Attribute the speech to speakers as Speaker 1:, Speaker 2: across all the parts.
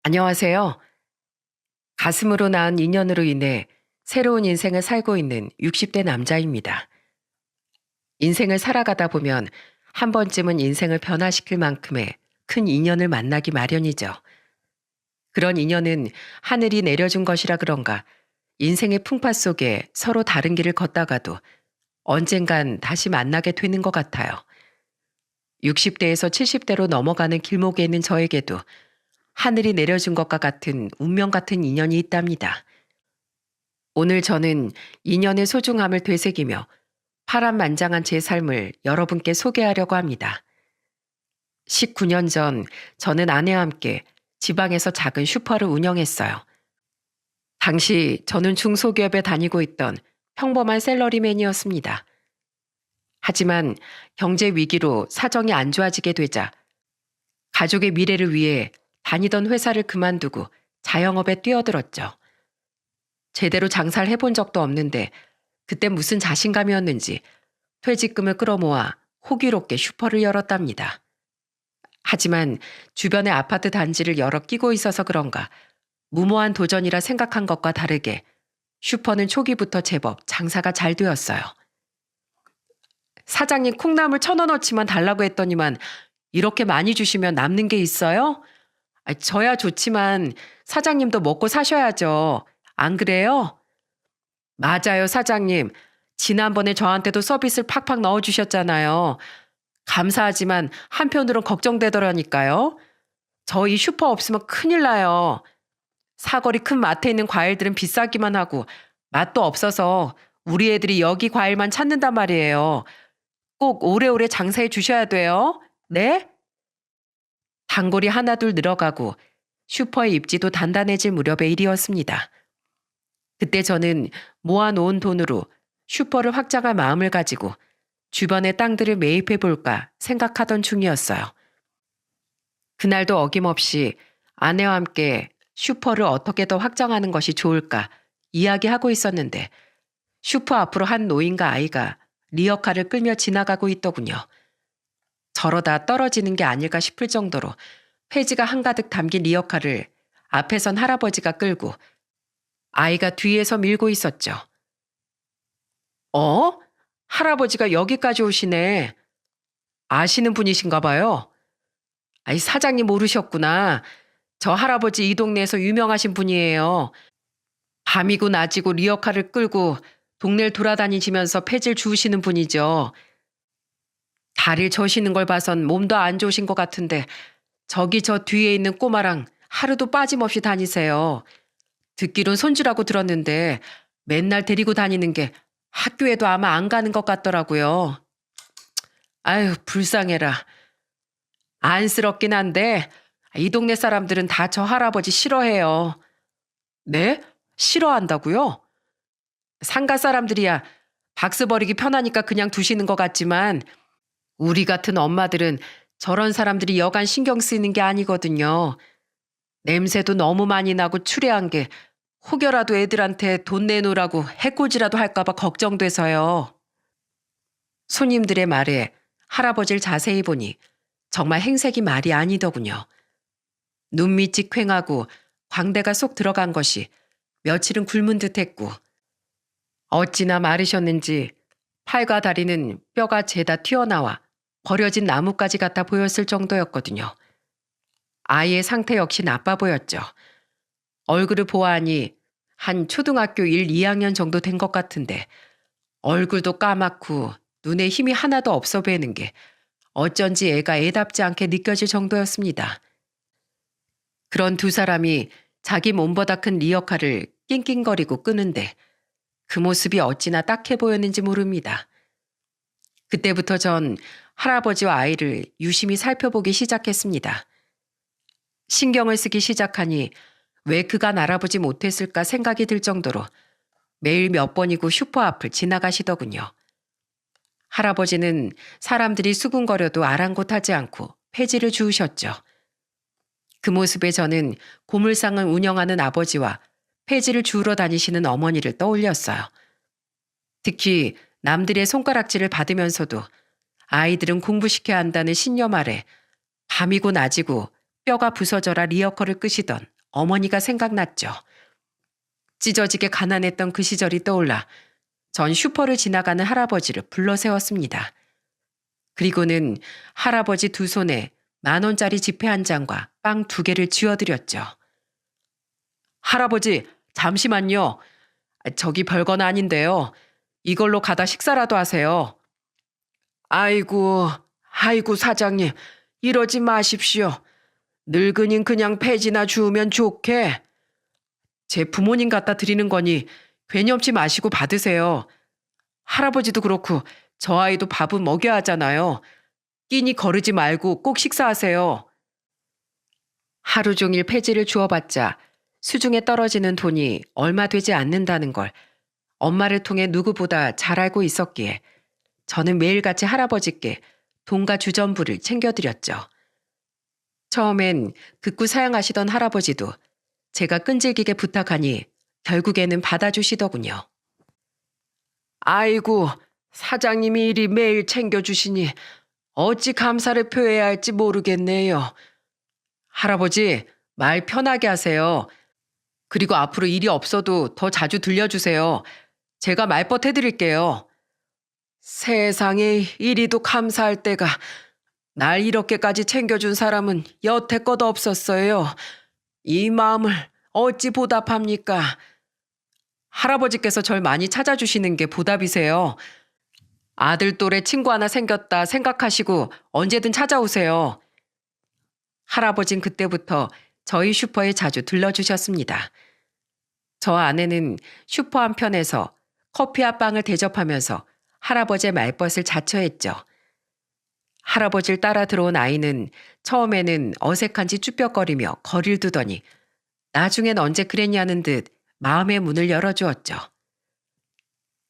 Speaker 1: 안녕하세요. 가슴으로 낳은 인연으로 인해 새로운 인생을 살고 있는 60대 남자입니다. 인생을 살아가다 보면 한 번쯤은 인생을 변화시킬 만큼의 큰 인연을 만나기 마련이죠. 그런 인연은 하늘이 내려준 것이라 그런가 인생의 풍파 속에 서로 다른 길을 걷다가도 언젠간 다시 만나게 되는 것 같아요. 60대에서 70대로 넘어가는 길목에 있는 저에게도 하늘이 내려준 것과 같은 운명 같은 인연이 있답니다. 오늘 저는 인연의 소중함을 되새기며 파란만장한 제 삶을 여러분께 소개하려고 합니다. 19년 전 저는 아내와 함께 지방에서 작은 슈퍼를 운영했어요. 당시 저는 중소기업에 다니고 있던 평범한 셀러리맨이었습니다. 하지만 경제 위기로 사정이 안 좋아지게 되자 가족의 미래를 위해 다니던 회사를 그만두고 자영업에 뛰어들었죠. 제대로 장사를 해본 적도 없는데 그때 무슨 자신감이었는지 퇴직금을 끌어모아 호기롭게 슈퍼를 열었답니다. 하지만 주변의 아파트 단지를 여러 끼고 있어서 그런가 무모한 도전이라 생각한 것과 다르게 슈퍼는 초기부터 제법 장사가 잘 되었어요. 사장님 콩나물 1,000원어치만 달라고 했더니만 이렇게 많이 주시면 남는 게 있어요? 저야 좋지만 사장님도 먹고 사셔야죠. 안 그래요? 맞아요, 사장님. 지난번에 저한테도 서비스를 팍팍 넣어주셨잖아요. 감사하지만 한편으론 걱정되더라니까요. 저희 슈퍼 없으면 큰일 나요. 사거리 큰 마트에 있는 과일들은 비싸기만 하고 맛도 없어서 우리 애들이 여기 과일만 찾는단 말이에요. 꼭 오래오래 장사해 주셔야 돼요. 네? 단골이 하나둘 늘어가고 슈퍼의 입지도 단단해질 무렵의 일이었습니다. 그때 저는 모아놓은 돈으로 슈퍼를 확장할 마음을 가지고 주변의 땅들을 매입해 볼까 생각하던 중이었어요. 그날도 어김없이 아내와 함께 슈퍼를 어떻게 더 확장하는 것이 좋을까 이야기하고 있었는데 슈퍼 앞으로 한 노인과 아이가 리어카를 끌며 지나가고 있더군요. 저러다 떨어지는 게 아닐까 싶을 정도로 폐지가 한가득 담긴 리어카를 앞에 선 할아버지가 끌고 아이가 뒤에서 밀고 있었죠. 어? 할아버지가 여기까지 오시네. 아시는 분이신가 봐요. 사장님 모르셨구나. 저 할아버지 이 동네에서 유명하신 분이에요. 밤이고 낮이고 리어카를 끌고 동네를 돌아다니시면서 폐지를 주우시는 분이죠. 다리를 저시는 걸 봐선 몸도 안 좋으신 것 같은데 저기 저 뒤에 있는 꼬마랑 하루도 빠짐없이 다니세요. 듣기론 손주라고 들었는데 맨날 데리고 다니는 게 학교에도 아마 안 가는 것 같더라고요. 아유, 불쌍해라. 안쓰럽긴 한데 이 동네 사람들은 다 저 할아버지 싫어해요. 네? 싫어한다고요? 상가 사람들이야 박스 버리기 편하니까 그냥 두시는 것 같지만 우리 같은 엄마들은 저런 사람들이 여간 신경 쓰이는 게 아니거든요. 냄새도 너무 많이 나고 추레한 게 혹여라도 애들한테 돈 내놓으라고 해코지라도 할까봐 걱정돼서요. 손님들의 말에 할아버지를 자세히 보니 정말 행색이 말이 아니더군요. 눈밑이 퀭하고 광대가 쏙 들어간 것이 며칠은 굶은 듯했고 어찌나 마르셨는지 팔과 다리는 뼈가 죄다 튀어나와 버려진 나뭇가지 같아 보였을 정도였거든요. 아이의 상태 역시 나빠 보였죠. 얼굴을 보아하니 한 초등학교 1, 2학년 정도 된 것 같은데 얼굴도 까맣고 눈에 힘이 하나도 없어 보이는 게 어쩐지 애가 애답지 않게 느껴질 정도였습니다. 그런 두 사람이 자기 몸보다 큰 리어카를 낑낑거리고 끄는데 그 모습이 어찌나 딱해 보였는지 모릅니다. 그때부터 전 할아버지와 아이를 유심히 살펴보기 시작했습니다. 신경을 쓰기 시작하니 왜 그간 알아보지 못했을까 생각이 들 정도로 매일 몇 번이고 슈퍼 앞을 지나가시더군요. 할아버지는 사람들이 수군거려도 아랑곳하지 않고 폐지를 주우셨죠. 그 모습에 저는 고물상을 운영하는 아버지와 폐지를 주우러 다니시는 어머니를 떠올렸어요. 특히 남들의 손가락질을 받으면서도 아이들은 공부시켜야 한다는 신념 아래 밤이고 낮이고 뼈가 부서져라 리어커를 끄시던 어머니가 생각났죠. 찢어지게 가난했던 그 시절이 떠올라 전 슈퍼를 지나가는 할아버지를 불러 세웠습니다. 그리고는 할아버지 두 손에 10,000원짜리 지폐 한 장과 빵 2개를 쥐어드렸죠. 할아버지, 잠시만요. 저기 별건 아닌데요. 이걸로 가다 식사라도 하세요. 아이고 사장님, 이러지 마십시오. 늙은인 그냥 폐지나 주우면 좋게. 제 부모님 갖다 드리는 거니 괴념치 마시고 받으세요. 할아버지도 그렇고 저 아이도 밥은 먹여야 하잖아요. 끼니 거르지 말고 꼭 식사하세요. 하루 종일 폐지를 주워봤자 수중에 떨어지는 돈이 얼마 되지 않는다는 걸 엄마를 통해 누구보다 잘 알고 있었기에 저는 매일같이 할아버지께 돈과 주전부를 챙겨드렸죠. 처음엔 극구 사양하시던 할아버지도 제가 끈질기게 부탁하니 결국에는 받아주시더군요. 아이고, 사장님이 이리 매일 챙겨주시니 어찌 감사를 표해야 할지 모르겠네요. 할아버지, 말 편하게 하세요. 그리고 앞으로 일이 없어도 더 자주 들려주세요. 제가 말벗 해드릴게요. 세상에 이리도 감사할 때가 날 이렇게까지 챙겨준 사람은 여태껏 없었어요. 이 마음을 어찌 보답합니까? 할아버지께서 절 많이 찾아주시는 게 보답이세요. 아들 또래 친구 하나 생겼다 생각하시고 언제든 찾아오세요. 할아버진 그때부터 저희 슈퍼에 자주 들러주셨습니다. 저 아내는 슈퍼 한편에서 커피와 빵을 대접하면서 할아버지의 말벗을 자처했죠. 할아버지를 따라 들어온 아이는 처음에는 어색한지 쭈뼛거리며 거리를 두더니 나중엔 언제 그랬냐는 듯 마음의 문을 열어주었죠.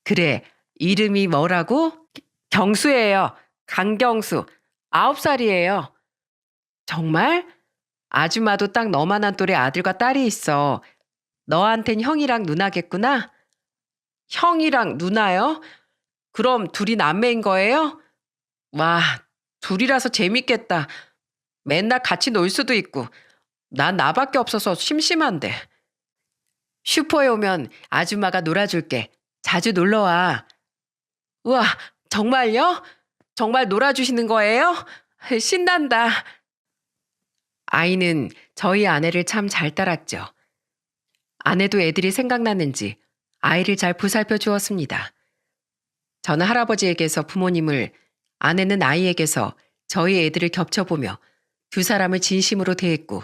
Speaker 1: 그래, 이름이 뭐라고? 경수예요. 강경수. 9살이에요. 정말? 아줌마도 딱 너만한 또래 아들과 딸이 있어. 너한텐 형이랑 누나겠구나? 형이랑 누나요? 그럼 둘이 남매인 거예요? 와, 둘이라서 재밌겠다. 맨날 같이 놀 수도 있고. 난 나밖에 없어서 심심한데. 슈퍼에 오면 아줌마가 놀아줄게. 자주 놀러와. 우와, 정말요? 정말 놀아주시는 거예요? 신난다. 아이는 저희 아내를 참 잘 따랐죠. 아내도 애들이 생각났는지 아이를 잘 보살펴 주었습니다. 저는 할아버지에게서 부모님을, 아내는 아이에게서 저희 애들을 겹쳐보며 두 사람을 진심으로 대했고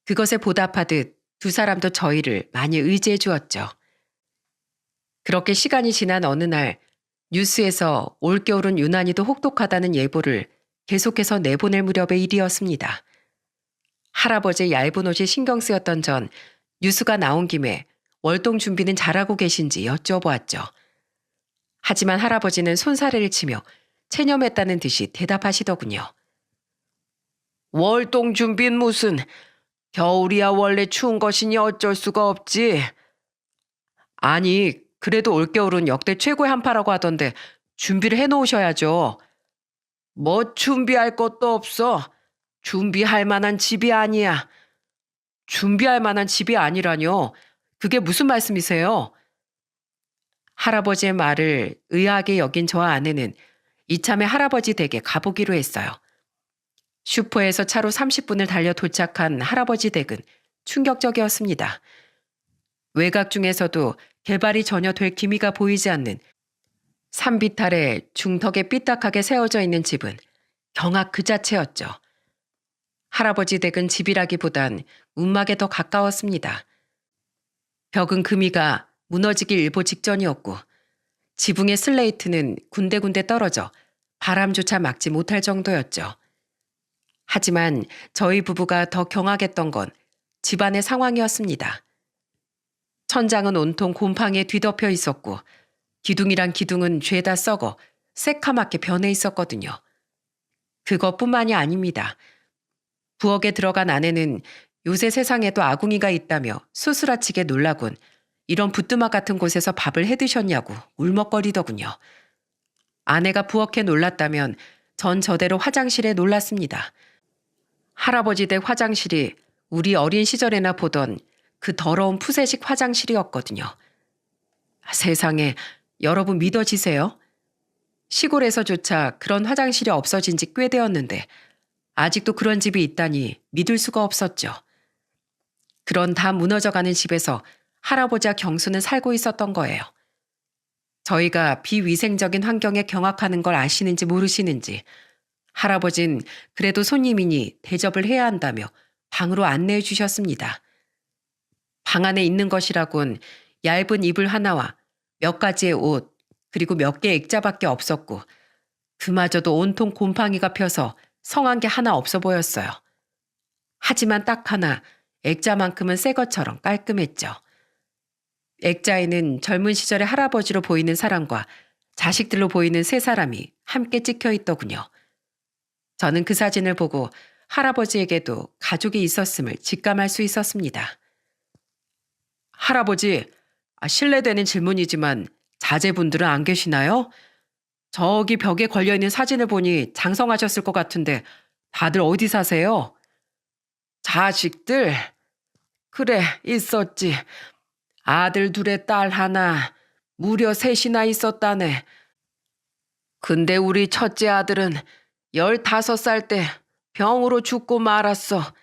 Speaker 1: 그것에 보답하듯 두 사람도 저희를 많이 의지해 주었죠. 그렇게 시간이 지난 어느 날 뉴스에서 올겨울은 유난히도 혹독하다는 예보를 계속해서 내보낼 무렵의 일이었습니다. 할아버지의 얇은 옷이 신경 쓰였던 전 뉴스가 나온 김에 월동 준비는 잘하고 계신지 여쭤보았죠. 하지만 할아버지는 손사래를 치며 체념했다는 듯이 대답하시더군요. 월동 준비는 무슨, 겨울이야 원래 추운 것이니 어쩔 수가 없지. 아니, 그래도 올겨울은 역대 최고의 한파라고 하던데 준비를 해놓으셔야죠. 뭐 준비할 것도 없어. 준비할 만한 집이 아니야. 준비할 만한 집이 아니라뇨. 그게 무슨 말씀이세요? 할아버지의 말을 의아하게 여긴 저와 아내는 이참에 할아버지 댁에 가보기로 했어요. 슈퍼에서 차로 30분을 달려 도착한 할아버지 댁은 충격적이었습니다. 외곽 중에서도 개발이 전혀 될 기미가 보이지 않는 산비탈에 중턱에 삐딱하게 세워져 있는 집은 경악 그 자체였죠. 할아버지 댁은 집이라기보단 움막에 더 가까웠습니다. 벽은 금이가 무너지기 일보 직전이었고 지붕의 슬레이트는 군데군데 떨어져 바람조차 막지 못할 정도였죠. 하지만 저희 부부가 더 경악했던 건 집안의 상황이었습니다. 천장은 온통 곰팡이에 뒤덮여 있었고 기둥이란 기둥은 죄다 썩어 새카맣게 변해 있었거든요. 그것뿐만이 아닙니다. 부엌에 들어간 아내는 요새 세상에도 아궁이가 있다며 수스라치게 놀라곤 이런 부뚜막 같은 곳에서 밥을 해드셨냐고 울먹거리더군요. 아내가 부엌에 놀랐다면 전 저대로 화장실에 놀랐습니다. 할아버지 댁 화장실이 우리 어린 시절에나 보던 그 더러운 푸세식 화장실이었거든요. 세상에, 여러분 믿어지세요? 시골에서조차 그런 화장실이 없어진 지 꽤 되었는데 아직도 그런 집이 있다니 믿을 수가 없었죠. 그런 다 무너져가는 집에서 할아버지와 경수는 살고 있었던 거예요. 저희가 비위생적인 환경에 경악하는 걸 아시는지 모르시는지 할아버진 그래도 손님이니 대접을 해야 한다며 방으로 안내해 주셨습니다. 방 안에 있는 것이라곤 얇은 이불 하나와 몇 가지의 옷, 그리고 몇 개의 액자밖에 없었고 그마저도 온통 곰팡이가 펴서 성한 게 하나 없어 보였어요. 하지만 딱 하나 액자만큼은 새 것처럼 깔끔했죠. 액자에는 젊은 시절의 할아버지로 보이는 사람과 자식들로 보이는 세 사람이 함께 찍혀 있더군요. 저는 그 사진을 보고 할아버지에게도 가족이 있었음을 직감할 수 있었습니다. 할아버지, 실례되는 질문이지만 자제분들은 안 계시나요? 저기 벽에 걸려있는 사진을 보니 장성하셨을 것 같은데 다들 어디 사세요? 자식들? 그래, 있었지. 아들 둘에 딸 하나, 무려 셋이나 있었다네. 근데 우리 첫째 아들은 15살 때 병으로 죽고 말았어.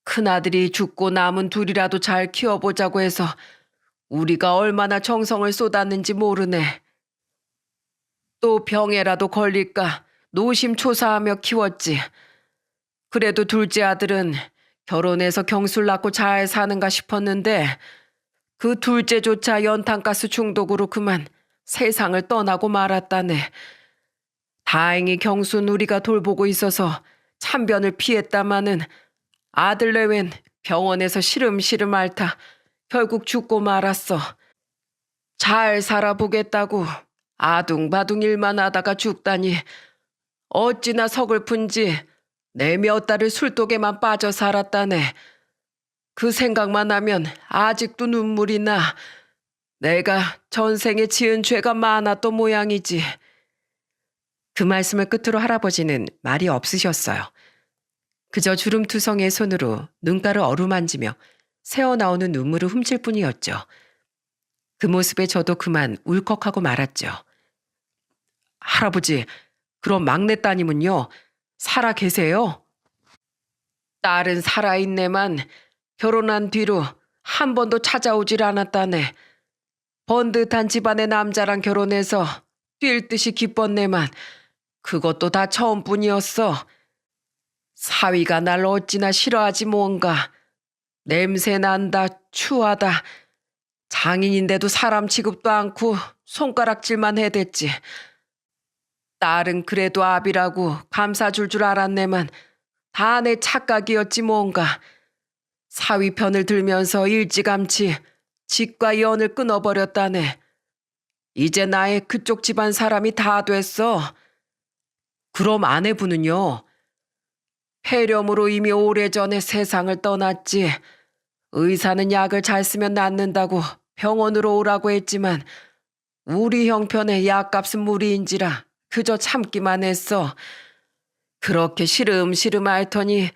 Speaker 1: 큰아들이 죽고 남은 둘이라도 잘 키워보자고 해서 우리가 얼마나 정성을 쏟았는지 모르네. 또 병에라도 걸릴까 노심초사하며 키웠지. 그래도 둘째 아들은 결혼해서 경술 낳고 잘 사는가 싶었는데 그 둘째조차 연탄가스 중독으로 그만 세상을 떠나고 말았다네. 다행히 경수는 우리가 돌보고 있어서 참변을 피했다마는 아들 내웬 병원에서 시름시름 앓다 결국 죽고 말았어. 잘 살아보겠다고 아둥바둥 일만 하다가 죽다니 어찌나 서글픈지 내 몇 달을 술독에만 빠져 살았다네. 그 생각만 하면 아직도 눈물이 나. 내가 전생에 지은 죄가 많았던 모양이지. 그 말씀을 끝으로 할아버지는 말이 없으셨어요. 그저 주름투성이의 손으로 눈가를 어루만지며 새어나오는 눈물을 훔칠 뿐이었죠. 그 모습에 저도 그만 울컥하고 말았죠. 할아버지, 그럼 막내 따님은요? 살아 계세요? 딸은 살아있네만 결혼한 뒤로 한 번도 찾아오질 않았다네. 번듯한 집안의 남자랑 결혼해서 뛸 듯이 기뻤네만 그것도 다 처음뿐이었어. 사위가 날 어찌나 싫어하지 뭔가. 냄새 난다, 추하다. 장인인데도 사람 취급도 않고 손가락질만 해댔지. 딸은 그래도 아비라고 감사줄 줄 알았네만 다 내 착각이었지 뭔가. 사위 편을 들면서 일찌감치 직과 연을 끊어버렸다네. 이제 나의 그쪽 집안 사람이 다 됐어. 그럼 아내분은요? 폐렴으로 이미 오래전에 세상을 떠났지. 의사는 약을 잘 쓰면 낫는다고 병원으로 오라고 했지만 우리 형편에 약값은 무리인지라 그저 참기만 했어. 그렇게 시름시름 앓더니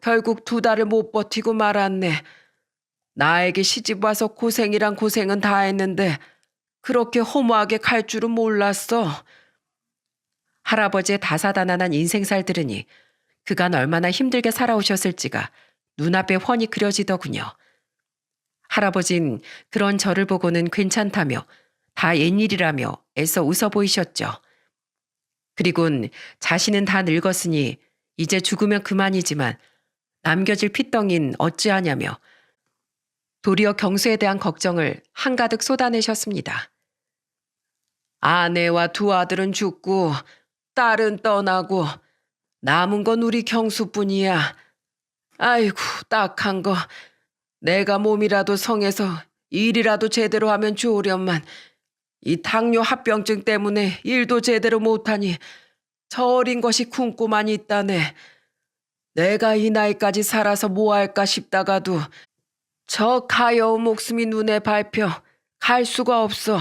Speaker 1: 결국 2달을 못 버티고 말았네. 나에게 시집 와서 고생이란 고생은 다 했는데 그렇게 허무하게 갈 줄은 몰랐어. 할아버지의 다사다난한 인생살 들으니 그간 얼마나 힘들게 살아오셨을지가 눈앞에 훤히 그려지더군요. 할아버진 그런 저를 보고는 괜찮다며 다 옛일이라며 애써 웃어 보이셨죠. 그리곤 자신은 다 늙었으니 이제 죽으면 그만이지만 남겨질 핏덩인 어찌하냐며 도리어 경수에 대한 걱정을 한가득 쏟아내셨습니다. 아내와 2 아들은 죽고 딸은 떠나고 남은 건 우리 경수뿐이야. 아이고 딱한 거. 내가 몸이라도 성해서 일이라도 제대로 하면 좋으련만 이 당뇨 합병증 때문에 일도 제대로 못하니 저 어린 것이 굶고만 있다네. 내가 이 나이까지 살아서 뭐 할까 싶다가도 저 가여운 목숨이 눈에 밟혀 갈 수가 없어.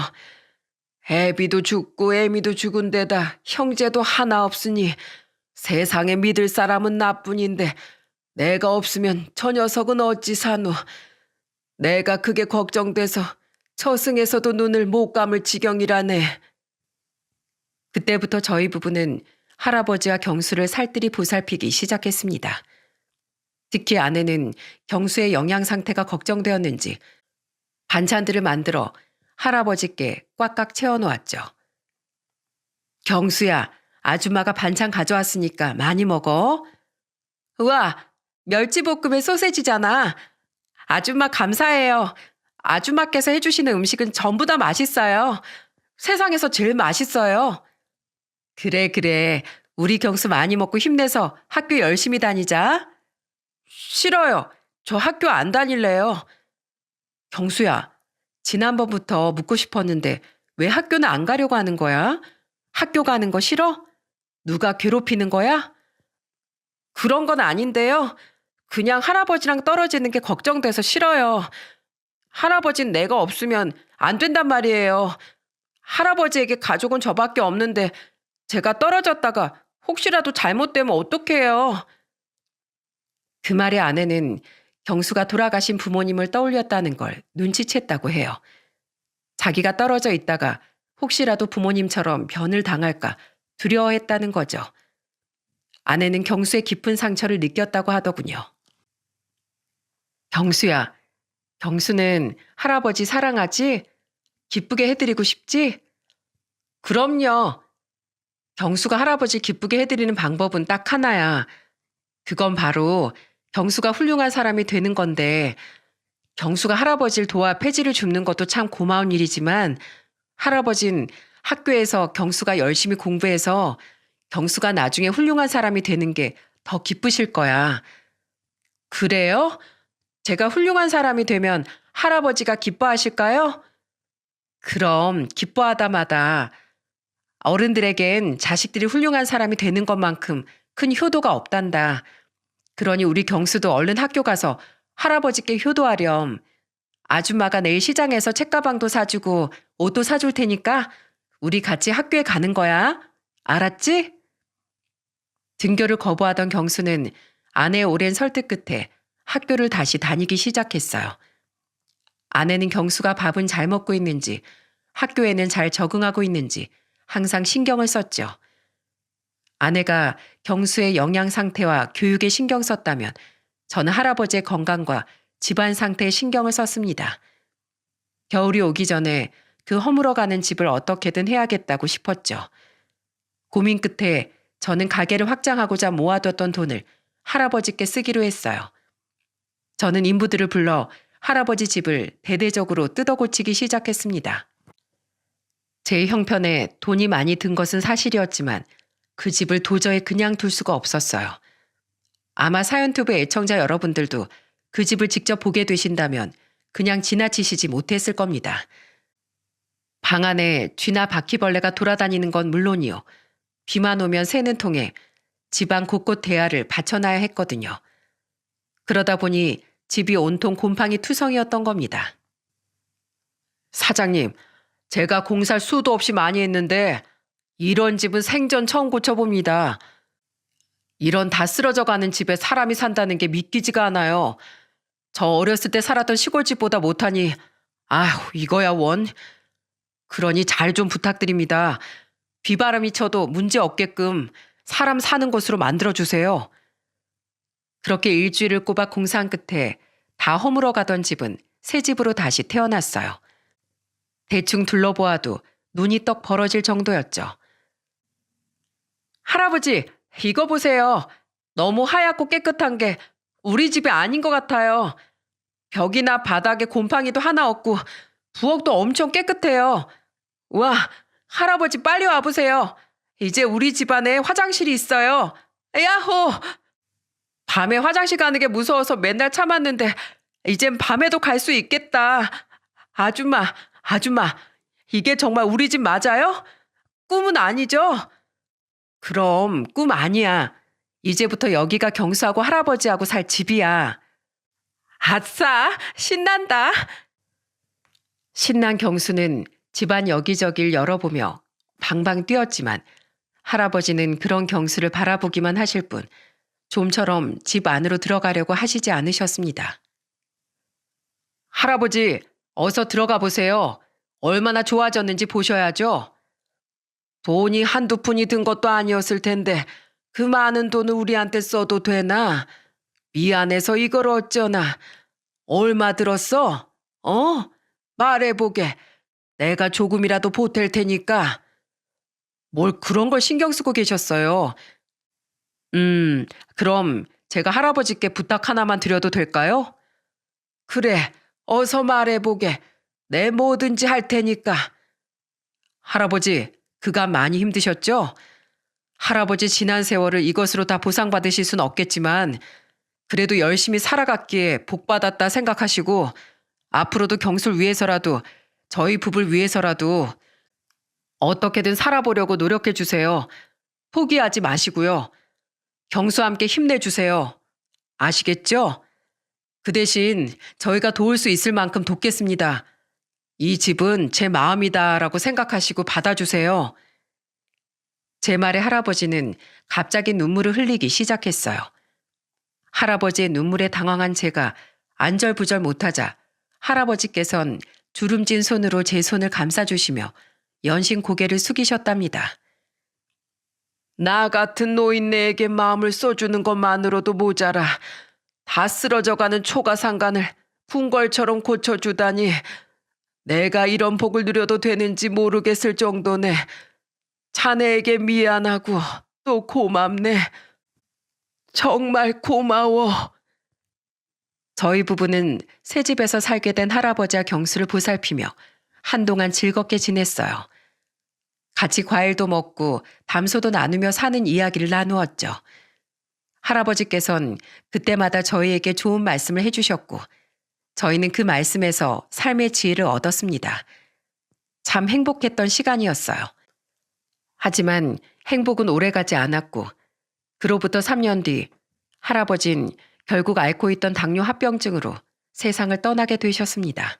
Speaker 1: 애비도 죽고 애미도 죽은 데다 형제도 하나 없으니 세상에 믿을 사람은 나뿐인데 내가 없으면 저 녀석은 어찌 사노. 내가 그게 걱정돼서 처승에서도 눈을 못 감을 지경이라네. 그때부터 저희 부부는 할아버지와 경수를 살뜰히 보살피기 시작했습니다. 특히 아내는 경수의 영양 상태가 걱정되었는지 반찬들을 만들어 할아버지께 꽉꽉 채워놓았죠. 경수야, 아줌마가 반찬 가져왔으니까 많이 먹어. 우와, 멸치볶음에 소세지잖아. 아줌마 감사해요. 아줌마께서 해주시는 음식은 전부 다 맛있어요. 세상에서 제일 맛있어요. 그래, 그래. 우리 경수 많이 먹고 힘내서 학교 열심히 다니자. 싫어요. 저 학교 안 다닐래요. 경수야, 지난번부터 묻고 싶었는데 왜 학교는 안 가려고 하는 거야? 학교 가는 거 싫어? 누가 괴롭히는 거야? 그런 건 아닌데요. 그냥 할아버지랑 떨어지는 게 걱정돼서 싫어요. 할아버진 내가 없으면 안 된단 말이에요. 할아버지에게 가족은 저밖에 없는데 제가 떨어졌다가 혹시라도 잘못되면 어떡해요. 그 말에 아내는 경수가 돌아가신 부모님을 떠올렸다는 걸 눈치챘다고 해요. 자기가 떨어져 있다가 혹시라도 부모님처럼 변을 당할까 두려워했다는 거죠. 아내는 경수의 깊은 상처를 느꼈다고 하더군요. 경수야, 경수는 할아버지 사랑하지? 기쁘게 해드리고 싶지? 그럼요. 경수가 할아버지 기쁘게 해드리는 방법은 딱 하나야. 그건 바로 경수가 훌륭한 사람이 되는 건데, 경수가 할아버지를 도와 폐지를 줍는 것도 참 고마운 일이지만 할아버진 학교에서 경수가 열심히 공부해서 경수가 나중에 훌륭한 사람이 되는 게 더 기쁘실 거야. 그래요? 제가 훌륭한 사람이 되면 할아버지가 기뻐하실까요? 그럼 기뻐하다마다 어른들에겐 자식들이 훌륭한 사람이 되는 것만큼 큰 효도가 없단다. 그러니 우리 경수도 얼른 학교 가서 할아버지께 효도하렴. 아줌마가 내일 시장에서 책가방도 사주고 옷도 사줄 테니까 우리 같이 학교에 가는 거야. 알았지? 등교를 거부하던 경수는 아내의 오랜 설득 끝에 학교를 다시 다니기 시작했어요. 아내는 경수가 밥은 잘 먹고 있는지, 학교에는 잘 적응하고 있는지 항상 신경을 썼죠. 아내가 경수의 영양 상태와 교육에 신경 썼다면 저는 할아버지의 건강과 집안 상태에 신경을 썼습니다. 겨울이 오기 전에 그 허물어가는 집을 어떻게든 해야겠다고 싶었죠. 고민 끝에 저는 가게를 확장하고자 모아뒀던 돈을 할아버지께 쓰기로 했어요. 저는 인부들을 불러 할아버지 집을 대대적으로 뜯어고치기 시작했습니다. 제 형편에 돈이 많이 든 것은 사실이었지만 그 집을 도저히 그냥 둘 수가 없었어요. 아마 사연투브 애청자 여러분들도 그 집을 직접 보게 되신다면 그냥 지나치시지 못했을 겁니다. 방 안에 쥐나 바퀴벌레가 돌아다니는 건 물론이요. 비만 오면 새는 통에 집안 곳곳 대야를 받쳐놔야 했거든요. 그러다 보니 집이 온통 곰팡이 투성이었던 겁니다. 사장님, 제가 공사를 수도 없이 많이 했는데 이런 집은 생전 처음 고쳐봅니다. 이런 다 쓰러져가는 집에 사람이 산다는 게 믿기지가 않아요. 저 어렸을 때 살았던 시골집보다 못하니 아휴 이거야 원. 그러니 잘 좀 부탁드립니다. 비바람이 쳐도 문제 없게끔 사람 사는 곳으로 만들어주세요. 그렇게 일주일을 꼬박 공사한 끝에 다 허물어 가던 집은 새 집으로 다시 태어났어요. 대충 둘러보아도 눈이 떡 벌어질 정도였죠. 할아버지, 이거 보세요. 너무 하얗고 깨끗한 게 우리 집이 아닌 것 같아요. 벽이나 바닥에 곰팡이도 하나 없고 부엌도 엄청 깨끗해요. 와, 할아버지 빨리 와보세요. 이제 우리 집안에 화장실이 있어요. 야호! 밤에 화장실 가는 게 무서워서 맨날 참았는데 이젠 밤에도 갈 수 있겠다. 아줌마, 이게 정말 우리 집 맞아요? 꿈은 아니죠? 그럼 꿈 아니야. 이제부터 여기가 경수하고 할아버지하고 살 집이야. 아싸, 신난다. 신난 경수는 집안 여기저기를 열어보며 방방 뛰었지만 할아버지는 그런 경수를 바라보기만 하실 뿐 좀처럼 집 안으로 들어가려고 하시지 않으셨습니다. 할아버지, 어서 들어가 보세요. 얼마나 좋아졌는지 보셔야죠. 돈이 한두 푼이 든 것도 아니었을 텐데 그 많은 돈을 우리한테 써도 되나? 미안해서 이걸 어쩌나. 얼마 들었어? 말해보게. 내가 조금이라도 보탤 테니까. 뭘 그런 걸 신경 쓰고 계셨어요. 그럼 제가 할아버지께 부탁 하나만 드려도 될까요? 그래, 어서 말해보게. 내 뭐든지 할 테니까. 할아버지, 그간 많이 힘드셨죠? 할아버지 지난 세월을 이것으로 다 보상받으실 순 없겠지만 그래도 열심히 살아갔기에 복받았다 생각하시고 앞으로도 경수를 위해서라도 저희 부부를 위해서라도 어떻게든 살아보려고 노력해 주세요. 포기하지 마시고요. 경수와 함께 힘내주세요. 아시겠죠? 그 대신 저희가 도울 수 있을 만큼 돕겠습니다. 이 집은 제 마음이다라고 생각하시고 받아주세요. 제 말에 할아버지는 갑자기 눈물을 흘리기 시작했어요. 할아버지의 눈물에 당황한 제가 안절부절 못하자 할아버지께선 주름진 손으로 제 손을 감싸주시며 연신 고개를 숙이셨답니다. 나 같은 노인네에게 마음을 써주는 것만으로도 모자라 다 쓰러져가는 초가상간을 궁궐처럼 고쳐주다니 내가 이런 복을 누려도 되는지 모르겠을 정도네. 자네에게 미안하고 또 고맙네. 정말 고마워. 저희 부부는 새 집에서 살게 된 할아버지와 경수를 보살피며 한동안 즐겁게 지냈어요. 같이 과일도 먹고 담소도 나누며 사는 이야기를 나누었죠. 할아버지께선 그때마다 저희에게 좋은 말씀을 해주셨고 저희는 그 말씀에서 삶의 지혜를 얻었습니다. 참 행복했던 시간이었어요. 하지만 행복은 오래가지 않았고 그로부터 3년 뒤 할아버진 결국 앓고 있던 당뇨 합병증으로 세상을 떠나게 되셨습니다.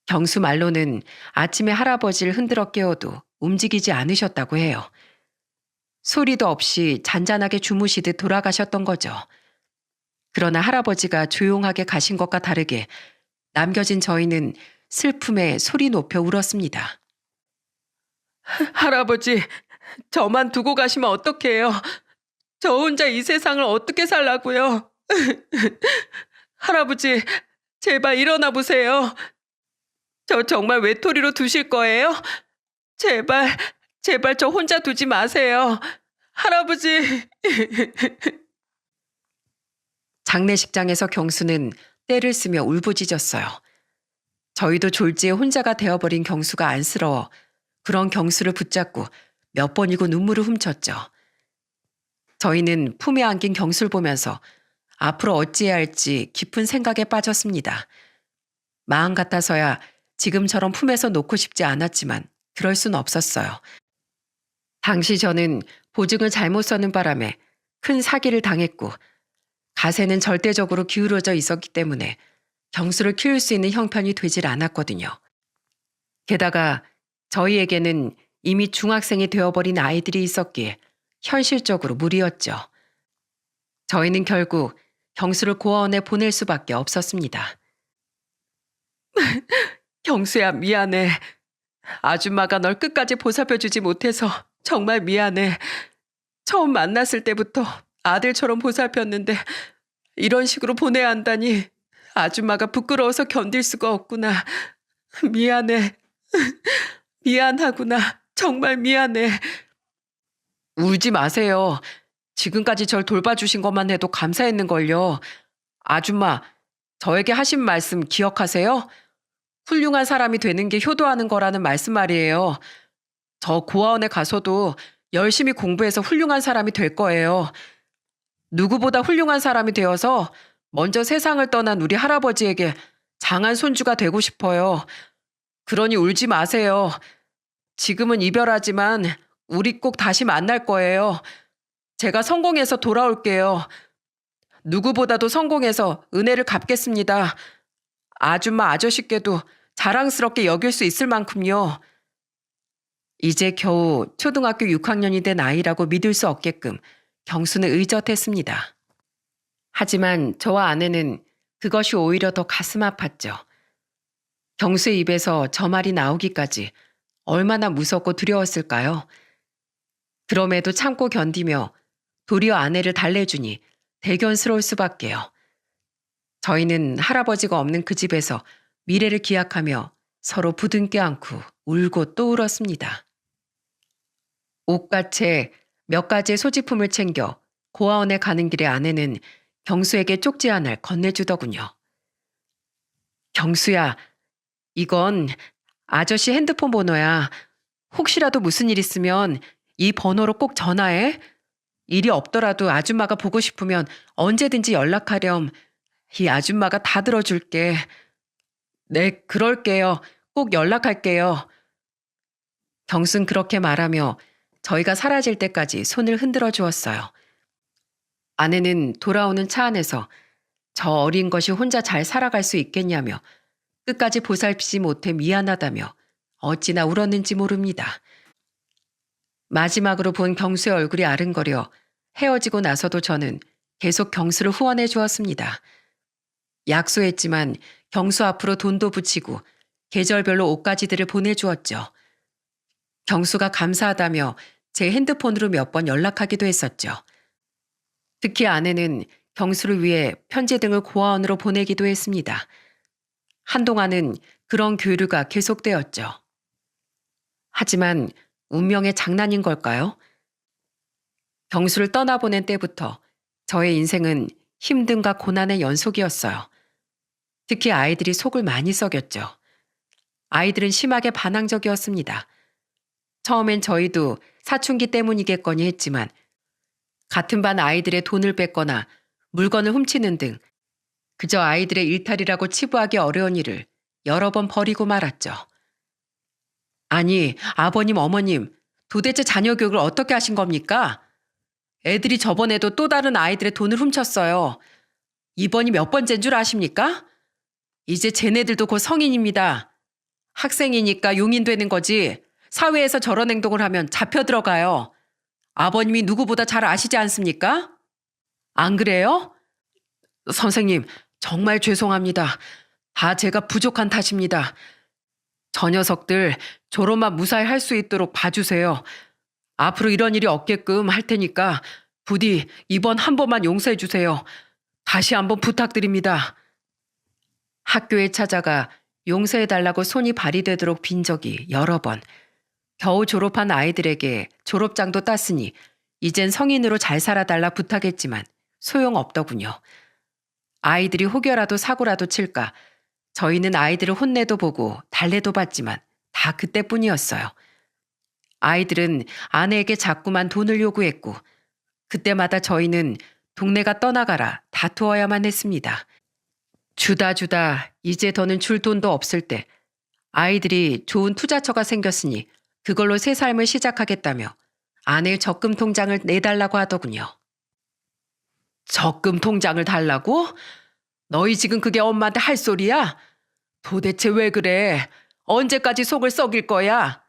Speaker 1: 경수 말로는 아침에 할아버지를 흔들어 깨워도 움직이지 않으셨다고 해요. 소리도 없이 잔잔하게 주무시듯 돌아가셨던 거죠. 그러나 할아버지가 조용하게 가신 것과 다르게 남겨진 저희는 슬픔에 소리 높여 울었습니다. 할아버지, 저만 두고 가시면 어떡해요? 저 혼자 이 세상을 어떻게 살라고요? 할아버지, 제발 일어나 보세요. 저 정말 외톨이로 두실 거예요? 제발, 제발 저 혼자 두지 마세요. 할아버지. 장례식장에서 경수는 떼를 쓰며 울부짖었어요. 저희도 졸지에 혼자가 되어버린 경수가 안쓰러워 그런 경수를 붙잡고 몇 번이고 눈물을 훔쳤죠. 저희는 품에 안긴 경수를 보면서 앞으로 어찌해야 할지 깊은 생각에 빠졌습니다. 마음 같아서야 지금처럼 품에서 놓고 싶지 않았지만 그럴 순 없었어요. 당시 저는 보증을 잘못 써는 바람에 큰 사기를 당했고 가세는 절대적으로 기울어져 있었기 때문에 경수를 키울 수 있는 형편이 되질 않았거든요. 게다가 저희에게는 이미 중학생이 되어버린 아이들이 있었기에 현실적으로 무리였죠. 저희는 결국 경수를 고아원에 보낼 수밖에 없었습니다. 경수야, 미안해. 아줌마가 널 끝까지 보살펴주지 못해서 정말 미안해. 처음 만났을 때부터 아들처럼 보살폈는데 이런 식으로 보내야 한다니 아줌마가 부끄러워서 견딜 수가 없구나. 미안해. 미안하구나. 정말 미안해. 울지 마세요. 지금까지 절 돌봐주신 것만 해도 감사했는걸요. 아줌마, 저에게 하신 말씀 기억하세요? 훌륭한 사람이 되는 게 효도하는 거라는 말씀 말이에요. 저 고아원에 가서도 열심히 공부해서 훌륭한 사람이 될 거예요. 누구보다 훌륭한 사람이 되어서 먼저 세상을 떠난 우리 할아버지에게 장한 손주가 되고 싶어요. 그러니 울지 마세요. 지금은 이별하지만 우리 꼭 다시 만날 거예요. 제가 성공해서 돌아올게요. 누구보다도 성공해서 은혜를 갚겠습니다. 아줌마 아저씨께도 자랑스럽게 여길 수 있을 만큼요. 이제 겨우 초등학교 6학년이 된 아이라고 믿을 수 없게끔 경수는 의젓했습니다. 하지만 저와 아내는 그것이 오히려 더 가슴 아팠죠. 경수의 입에서 저 말이 나오기까지 얼마나 무섭고 두려웠을까요? 그럼에도 참고 견디며 도리어 아내를 달래주니 대견스러울 수밖에요. 저희는 할아버지가 없는 그 집에서 미래를 기약하며 서로 부둥켜 안고 울고 또 울었습니다. 옷가채 몇 가지의 소지품을 챙겨 고아원에 가는 길에 아내는 경수에게 쪽지 하나를 건네주더군요. 경수야, 이건 아저씨 핸드폰 번호야. 혹시라도 무슨 일 있으면 이 번호로 꼭 전화해. 일이 없더라도 아줌마가 보고 싶으면 언제든지 연락하렴. 이 아줌마가 다 들어줄게. 네, 그럴게요. 꼭 연락할게요. 경순 그렇게 말하며 저희가 사라질 때까지 손을 흔들어 주었어요. 아내는 돌아오는 차 안에서 저 어린 것이 혼자 잘 살아갈 수 있겠냐며 끝까지 보살피지 못해 미안하다며 어찌나 울었는지 모릅니다. 마지막으로 본 경수의 얼굴이 아른거려 헤어지고 나서도 저는 계속 경수를 후원해 주었습니다. 약소했지만 경수 앞으로 돈도 붙이고 계절별로 옷가지들을 보내주었죠. 경수가 감사하다며 제 핸드폰으로 몇 번 연락하기도 했었죠. 특히 아내는 경수를 위해 편지 등을 고아원으로 보내기도 했습니다. 한동안은 그런 교류가 계속되었죠. 하지만 운명의 장난인 걸까요? 경수를 떠나보낸 때부터 저의 인생은 힘듦과 고난의 연속이었어요. 특히 아이들이 속을 많이 썩였죠. 아이들은 심하게 반항적이었습니다. 처음엔 저희도 사춘기 때문이겠거니 했지만 같은 반 아이들의 돈을 뺏거나 물건을 훔치는 등 그저 아이들의 일탈이라고 치부하기 어려운 일을 여러 번 버리고 말았죠. 아니, 아버님, 어머님, 도대체 자녀 교육을 어떻게 하신 겁니까? 애들이 저번에도 또 다른 아이들의 돈을 훔쳤어요. 이번이 몇 번째인 줄 아십니까? 이제 쟤네들도 곧 성인입니다. 학생이니까 용인되는 거지. 사회에서 저런 행동을 하면 잡혀 들어가요. 아버님이 누구보다 잘 아시지 않습니까? 안 그래요? 선생님, 정말 죄송합니다. 다 제가 부족한 탓입니다. 저 녀석들 졸업만 무사히 할 수 있도록 봐주세요. 앞으로 이런 일이 없게끔 할 테니까 부디 이번 한 번만 용서해 주세요. 다시 한번 부탁드립니다. 학교에 찾아가 용서해달라고 손이 발휘되도록 빈 적이 여러 번. 겨우 졸업한 아이들에게 졸업장도 땄으니 이젠 성인으로 잘 살아달라 부탁했지만 소용없더군요. 아이들이 혹여라도 사고라도 칠까 저희는 아이들을 혼내도 보고 달래도 봤지만 다 그때뿐이었어요. 아이들은 아내에게 자꾸만 돈을 요구했고 그때마다 저희는 동네가 떠나가라 다투어야만 했습니다. 주다 이제 더는 줄 돈도 없을 때 아이들이 좋은 투자처가 생겼으니 그걸로 새 삶을 시작하겠다며 아내의 적금 통장을 내달라고 하더군요. 적금 통장을 달라고? 너희 지금 그게 엄마한테 할 소리야? 도대체 왜 그래? 언제까지 속을 썩일 거야?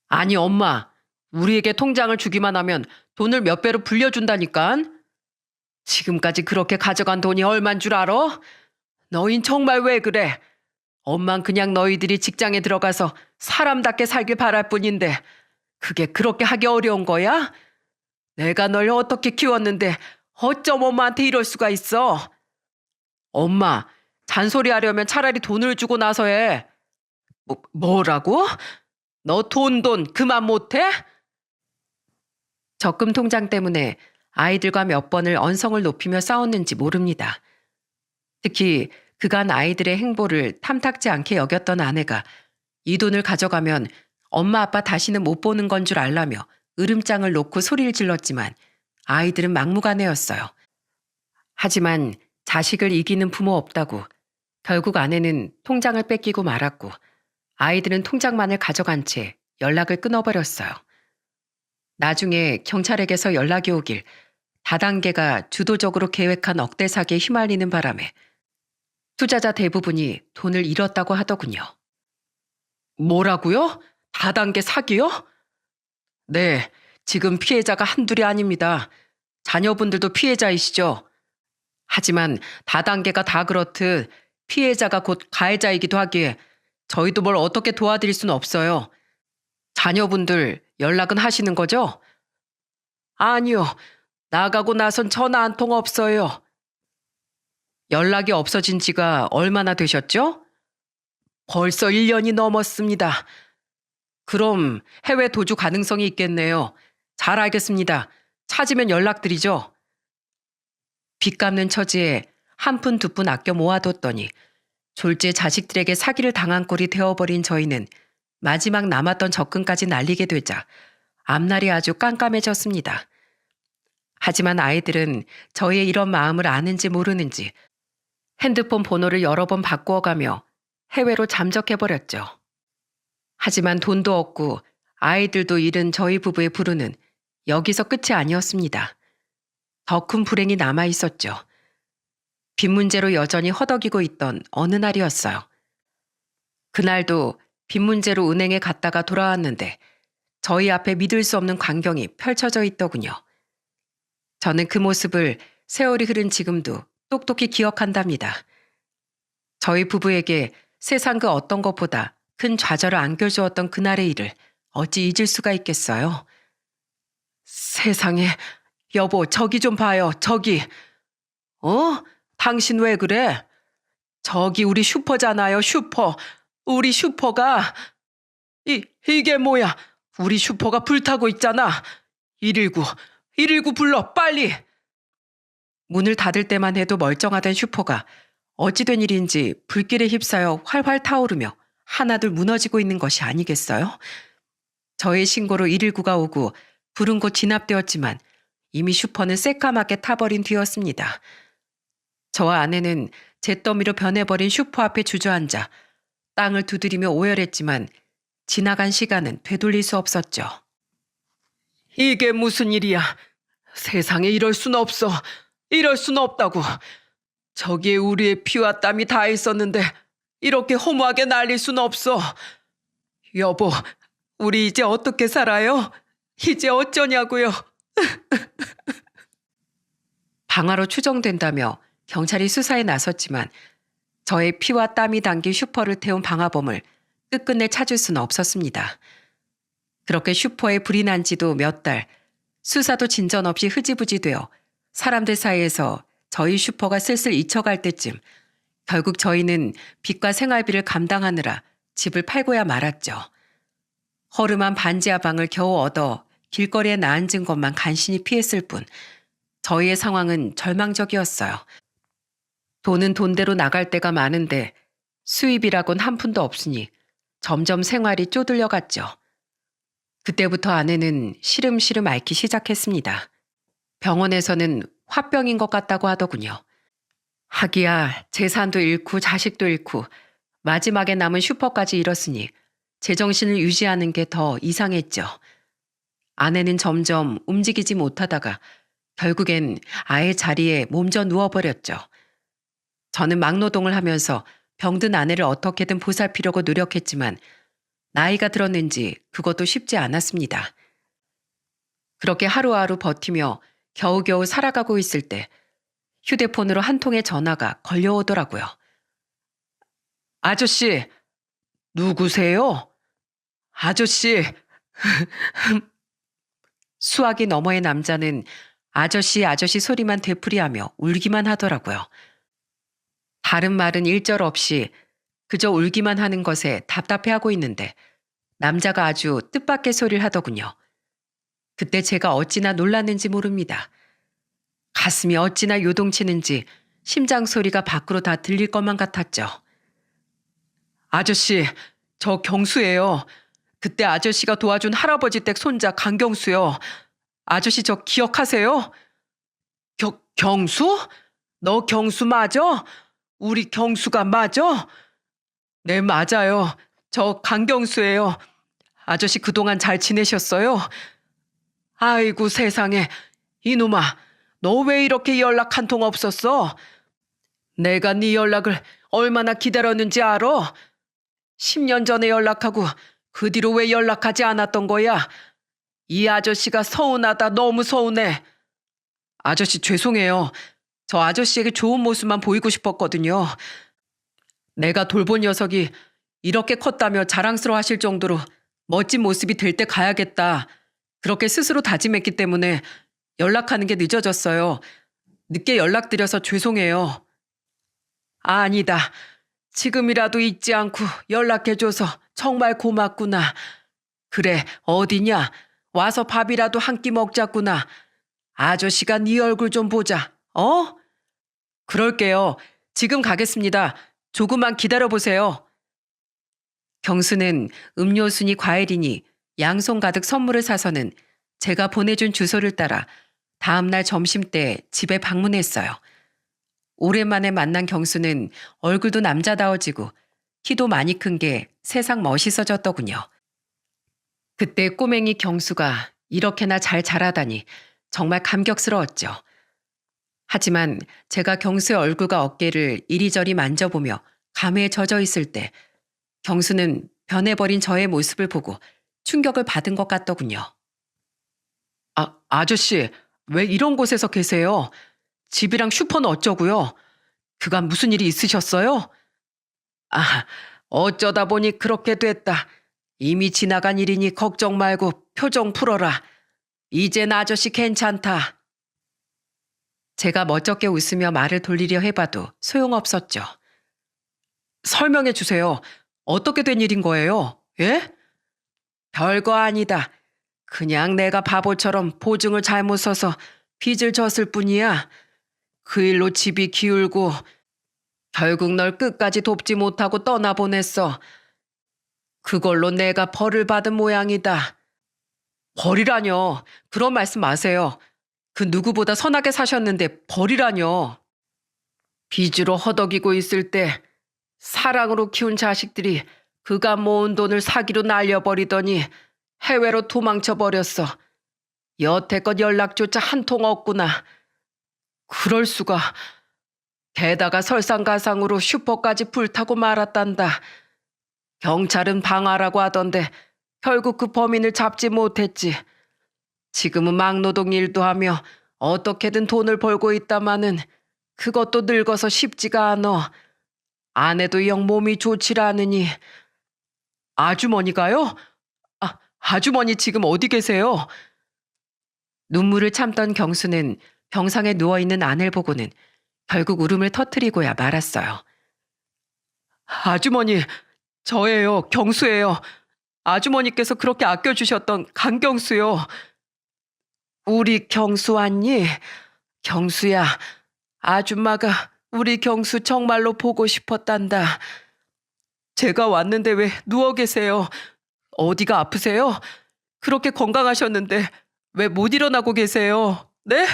Speaker 1: 아니 엄마, 우리에게 통장을 주기만 하면 돈을 몇 배로 불려준다니깐? 지금까지 그렇게 가져간 돈이 얼만 줄 알아? 너흰 정말 왜 그래? 엄만 그냥 너희들이 직장에 들어가서 사람답게 살길 바랄 뿐인데 그게 그렇게 하기 어려운 거야? 내가 널 어떻게 키웠는데 어쩜 엄마한테 이럴 수가 있어? 엄마, 잔소리하려면 차라리 돈을 주고 나서 해. 뭐라고? 너 돈 그만 못해? 적금 통장 때문에 아이들과 몇 번을 언성을 높이며 싸웠는지 모릅니다. 특히 그간 아이들의 행보를 탐탁지 않게 여겼던 아내가 이 돈을 가져가면 엄마 아빠 다시는 못 보는 건 줄 알라며 으름장을 놓고 소리를 질렀지만 아이들은 막무가내였어요. 하지만 자식을 이기는 부모 없다고 결국 아내는 통장을 뺏기고 말았고 아이들은 통장만을 가져간 채 연락을 끊어버렸어요. 나중에 경찰에게서 연락이 오길 다단계가 주도적으로 계획한 억대 사기에 휘말리는 바람에 투자자 대부분이 돈을 잃었다고 하더군요. 뭐라고요? 다단계 사기요? 네, 지금 피해자가 한둘이 아닙니다. 자녀분들도 피해자이시죠? 하지만 다단계가 다 그렇듯 피해자가 곧 가해자이기도 하기에 저희도 뭘 어떻게 도와드릴 수는 없어요. 자녀분들 연락은 하시는 거죠? 아니요. 나가고 나선 전화 한 통 없어요. 연락이 없어진 지가 얼마나 되셨죠? 벌써 1년이 넘었습니다. 그럼 해외 도주 가능성이 있겠네요. 잘 알겠습니다. 찾으면 연락드리죠. 빚 갚는 처지에 한 푼 두 푼 아껴 모아뒀더니 졸지에 자식들에게 사기를 당한 꼴이 되어버린 저희는 마지막 남았던 적금까지 날리게 되자 앞날이 아주 깜깜해졌습니다. 하지만 아이들은 저희의 이런 마음을 아는지 모르는지 핸드폰 번호를 여러 번 바꾸어가며 해외로 잠적해버렸죠. 하지만 돈도 없고 아이들도 잃은 저희 부부의 불운은 여기서 끝이 아니었습니다. 더 큰 불행이 남아있었죠. 빚 문제로 여전히 허덕이고 있던 어느 날이었어요. 그날도 빚 문제로 은행에 갔다가 돌아왔는데 저희 앞에 믿을 수 없는 광경이 펼쳐져 있더군요. 저는 그 모습을 세월이 흐른 지금도 똑똑히 기억한답니다. 저희 부부에게 세상 그 어떤 것보다 큰 좌절을 안겨주었던 그날의 일을 어찌 잊을 수가 있겠어요. 세상에, 여보, 저기 좀 봐요, 저기. 당신 왜 그래? 저기 우리 슈퍼잖아요, 슈퍼. 우리 슈퍼가. 이게 뭐야? 우리 슈퍼가 불타고 있잖아. 119, 119 불러, 빨리. 문을 닫을 때만 해도 멀쩡하던 슈퍼가 어찌된 일인지 불길에 휩싸여 활활 타오르며 하나둘 무너지고 있는 것이 아니겠어요? 저의 신고로 119가 오고 불은 곧 진압되었지만 이미 슈퍼는 새까맣게 타버린 뒤였습니다. 저와 아내는 잿더미로 변해버린 슈퍼 앞에 주저앉아 땅을 두드리며 오열했지만 지나간 시간은 되돌릴 수 없었죠. 이게 무슨 일이야? 세상에 이럴 순 없어. 이럴 순 없다고. 저기에 우리의 피와 땀이 다 있었는데 이렇게 허무하게 날릴 순 없어. 여보, 우리 이제 어떻게 살아요? 이제 어쩌냐고요? 방화로 추정된다며 경찰이 수사에 나섰지만 저의 피와 땀이 담긴 슈퍼를 태운 방화범을 끝끝내 찾을 수는 없었습니다. 그렇게 슈퍼에 불이 난 지도 몇 달, 수사도 진전 없이 흐지부지 되어 사람들 사이에서 저희 슈퍼가 슬슬 잊혀갈 때쯤 결국 저희는 빚과 생활비를 감당하느라 집을 팔고야 말았죠. 허름한 반지하 방을 겨우 얻어 길거리에 나앉은 것만 간신히 피했을 뿐 저희의 상황은 절망적이었어요. 돈은 돈대로 나갈 때가 많은데 수입이라곤 한 푼도 없으니 점점 생활이 쪼들려갔죠. 그때부터 아내는 시름시름 앓기 시작했습니다. 병원에서는 화병인 것 같다고 하더군요. 하기야 재산도 잃고 자식도 잃고 마지막에 남은 슈퍼까지 잃었으니 제정신을 유지하는 게 더 이상했죠. 아내는 점점 움직이지 못하다가 결국엔 아예 자리에 몸져 누워버렸죠. 저는 막노동을 하면서 병든 아내를 어떻게든 보살피려고 노력했지만 나이가 들었는지 그것도 쉽지 않았습니다. 그렇게 하루하루 버티며 겨우겨우 살아가고 있을 때 휴대폰으로 한 통의 전화가 걸려오더라고요. 아저씨, 누구세요? 아저씨. 수화기 너머의 남자는 아저씨 아저씨 소리만 되풀이하며 울기만 하더라고요. 다른 말은 일절 없이 그저 울기만 하는 것에 답답해하고 있는데 남자가 아주 뜻밖의 소리를 하더군요. 그때 제가 어찌나 놀랐는지 모릅니다. 가슴이 어찌나 요동치는지 심장 소리가 밖으로 다 들릴 것만 같았죠. 아저씨, 저 경수예요. 그때 아저씨가 도와준 할아버지 댁 손자 강경수요. 아저씨 저 기억하세요? 경수? 너 경수 맞아? 우리 경수가 맞아? 네, 맞아요. 저 강경수예요. 아저씨 그동안 잘 지내셨어요? 아이고 세상에. 이놈아, 너 왜 이렇게 연락 한 통 없었어? 내가 네 연락을 얼마나 기다렸는지 알아? 10년 전에 연락하고 그 뒤로 왜 연락하지 않았던 거야? 이 아저씨가 서운하다, 너무 서운해. 아저씨 죄송해요. 저 아저씨에게 좋은 모습만 보이고 싶었거든요. 내가 돌본 녀석이 이렇게 컸다며 자랑스러워 하실 정도로 멋진 모습이 될 때 가야겠다. 그렇게 스스로 다짐했기 때문에 연락하는 게 늦어졌어요. 늦게 연락드려서 죄송해요. 아니다. 지금이라도 잊지 않고 연락해줘서 정말 고맙구나. 그래, 어디냐? 와서 밥이라도 한 끼 먹자꾸나. 아저씨가 네 얼굴 좀 보자. 어? 그럴게요. 지금 가겠습니다. 조금만 기다려보세요. 경수는 음료수니 과일이니 양손 가득 선물을 사서는 제가 보내준 주소를 따라 다음날 점심때 집에 방문했어요. 오랜만에 만난 경수는 얼굴도 남자다워지고 키도 많이 큰 게 세상 멋있어졌더군요. 그때 꼬맹이 경수가 이렇게나 잘 자라다니 정말 감격스러웠죠. 하지만 제가 경수의 얼굴과 어깨를 이리저리 만져보며 감회에 젖어 있을 때 경수는 변해버린 저의 모습을 보고 충격을 받은 것 같더군요. 아저씨, 왜 이런 곳에서 계세요? 집이랑 슈퍼는 어쩌고요? 그간 무슨 일이 있으셨어요? 아, 어쩌다 보니 그렇게 됐다. 이미 지나간 일이니 걱정 말고 표정 풀어라. 이젠 아저씨 괜찮다. 제가 멋쩍게 웃으며 말을 돌리려 해봐도 소용없었죠. 설명해 주세요. 어떻게 된 일인 거예요? 예? 별거 아니다. 그냥 내가 바보처럼 보증을 잘못 서서 빚을 졌을 뿐이야. 그 일로 집이 기울고 결국 널 끝까지 돕지 못하고 떠나보냈어. 그걸로 내가 벌을 받은 모양이다. 벌이라뇨. 그런 말씀 마세요. 그 누구보다 선하게 사셨는데 벌이라뇨. 빚으로 허덕이고 있을 때 사랑으로 키운 자식들이 그가 모은 돈을 사기로 날려버리더니 해외로 도망쳐버렸어. 여태껏 연락조차 한 통 없구나. 그럴 수가. 게다가 설상가상으로 슈퍼까지 불타고 말았단다. 경찰은 방화라고 하던데 결국 그 범인을 잡지 못했지. 지금은 막노동 일도 하며 어떻게든 돈을 벌고 있다마는 그것도 늙어서 쉽지가 않어. 아내도 영 몸이 좋질 않으니. 아주머니가요? 아주머니 지금 어디 계세요? 눈물을 참던 경수는 병상에 누워있는 아내를 보고는 결국 울음을 터뜨리고야 말았어요. 아주머니, 저예요. 경수예요. 아주머니께서 그렇게 아껴주셨던 강경수요. 우리 경수 왔니? 경수야, 아줌마가 우리 경수 정말로 보고 싶었단다. 제가 왔는데 왜 누워 계세요? 어디가 아프세요? 그렇게 건강하셨는데 왜 못 일어나고 계세요? 네?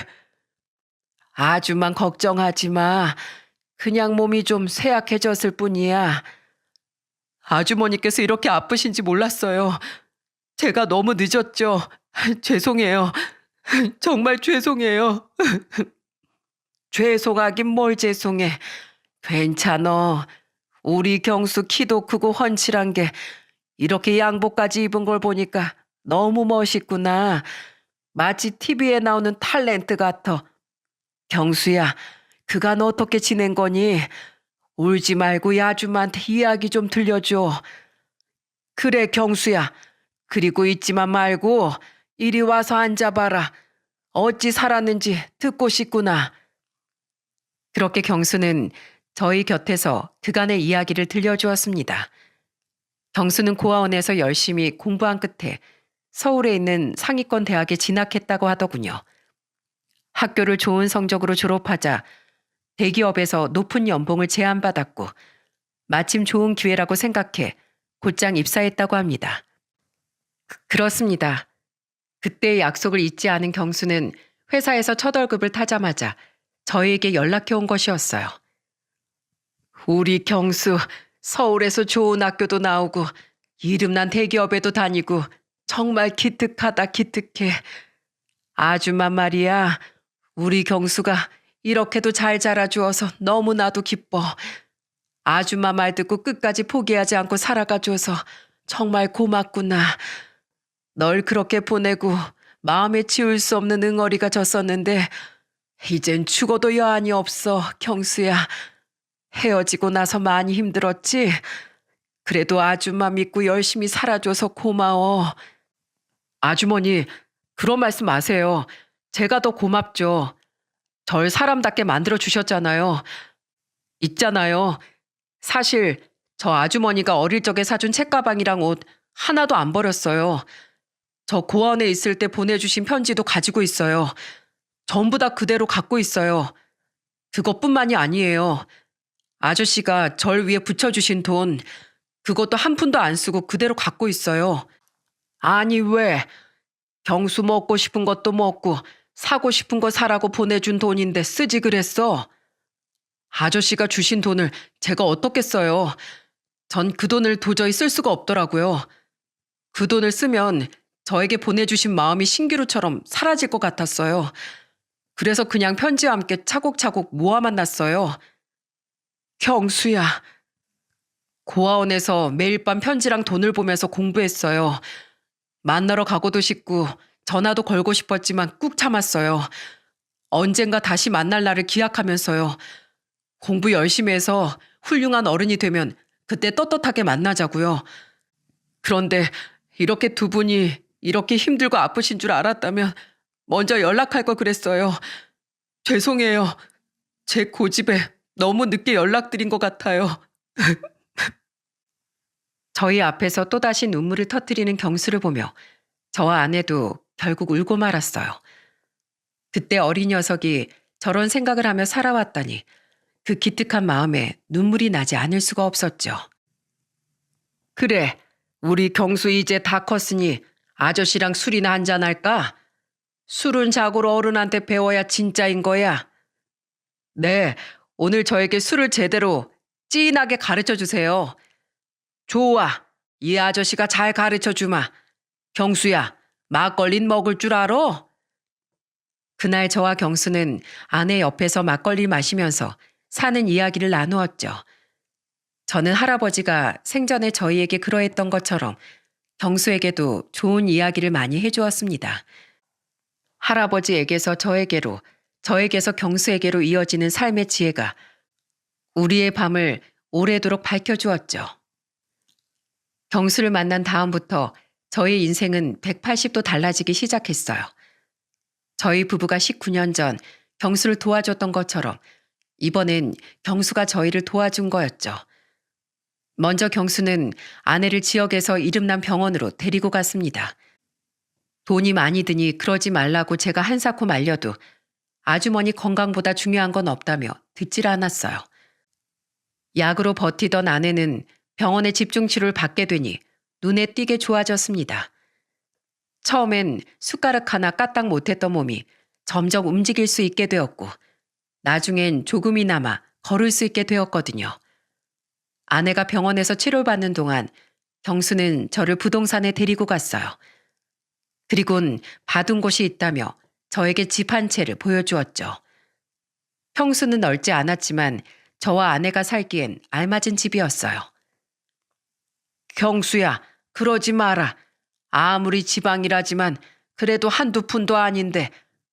Speaker 1: 아주만 걱정하지 마. 그냥 몸이 좀 쇠약해졌을 뿐이야. 아주머니께서 이렇게 아프신지 몰랐어요. 제가 너무 늦었죠. 죄송해요. 정말 죄송해요. 죄송하긴 뭘 죄송해. 괜찮어. 우리 경수 키도 크고 훤칠한 게 이렇게 양복까지 입은 걸 보니까 너무 멋있구나. 마치 TV에 나오는 탤런트 같아. 경수야, 그간 어떻게 지낸 거니? 울지 말고 야줌한테 이야기 좀 들려줘. 그래, 경수야. 그리고 잊지만 말고 이리 와서 앉아봐라. 어찌 살았는지 듣고 싶구나. 그렇게 경수는 저희 곁에서 그간의 이야기를 들려주었습니다. 경수는 고아원에서 열심히 공부한 끝에 서울에 있는 상위권 대학에 진학했다고 하더군요. 학교를 좋은 성적으로 졸업하자 대기업에서 높은 연봉을 제안받았고 마침 좋은 기회라고 생각해 곧장 입사했다고 합니다. 그렇습니다. 그때의 약속을 잊지 않은 경수는 회사에서 첫 월급을 타자마자 저희에게 연락해 온 것이었어요. 우리 경수 서울에서 좋은 학교도 나오고 이름난 대기업에도 다니고 정말 기특하다 기특해. 아줌마 말이야. 우리 경수가 이렇게도 잘 자라주어서 너무나도 기뻐. 아줌마 말 듣고 끝까지 포기하지 않고 살아가줘서 정말 고맙구나. 널 그렇게 보내고 마음에 치울 수 없는 응어리가 졌었는데 이젠 죽어도 여한이 없어, 경수야. 헤어지고 나서 많이 힘들었지? 그래도 아줌마 믿고 열심히 살아줘서 고마워. 아주머니, 그런 말씀 마세요. 제가 더 고맙죠. 절 사람답게 만들어 주셨잖아요. 있잖아요. 사실 저 아주머니가 어릴 적에 사준 책가방이랑 옷 하나도 안 버렸어요. 저 고아원에 있을 때 보내주신 편지도 가지고 있어요. 전부 다 그대로 갖고 있어요. 그것뿐만이 아니에요. 아저씨가 절 위해 붙여주신 돈, 그것도 한 푼도 안 쓰고 그대로 갖고 있어요. 아니 왜? 경수 먹고 싶은 것도 먹고 사고 싶은 거 사라고 보내준 돈인데 쓰지 그랬어. 아저씨가 주신 돈을 제가 어떻게 써요? 전 그 돈을 도저히 쓸 수가 없더라고요. 그 돈을 쓰면 저에게 보내주신 마음이 신기루처럼 사라질 것 같았어요. 그래서 그냥 편지와 함께 차곡차곡 모아만 놨어요. 경수야. 고아원에서 매일 밤 편지랑 돈을 보면서 공부했어요. 만나러 가고도 싶고 전화도 걸고 싶었지만 꾹 참았어요. 언젠가 다시 만날 날을 기약하면서요. 공부 열심히 해서 훌륭한 어른이 되면 그때 떳떳하게 만나자고요. 그런데 이렇게 두 분이 이렇게 힘들고 아프신 줄 알았다면 먼저 연락할 걸 그랬어요. 죄송해요. 제 고집에 너무 늦게 연락드린 것 같아요. 저희 앞에서 또다시 눈물을 터뜨리는 경수를 보며 저와 아내도 결국 울고 말았어요. 그때 어린 녀석이 저런 생각을 하며 살아왔다니 그 기특한 마음에 눈물이 나지 않을 수가 없었죠. 그래, 우리 경수 이제 다 컸으니 아저씨랑 술이나 한잔할까? 술은 자고로 어른한테 배워야 진짜인 거야. 네, 오늘 저에게 술을 제대로 찐하게 가르쳐 주세요. 좋아, 이 아저씨가 잘 가르쳐 주마. 경수야, 막걸린 먹을 줄 알아? 그날 저와 경수는 아내 옆에서 막걸리 마시면서 사는 이야기를 나누었죠. 저는 할아버지가 생전에 저희에게 그러했던 것처럼 경수에게도 좋은 이야기를 많이 해주었습니다. 할아버지에게서 저에게로, 저에게서 경수에게로 이어지는 삶의 지혜가 우리의 밤을 오래도록 밝혀주었죠. 경수를 만난 다음부터 저희 인생은 180도 달라지기 시작했어요. 저희 부부가 19년 전 경수를 도와줬던 것처럼 이번엔 경수가 저희를 도와준 거였죠. 먼저 경수는 아내를 지역에서 이름난 병원으로 데리고 갔습니다. 돈이 많이 드니 그러지 말라고 제가 한사코 말려도 아주머니 건강보다 중요한 건 없다며 듣질 않았어요. 약으로 버티던 아내는 병원에 집중치료를 받게 되니 눈에 띄게 좋아졌습니다. 처음엔 숟가락 하나 까딱 못했던 몸이 점점 움직일 수 있게 되었고 나중엔 조금이나마 걸을 수 있게 되었거든요. 아내가 병원에서 치료받는 동안 경수는 저를 부동산에 데리고 갔어요. 그리곤 봐둔 곳이 있다며 저에게 집 한 채를 보여주었죠. 평수는 넓지 않았지만 저와 아내가 살기엔 알맞은 집이었어요. 경수야, 그러지 마라. 아무리 지방이라지만 그래도 한두 푼도 아닌데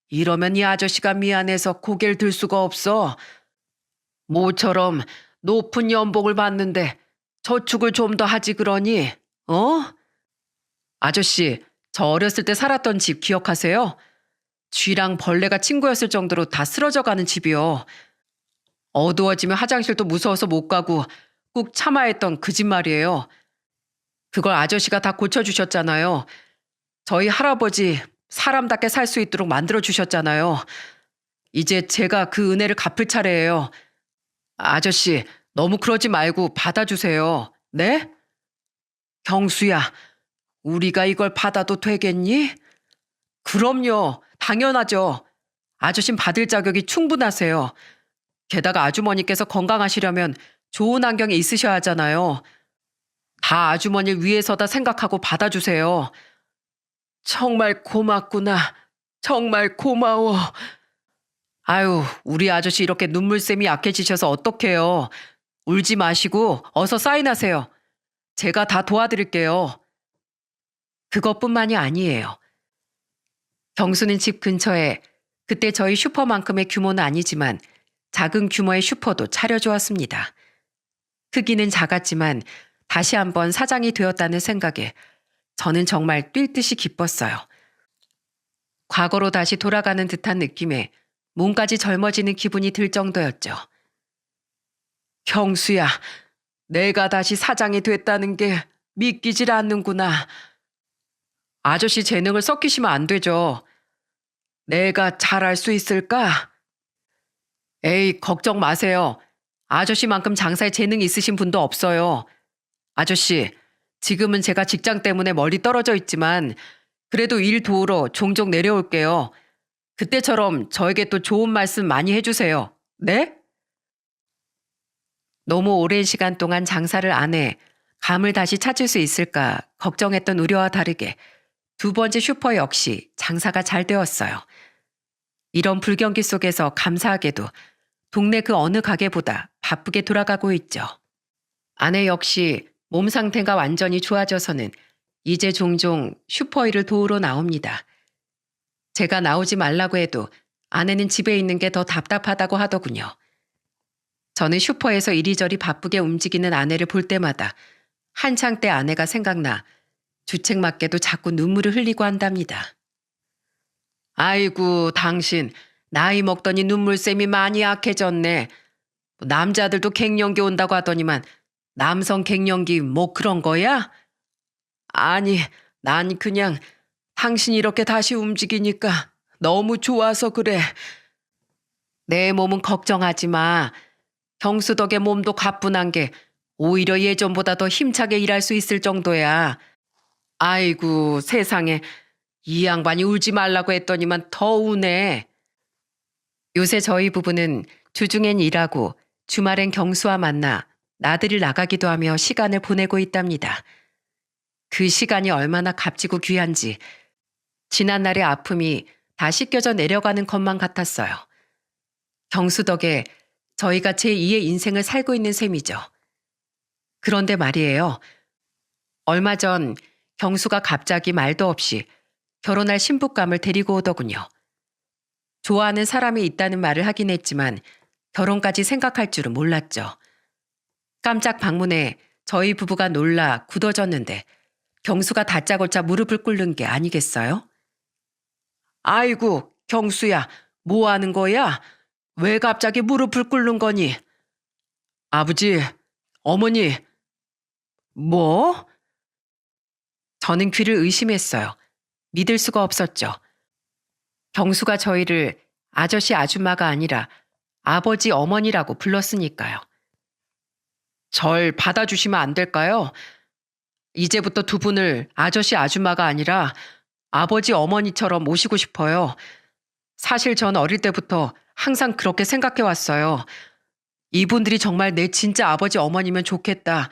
Speaker 1: 이러면 이 아저씨가 미안해서 고개를 들 수가 없어. 모처럼 높은 연봉을 받는데 저축을 좀 더 하지 그러니, 어? 아저씨, 저 어렸을 때 살았던 집 기억하세요? 쥐랑 벌레가 친구였을 정도로 다 쓰러져 가는 집이요. 어두워지면 화장실도 무서워서 못 가고 꾹 참아야 했던 그 집 말이에요. 그걸 아저씨가 다 고쳐주셨잖아요. 저희 할아버지 사람답게 살 수 있도록 만들어주셨잖아요. 이제 제가 그 은혜를 갚을 차례예요. 아저씨, 너무 그러지 말고 받아주세요. 네? 경수야, 우리가 이걸 받아도 되겠니? 그럼요. 당연하죠. 아저씨는 받을 자격이 충분하세요. 게다가 아주머니께서 건강하시려면 좋은 환경에 있으셔야 하잖아요. 다 아주머니를 위해서다 생각하고 받아주세요. 정말 고맙구나. 정말 고마워. 아유, 우리 아저씨 이렇게 눈물샘이 약해지셔서 어떡해요. 울지 마시고 어서 사인하세요. 제가 다 도와드릴게요. 그것뿐만이 아니에요. 경수는 집 근처에 그때 저희 슈퍼만큼의 규모는 아니지만 작은 규모의 슈퍼도 차려주었습니다. 크기는 작았지만 다시 한번 사장이 되었다는 생각에 저는 정말 뛸 듯이 기뻤어요. 과거로 다시 돌아가는 듯한 느낌에 몸까지 젊어지는 기분이 들 정도였죠. 경수야, 내가 다시 사장이 됐다는 게 믿기질 않는구나. 아저씨 재능을 썩히시면 안 되죠. 내가 잘할 수 있을까? 에이, 걱정 마세요. 아저씨만큼 장사에 재능이 있으신 분도 없어요. 아저씨, 지금은 제가 직장 때문에 멀리 떨어져 있지만 그래도 일 도우러 종종 내려올게요. 그때처럼 저에게 또 좋은 말씀 많이 해주세요. 네? 너무 오랜 시간 동안 장사를 안 해 감을 다시 찾을 수 있을까 걱정했던 우려와 다르게 두 번째 슈퍼 역시 장사가 잘 되었어요. 이런 불경기 속에서 감사하게도 동네 그 어느 가게보다 바쁘게 돌아가고 있죠. 아내 역시 몸 상태가 완전히 좋아져서는 이제 종종 슈퍼일을 도우러 나옵니다. 제가 나오지 말라고 해도 아내는 집에 있는 게 더 답답하다고 하더군요. 저는 슈퍼에서 이리저리 바쁘게 움직이는 아내를 볼 때마다 한창 때 아내가 생각나 주책맞게도 자꾸 눈물을 흘리고 한답니다. 아이고, 당신 나이 먹더니 눈물샘이 많이 약해졌네. 남자들도 갱년기 온다고 하더니만 남성 갱년기 뭐 그런 거야? 아니, 난 그냥 당신이 이렇게 다시 움직이니까 너무 좋아서 그래. 내 몸은 걱정하지 마. 경수 덕에 몸도 가뿐한 게 오히려 예전보다 더 힘차게 일할 수 있을 정도야. 아이고, 세상에. 이 양반이 울지 말라고 했더니만 더 우네. 요새 저희 부부는 주중엔 일하고 주말엔 경수와 만나 나들이를 나가기도 하며 시간을 보내고 있답니다. 그 시간이 얼마나 값지고 귀한지 지난날의 아픔이 다 씻겨져 내려가는 것만 같았어요. 경수 덕에 저희가 제2의 인생을 살고 있는 셈이죠. 그런데 말이에요. 얼마 전 경수가 갑자기 말도 없이 결혼할 신부감을 데리고 오더군요. 좋아하는 사람이 있다는 말을 하긴 했지만 결혼까지 생각할 줄은 몰랐죠. 깜짝 방문에 저희 부부가 놀라 굳어졌는데 경수가 다짜고짜 무릎을 꿇는 게 아니겠어요? 아이고, 경수야, 뭐 하는 거야? 왜 갑자기 무릎을 꿇는 거니? 아버지, 어머니, 뭐? 저는 귀를 의심했어요. 믿을 수가 없었죠. 경수가 저희를 아저씨 아줌마가 아니라 아버지 어머니라고 불렀으니까요. 절 받아주시면 안 될까요? 이제부터 두 분을 아저씨 아줌마가 아니라 아버지 어머니처럼 모시고 싶어요. 사실 전 어릴 때부터 항상 그렇게 생각해 왔어요. 이분들이 정말 내 진짜 아버지 어머니면 좋겠다.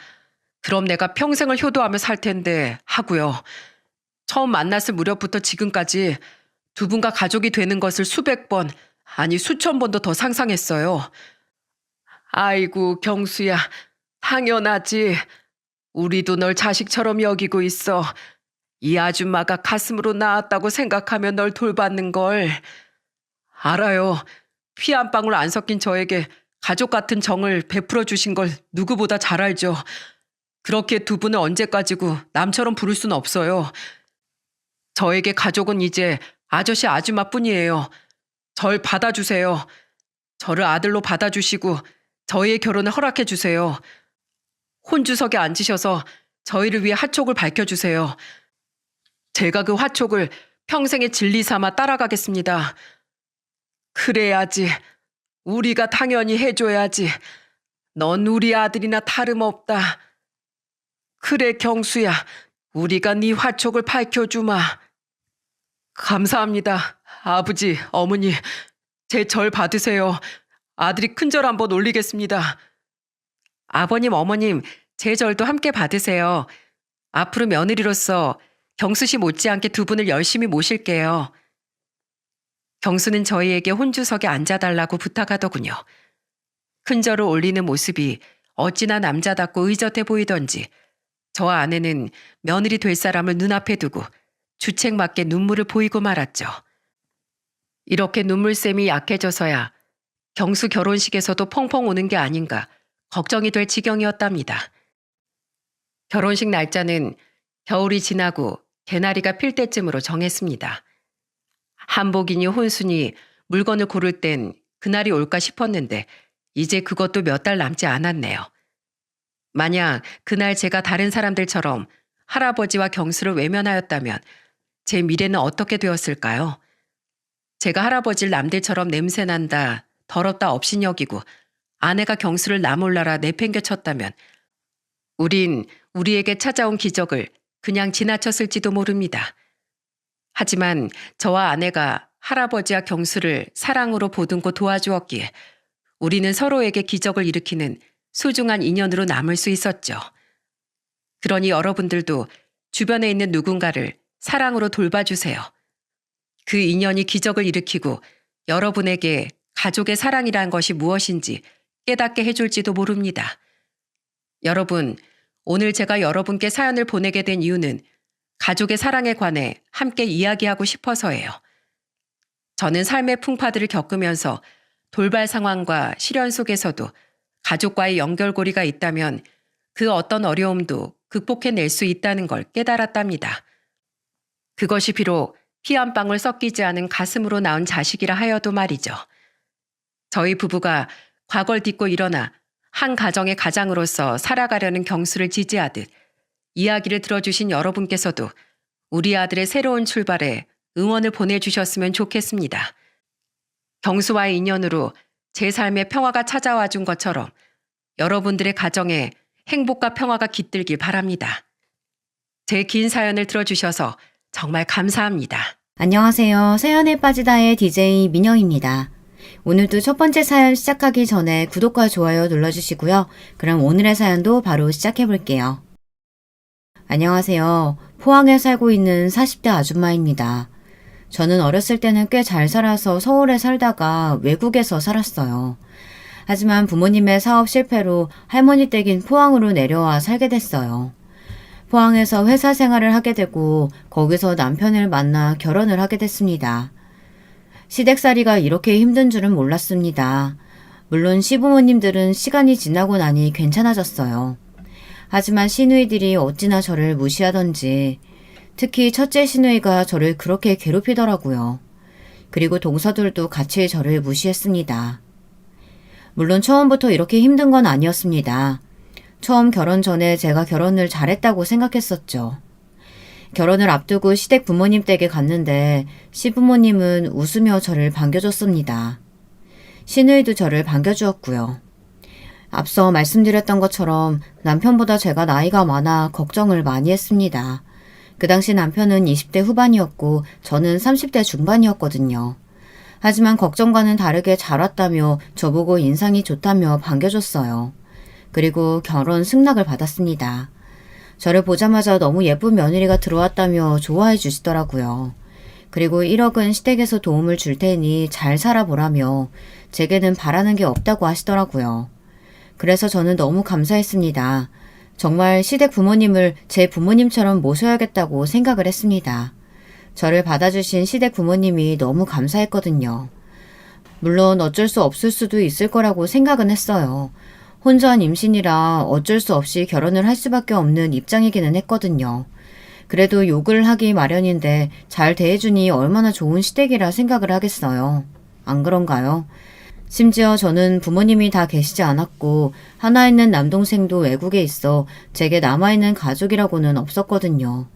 Speaker 1: 그럼 내가 평생을 효도하며 살 텐데 하고요. 처음 만났을 무렵부터 지금까지 두 분과 가족이 되는 것을 수백 번, 아니 수천 번도 더 상상했어요. 아이고, 경수야, 당연하지. 우리도 널 자식처럼 여기고 있어. 이 아줌마가 가슴으로 낳았다고 생각하며 널 돌받는 걸. 알아요. 피 한 방울 안 섞인 저에게 가족 같은 정을 베풀어 주신 걸 누구보다 잘 알죠. 그렇게 두 분을 언제까지고 남처럼 부를 수는 없어요. 저에게 가족은 이제 아저씨 아줌마뿐이에요. 절 받아주세요. 저를 아들로 받아주시고 저희의 결혼을 허락해 주세요. 혼주석에 앉으셔서 저희를 위해 화촉을 밝혀주세요. 제가 그 화촉을 평생의 진리 삼아 따라가겠습니다. 그래야지. 우리가 당연히 해줘야지. 넌 우리 아들이나 다름없다. 그래, 경수야. 우리가 네 화촉을 밝혀주마. 감사합니다. 아버지, 어머니. 제 절 받으세요. 아들이 큰 절 한번 올리겠습니다. 아버님, 어머님, 제 절도 함께 받으세요. 앞으로 며느리로서 경수 씨 못지않게 두 분을 열심히 모실게요. 경수는 저희에게 혼주석에 앉아달라고 부탁하더군요. 큰 절을 올리는 모습이 어찌나 남자답고 의젓해 보이던지 저와 아내는 며느리 될 사람을 눈앞에 두고 주책맞게 눈물을 보이고 말았죠. 이렇게 눈물샘이 약해져서야 경수 결혼식에서도 펑펑 우는 게 아닌가 걱정이 될 지경이었답니다. 결혼식 날짜는 겨울이 지나고 개나리가 필 때쯤으로 정했습니다. 한복이니 혼수니 물건을 고를 땐 그날이 올까 싶었는데 이제 그것도 몇 달 남지 않았네요. 만약 그날 제가 다른 사람들처럼 할아버지와 경수를 외면하였다면 제 미래는 어떻게 되었을까요? 제가 할아버지를 남들처럼 냄새난다, 더럽다 업신여기고 아내가 경수를 나몰라라 내팽개쳤다면 우린 우리에게 찾아온 기적을 그냥 지나쳤을지도 모릅니다. 하지만 저와 아내가 할아버지와 경수를 사랑으로 보듬고 도와주었기에 우리는 서로에게 기적을 일으키는 소중한 인연으로 남을 수 있었죠. 그러니 여러분들도 주변에 있는 누군가를 사랑으로 돌봐주세요. 그 인연이 기적을 일으키고 여러분에게 가족의 사랑이란 것이 무엇인지 깨닫게 해줄지도 모릅니다. 여러분, 오늘 제가 여러분께 사연을 보내게 된 이유는 가족의 사랑에 관해 함께 이야기하고 싶어서예요. 저는 삶의 풍파들을 겪으면서 돌발 상황과 시련 속에서도 가족과의 연결고리가 있다면 그 어떤 어려움도 극복해낼 수 있다는 걸 깨달았답니다. 그것이 비록 피 한 방울 섞이지 않은 가슴으로 낳은 자식이라 하여도 말이죠. 저희 부부가 과거를 딛고 일어나 한 가정의 가장으로서 살아가려는 경수를 지지하듯 이야기를 들어주신 여러분께서도 우리 아들의 새로운 출발에 응원을 보내주셨으면 좋겠습니다. 경수와의 인연으로 제 삶에 평화가 찾아와 준 것처럼 여러분들의 가정에 행복과 평화가 깃들길 바랍니다. 제 긴 사연을 들어주셔서 정말 감사합니다.
Speaker 2: 안녕하세요. 사연에 빠지다의 DJ 민영입니다. 오늘도 첫 번째 사연 시작하기 전에 구독과 좋아요 눌러주시고요. 그럼 오늘의 사연도 바로 시작해볼게요. 안녕하세요. 포항에 살고 있는 40대 아줌마입니다. 저는 어렸을 때는 꽤 잘 살아서 서울에 살다가 외국에서 살았어요. 하지만 부모님의 사업 실패로 할머니 댁인 포항으로 내려와 살게 됐어요. 포항에서 회사 생활을 하게 되고 거기서 남편을 만나 결혼을 하게 됐습니다. 시댁살이가 이렇게 힘든 줄은 몰랐습니다. 물론 시부모님들은 시간이 지나고 나니 괜찮아졌어요. 하지만 시누이들이 어찌나 저를 무시하던지 특히 첫째 시누이가 저를 그렇게 괴롭히더라고요. 그리고 동서들도 같이 저를 무시했습니다. 물론 처음부터 이렇게 힘든 건 아니었습니다. 처음 결혼 전에 제가 결혼을 잘했다고 생각했었죠. 결혼을 앞두고 시댁 부모님 댁에 갔는데 시부모님은 웃으며 저를 반겨줬습니다. 시누이도 저를 반겨주었고요. 앞서 말씀드렸던 것처럼 남편보다 제가 나이가 많아 걱정을 많이 했습니다. 그 당시 남편은 20대 후반이었고 저는 30대 중반이었거든요. 하지만 걱정과는 다르게 잘 왔다며 저보고 인상이 좋다며 반겨줬어요. 그리고 결혼 승낙을 받았습니다. 저를 보자마자 너무 예쁜 며느리가 들어왔다며 좋아해 주시더라고요. 그리고 1억은 시댁에서 도움을 줄 테니 잘 살아보라며 제게는 바라는 게 없다고 하시더라고요. 그래서 저는 너무 감사했습니다. 정말 시댁 부모님을 제 부모님처럼 모셔야겠다고 생각을 했습니다. 저를 받아주신 시댁 부모님이 너무 감사했거든요. 물론 어쩔 수 없을 수도 있을 거라고 생각은 했어요. 혼전 임신이라 어쩔 수 없이 결혼을 할 수밖에 없는 입장이기는 했거든요. 그래도 욕을 하기 마련인데 잘 대해주니 얼마나 좋은 시댁이라 생각을 하겠어요. 안 그런가요? 심지어 저는 부모님이 다 계시지 않았고 하나 있는 남동생도 외국에 있어 제게 남아있는 가족이라고는 없었거든요.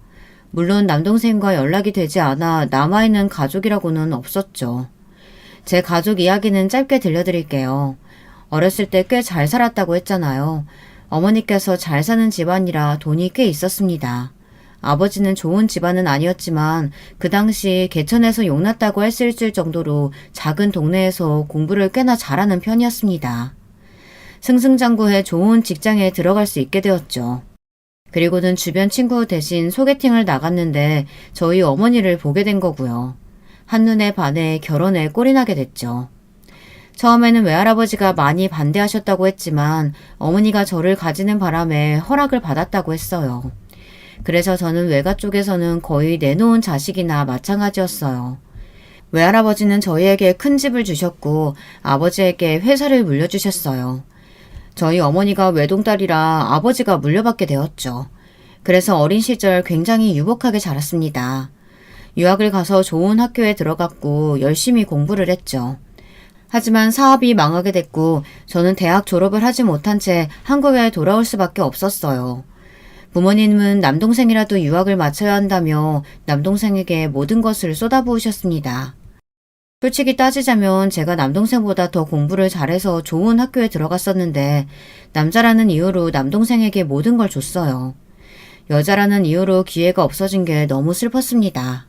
Speaker 2: 물론 남동생과 연락이 되지 않아 남아있는 가족이라고는 없었죠. 제 가족 이야기는 짧게 들려드릴게요. 어렸을 때 꽤 잘 살았다고 했잖아요. 어머니께서 잘 사는 집안이라 돈이 꽤 있었습니다. 아버지는 좋은 집안은 아니었지만 그 당시 개천에서 용났다고 했을 정도로 작은 동네에서 공부를 꽤나 잘하는 편이었습니다. 승승장구해 좋은 직장에 들어갈 수 있게 되었죠. 그리고는 주변 친구 대신 소개팅을 나갔는데 저희 어머니를 보게 된 거고요. 한눈에 반해 결혼에 꼴이 나게 됐죠. 처음에는 외할아버지가 많이 반대하셨다고 했지만 어머니가 저를 가지는 바람에 허락을 받았다고 했어요. 그래서 저는 외가 쪽에서는 거의 내놓은 자식이나 마찬가지였어요. 외할아버지는 저희에게 큰 집을 주셨고 아버지에게 회사를 물려주셨어요. 저희 어머니가 외동딸이라 아버지가 물려받게 되었죠. 그래서 어린 시절 굉장히 유복하게 자랐습니다. 유학을 가서 좋은 학교에 들어갔고 열심히 공부를 했죠. 하지만 사업이 망하게 됐고 저는 대학 졸업을 하지 못한 채 한국에 돌아올 수밖에 없었어요. 부모님은 남동생이라도 유학을 마쳐야 한다며 남동생에게 모든 것을 쏟아부으셨습니다. 솔직히 따지자면 제가 남동생보다 더 공부를 잘해서 좋은 학교에 들어갔었는데 남자라는 이유로 남동생에게 모든 걸 줬어요. 여자라는 이유로 기회가 없어진 게 너무 슬펐습니다.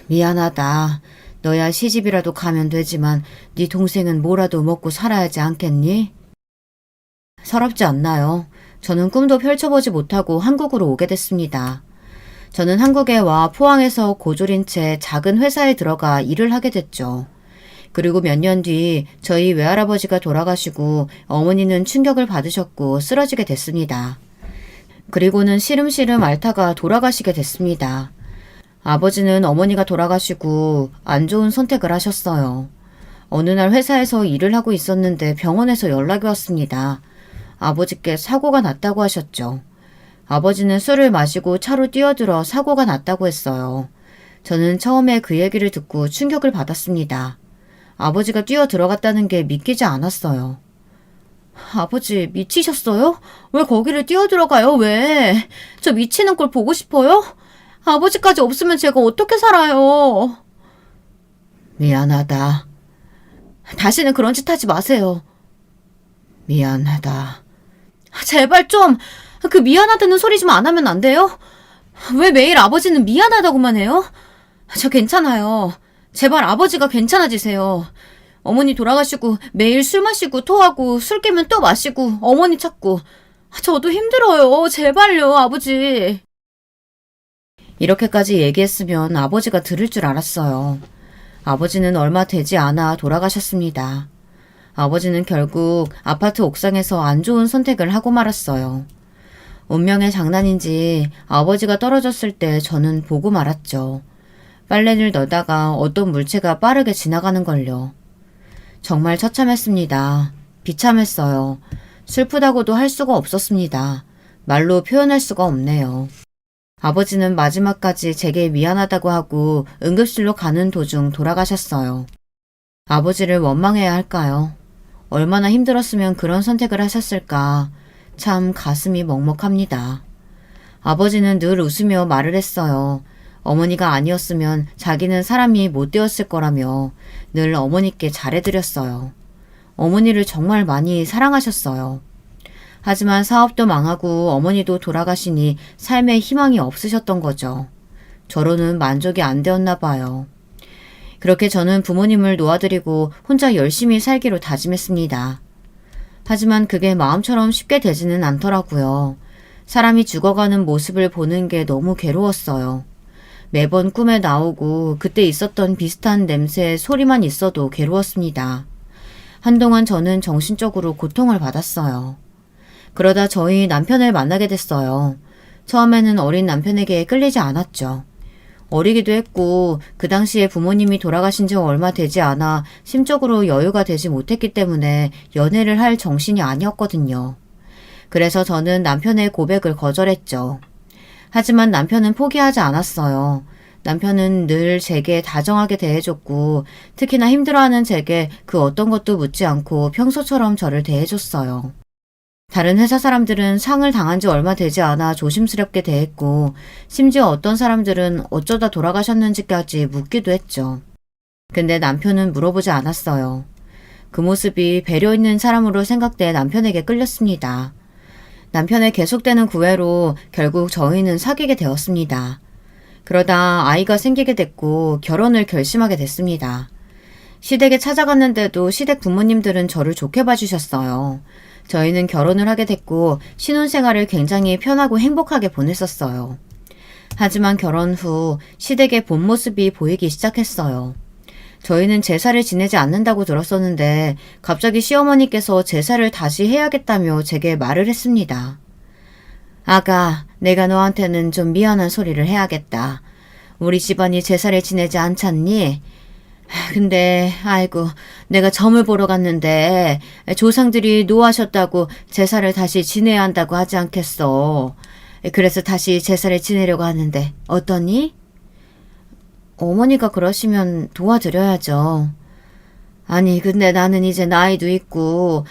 Speaker 2: 미안하다. 너야 시집이라도 가면 되지만 네 동생은 뭐라도 먹고 살아야지 않겠니? 서럽지 않나요? 저는 꿈도 펼쳐보지 못하고 한국으로 오게 됐습니다. 저는 한국에 와 포항에서 고졸인 채 작은 회사에 들어가 일을 하게 됐죠. 그리고 몇 년 뒤 저희 외할아버지가 돌아가시고 어머니는 충격을 받으셨고 쓰러지게 됐습니다. 그리고는 시름시름 앓다가 돌아가시게 됐습니다. 아버지는 어머니가 돌아가시고 안 좋은 선택을 하셨어요. 어느 날 회사에서 일을 하고 있었는데 병원에서 연락이 왔습니다. 아버지께 사고가 났다고 하셨죠. 아버지는 술을 마시고 차로 뛰어들어 사고가 났다고 했어요. 저는 처음에 그 얘기를 듣고 충격을 받았습니다. 아버지가 뛰어들어갔다는 게 믿기지 않았어요. 아버지 미치셨어요? 왜 거기를 뛰어들어가요? 왜? 저 미치는 걸 보고 싶어요? 아버지까지 없으면 제가 어떻게 살아요? 미안하다. 다시는 그런 짓 하지 마세요. 미안하다. 제발 좀 그 미안하다는 소리 좀 안 하면 안 돼요? 왜 매일 아버지는 미안하다고만 해요? 저 괜찮아요. 제발 아버지가 괜찮아지세요. 어머니 돌아가시고 매일 술 마시고 토하고 술 깨면 또 마시고 어머니 찾고 저도 힘들어요. 제발요, 아버지. 이렇게까지 얘기했으면 아버지가 들을 줄 알았어요. 아버지는 얼마 되지 않아 돌아가셨습니다. 아버지는 결국 아파트 옥상에서 안 좋은 선택을 하고 말았어요. 운명의 장난인지 아버지가 떨어졌을 때 저는 보고 말았죠. 빨래를 넣다가 어떤 물체가 빠르게 지나가는 걸요. 정말 처참했습니다. 비참했어요. 슬프다고도 할 수가 없었습니다. 말로 표현할 수가 없네요. 아버지는 마지막까지 제게 미안하다고 하고 응급실로 가는 도중 돌아가셨어요. 아버지를 원망해야 할까요? 얼마나 힘들었으면 그런 선택을 하셨을까? 참 가슴이 먹먹합니다. 아버지는 늘 웃으며 말을 했어요. 어머니가 아니었으면 자기는 사람이 못 되었을 거라며 늘 어머니께 잘해드렸어요. 어머니를 정말 많이 사랑하셨어요. 하지만 사업도 망하고 어머니도 돌아가시니 삶에 희망이 없으셨던 거죠. 저로는 만족이 안 되었나 봐요. 그렇게 저는 부모님을 놓아드리고 혼자 열심히 살기로 다짐했습니다. 하지만 그게 마음처럼 쉽게 되지는 않더라고요. 사람이 죽어가는 모습을 보는 게 너무 괴로웠어요. 매번 꿈에 나오고 그때 있었던 비슷한 냄새의 소리만 있어도 괴로웠습니다. 한동안 저는 정신적으로 고통을 받았어요. 그러다 저희 남편을 만나게 됐어요. 처음에는 어린 남편에게 끌리지 않았죠. 어리기도 했고 그 당시에 부모님이 돌아가신 지 얼마 되지 않아 심적으로 여유가 되지 못했기 때문에 연애를 할 정신이 아니었거든요. 그래서 저는 남편의 고백을 거절했죠. 하지만 남편은 포기하지 않았어요. 남편은 늘 제게 다정하게 대해줬고 특히나 힘들어하는 제게 그 어떤 것도 묻지 않고 평소처럼 저를 대해줬어요. 다른 회사 사람들은 상을 당한 지 얼마 되지 않아 조심스럽게 대했고 심지어 어떤 사람들은 어쩌다 돌아가셨는지까지 묻기도 했죠. 근데 남편은 물어보지 않았어요. 그 모습이 배려 있는 사람으로 생각돼 남편에게 끌렸습니다. 남편의 계속되는 구애로 결국 저희는 사귀게 되었습니다. 그러다 아이가 생기게 됐고 결혼을 결심하게 됐습니다. 시댁에 찾아갔는데도 시댁 부모님들은 저를 좋게 봐주셨어요. 저희는 결혼을 하게 됐고 신혼생활을 굉장히 편하고 행복하게 보냈었어요. 하지만 결혼 후 시댁의 본 모습이 보이기 시작했어요. 저희는 제사를 지내지 않는다고 들었었는데 갑자기 시어머니께서 제사를 다시 해야겠다며 제게 말을 했습니다. 아가, 내가 너한테는 좀 미안한 소리를 해야겠다. 우리 집안이 제사를 지내지 않잖니? 근데 아이고 내가 점을 보러 갔는데 조상들이 노하셨다고 제사를 다시 지내야 한다고 하지 않겠어. 그래서 다시 제사를 지내려고 하는데 어떠니? 어머니가 그러시면 도와드려야죠. 아니 근데 나는 이제 나이도 있고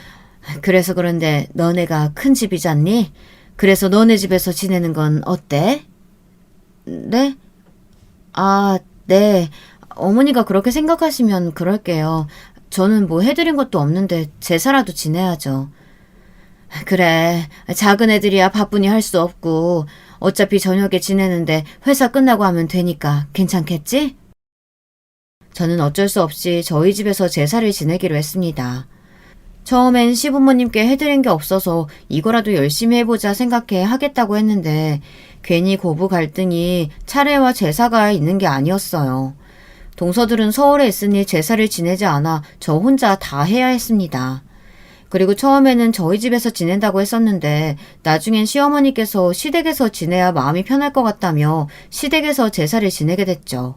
Speaker 2: 그래서 그런데 너네가 큰 집이잖니? 그래서 너네 집에서 지내는 건 어때? 네? 아, 네. 어머니가 그렇게 생각하시면 그럴게요. 저는 뭐 해드린 것도 없는데 제사라도 지내야죠. 그래. 작은 애들이야 바쁘니 할 수 없고 어차피 저녁에 지내는데 회사 끝나고 하면 되니까 괜찮겠지? 저는 어쩔 수 없이 저희 집에서 제사를 지내기로 했습니다. 처음엔 시부모님께 해드린 게 없어서 이거라도 열심히 해보자 생각해 하겠다고 했는데 괜히 고부 갈등이 차례와 제사가 있는 게 아니었어요. 동서들은 서울에 있으니 제사를 지내지 않아 저 혼자 다 해야 했습니다. 그리고 처음에는 저희 집에서 지낸다고 했었는데 나중엔 시어머니께서 시댁에서 지내야 마음이 편할 것 같다며 시댁에서 제사를 지내게 됐죠.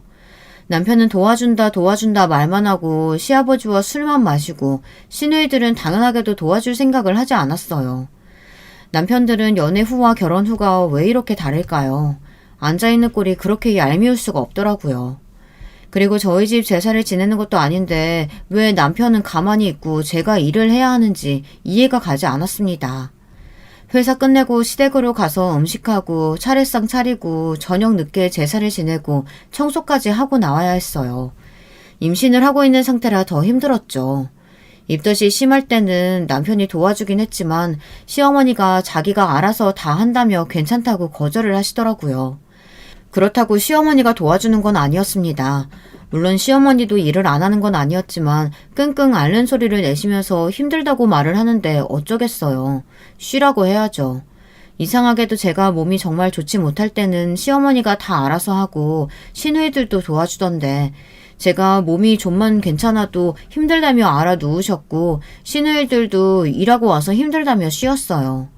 Speaker 2: 남편은 도와준다 말만 하고 시아버지와 술만 마시고 시누이들은 당연하게도 도와줄 생각을 하지 않았어요. 남편들은 연애 후와 결혼 후가 왜 이렇게 다를까요? 앉아있는 꼴이 그렇게 얄미울 수가 없더라고요. 그리고 저희 집 제사를 지내는 것도 아닌데 왜 남편은 가만히 있고 제가 일을 해야 하는지 이해가 가지 않았습니다. 회사 끝내고 시댁으로 가서 음식하고 차례상 차리고 저녁 늦게 제사를 지내고 청소까지 하고 나와야 했어요. 임신을 하고 있는 상태라 더 힘들었죠. 입덧이 심할 때는 남편이 도와주긴 했지만 시어머니가 자기가 알아서 다 한다며 괜찮다고 거절을 하시더라고요. 그렇다고 시어머니가 도와주는 건 아니었습니다. 물론 시어머니도 일을 안 하는 건 아니었지만 끙끙 앓는 소리를 내시면서 힘들다고 말을 하는데 어쩌겠어요. 쉬라고 해야죠. 이상하게도 제가 몸이 정말 좋지 못할 때는 시어머니가 다 알아서 하고 시누이들도 도와주던데 제가 몸이 좀만 괜찮아도 힘들다며 알아 누우셨고 시누이들도 일하고 와서 힘들다며 쉬었어요.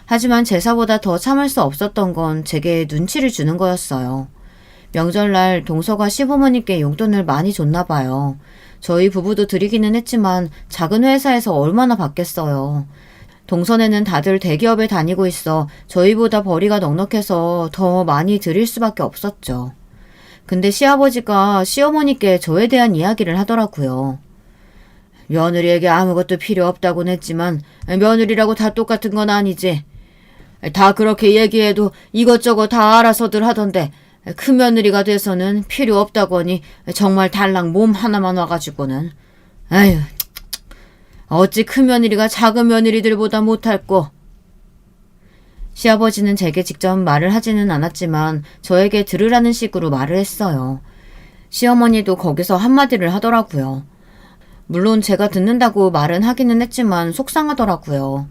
Speaker 2: 하지만 제사보다 더 참을 수 없었던 건 제게 눈치를 주는 거였어요. 명절날 동서가 시부모님께 용돈을 많이 줬나 봐요. 저희 부부도 드리기는 했지만 작은 회사에서 얼마나 받겠어요. 동선에는 다들 대기업에 다니고 있어 저희보다 벌이가 넉넉해서 더 많이 드릴 수밖에 없었죠. 근데 시아버지가 시어머니께 저에 대한 이야기를 하더라고요. 며느리에게 아무것도 필요 없다고는 했지만 며느리라고 다 똑같은 건 아니지. 다 그렇게 얘기해도 이것저것 다 알아서들 하던데 큰 며느리가 돼서는 필요 없다고 하니 정말 달랑 몸 하나만 와가지고는. 아휴, 어찌 큰 며느리가 작은 며느리들보다 못할꼬. 시아버지는 제게 직접 말을 하지는 않았지만 저에게 들으라는 식으로 말을 했어요. 시어머니도 거기서 한마디를 하더라고요. 물론 제가 듣는다고 말은 하기는 했지만 속상하더라고요.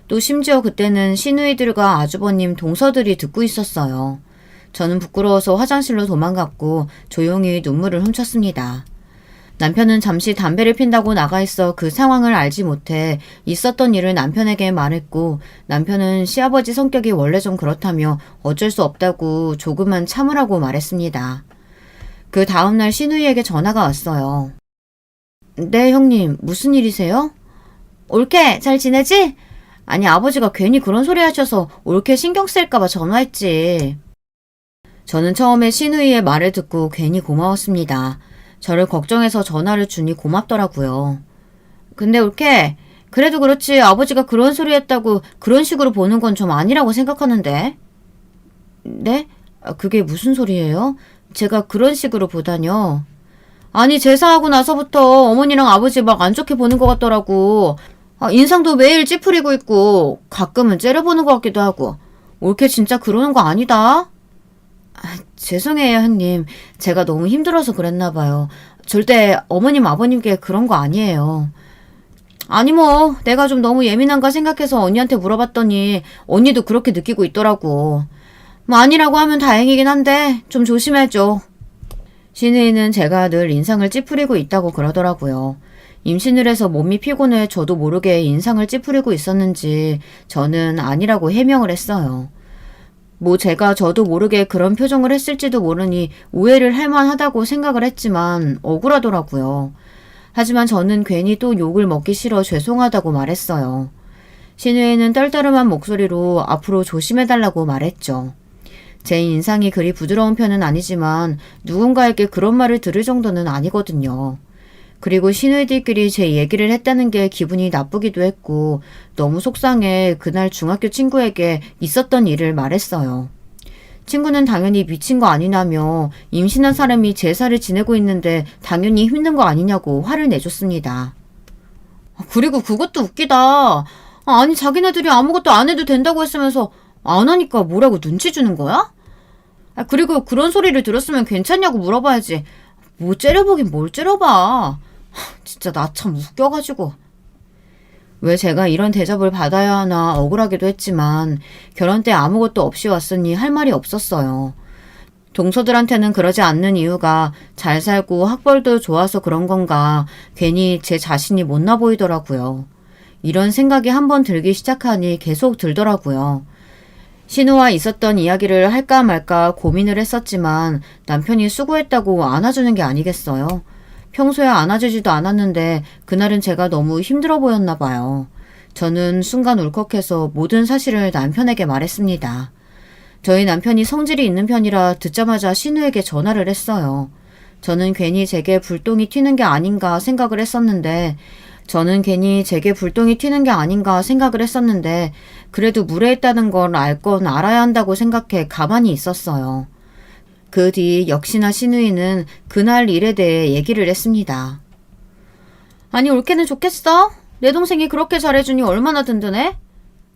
Speaker 2: 또 심지어 그때는 시누이들과 아주버님 동서들이 듣고 있었어요. 저는 부끄러워서 화장실로 도망갔고 조용히 눈물을 훔쳤습니다. 남편은 잠시 담배를 핀다고 나가 있어 그 상황을 알지 못해 있었던 일을 남편에게 말했고 남편은 시아버지 성격이 원래 좀 그렇다며 어쩔 수 없다고 조금만 참으라고 말했습니다. 그 다음날 시누이에게 전화가 왔어요. 네, 형님. 무슨 일이세요? 올케, 잘 지내지? 아니, 아버지가 괜히 그런 소리 하셔서 올케 신경 쓸까봐 전화했지. 저는 처음에 시누이의 말을 듣고 괜히 고마웠습니다. 저를 걱정해서 전화를 주니 고맙더라고요. 근데 올케, 그래도 그렇지 아버지가 그런 소리 했다고 그런 식으로 보는 건 좀 아니라고 생각하는데. 네? 그게 무슨 소리예요? 제가 그런 식으로 보다뇨. 아니 제사하고 나서부터 어머니랑 아버지 막 안 좋게 보는 것 같더라고. 인상도 매일 찌푸리고 있고 가끔은 째려보는 것 같기도 하고. 올케 진짜 그러는 거 아니다? 죄송해요 형님. 제가 너무 힘들어서 그랬나 봐요. 절대 어머님 아버님께 그런 거 아니에요. 아니 뭐 내가 좀 너무 예민한가 생각해서 언니한테 물어봤더니 언니도 그렇게 느끼고 있더라고. 뭐 아니라고 하면 다행이긴 한데 좀 조심해줘. 시누이는 제가 늘 인상을 찌푸리고 있다고 그러더라고요. 임신을 해서 몸이 피곤해 저도 모르게 인상을 찌푸리고 있었는지 저는 아니라고 해명을 했어요. 뭐 제가 저도 모르게 그런 표정을 했을지도 모르니 오해를 할 만하다고 생각을 했지만 억울하더라고요. 하지만 저는 괜히 또 욕을 먹기 싫어 죄송하다고 말했어요. 신우이는 떨떠름한 목소리로 앞으로 조심해달라고 말했죠. 제 인상이 그리 부드러운 편은 아니지만 누군가에게 그런 말을 들을 정도는 아니거든요. 그리고 신우이들끼리 제 얘기를 했다는 게 기분이 나쁘기도 했고 너무 속상해 그날 중학교 친구에게 있었던 일을 말했어요. 친구는 당연히 미친 거 아니냐며 임신한 사람이 제사를 지내고 있는데 당연히 힘든 거 아니냐고 화를 내줬습니다. 그리고 그것도 웃기다. 아니 자기네들이 아무것도 안 해도 된다고 했으면서 안 하니까 뭐라고 눈치 주는 거야? 그리고 그런 소리를 들었으면 괜찮냐고 물어봐야지. 뭐 째려보긴 뭘 째려봐. 진짜 나 참 웃겨가지고. 왜 제가 이런 대접을 받아야 하나 억울하기도 했지만 결혼 때 아무것도 없이 왔으니 할 말이 없었어요. 동서들한테는 그러지 않는 이유가 잘 살고 학벌도 좋아서 그런 건가 괜히 제 자신이 못나 보이더라고요. 이런 생각이 한번 들기 시작하니 계속 들더라고요. 신우와 있었던 이야기를 할까 말까 고민을 했었지만 남편이 수고했다고 안아주는 게 아니겠어요. 평소에 안아주지도 않았는데 그날은 제가 너무 힘들어 보였나 봐요. 저는 순간 울컥해서 모든 사실을 남편에게 말했습니다. 저희 남편이 성질이 있는 편이라 듣자마자 신우에게 전화를 했어요. 저는 괜히 제게 불똥이 튀는 게 아닌가 생각을 했었는데 그래도 물에 있다는 걸 알 건 알아야 한다고 생각해 가만히 있었어요. 그 뒤 역시나 신우이는 그날 일에 대해 얘기를 했습니다. 아니 올케는 좋겠어? 내 동생이 그렇게 잘해주니 얼마나 든든해?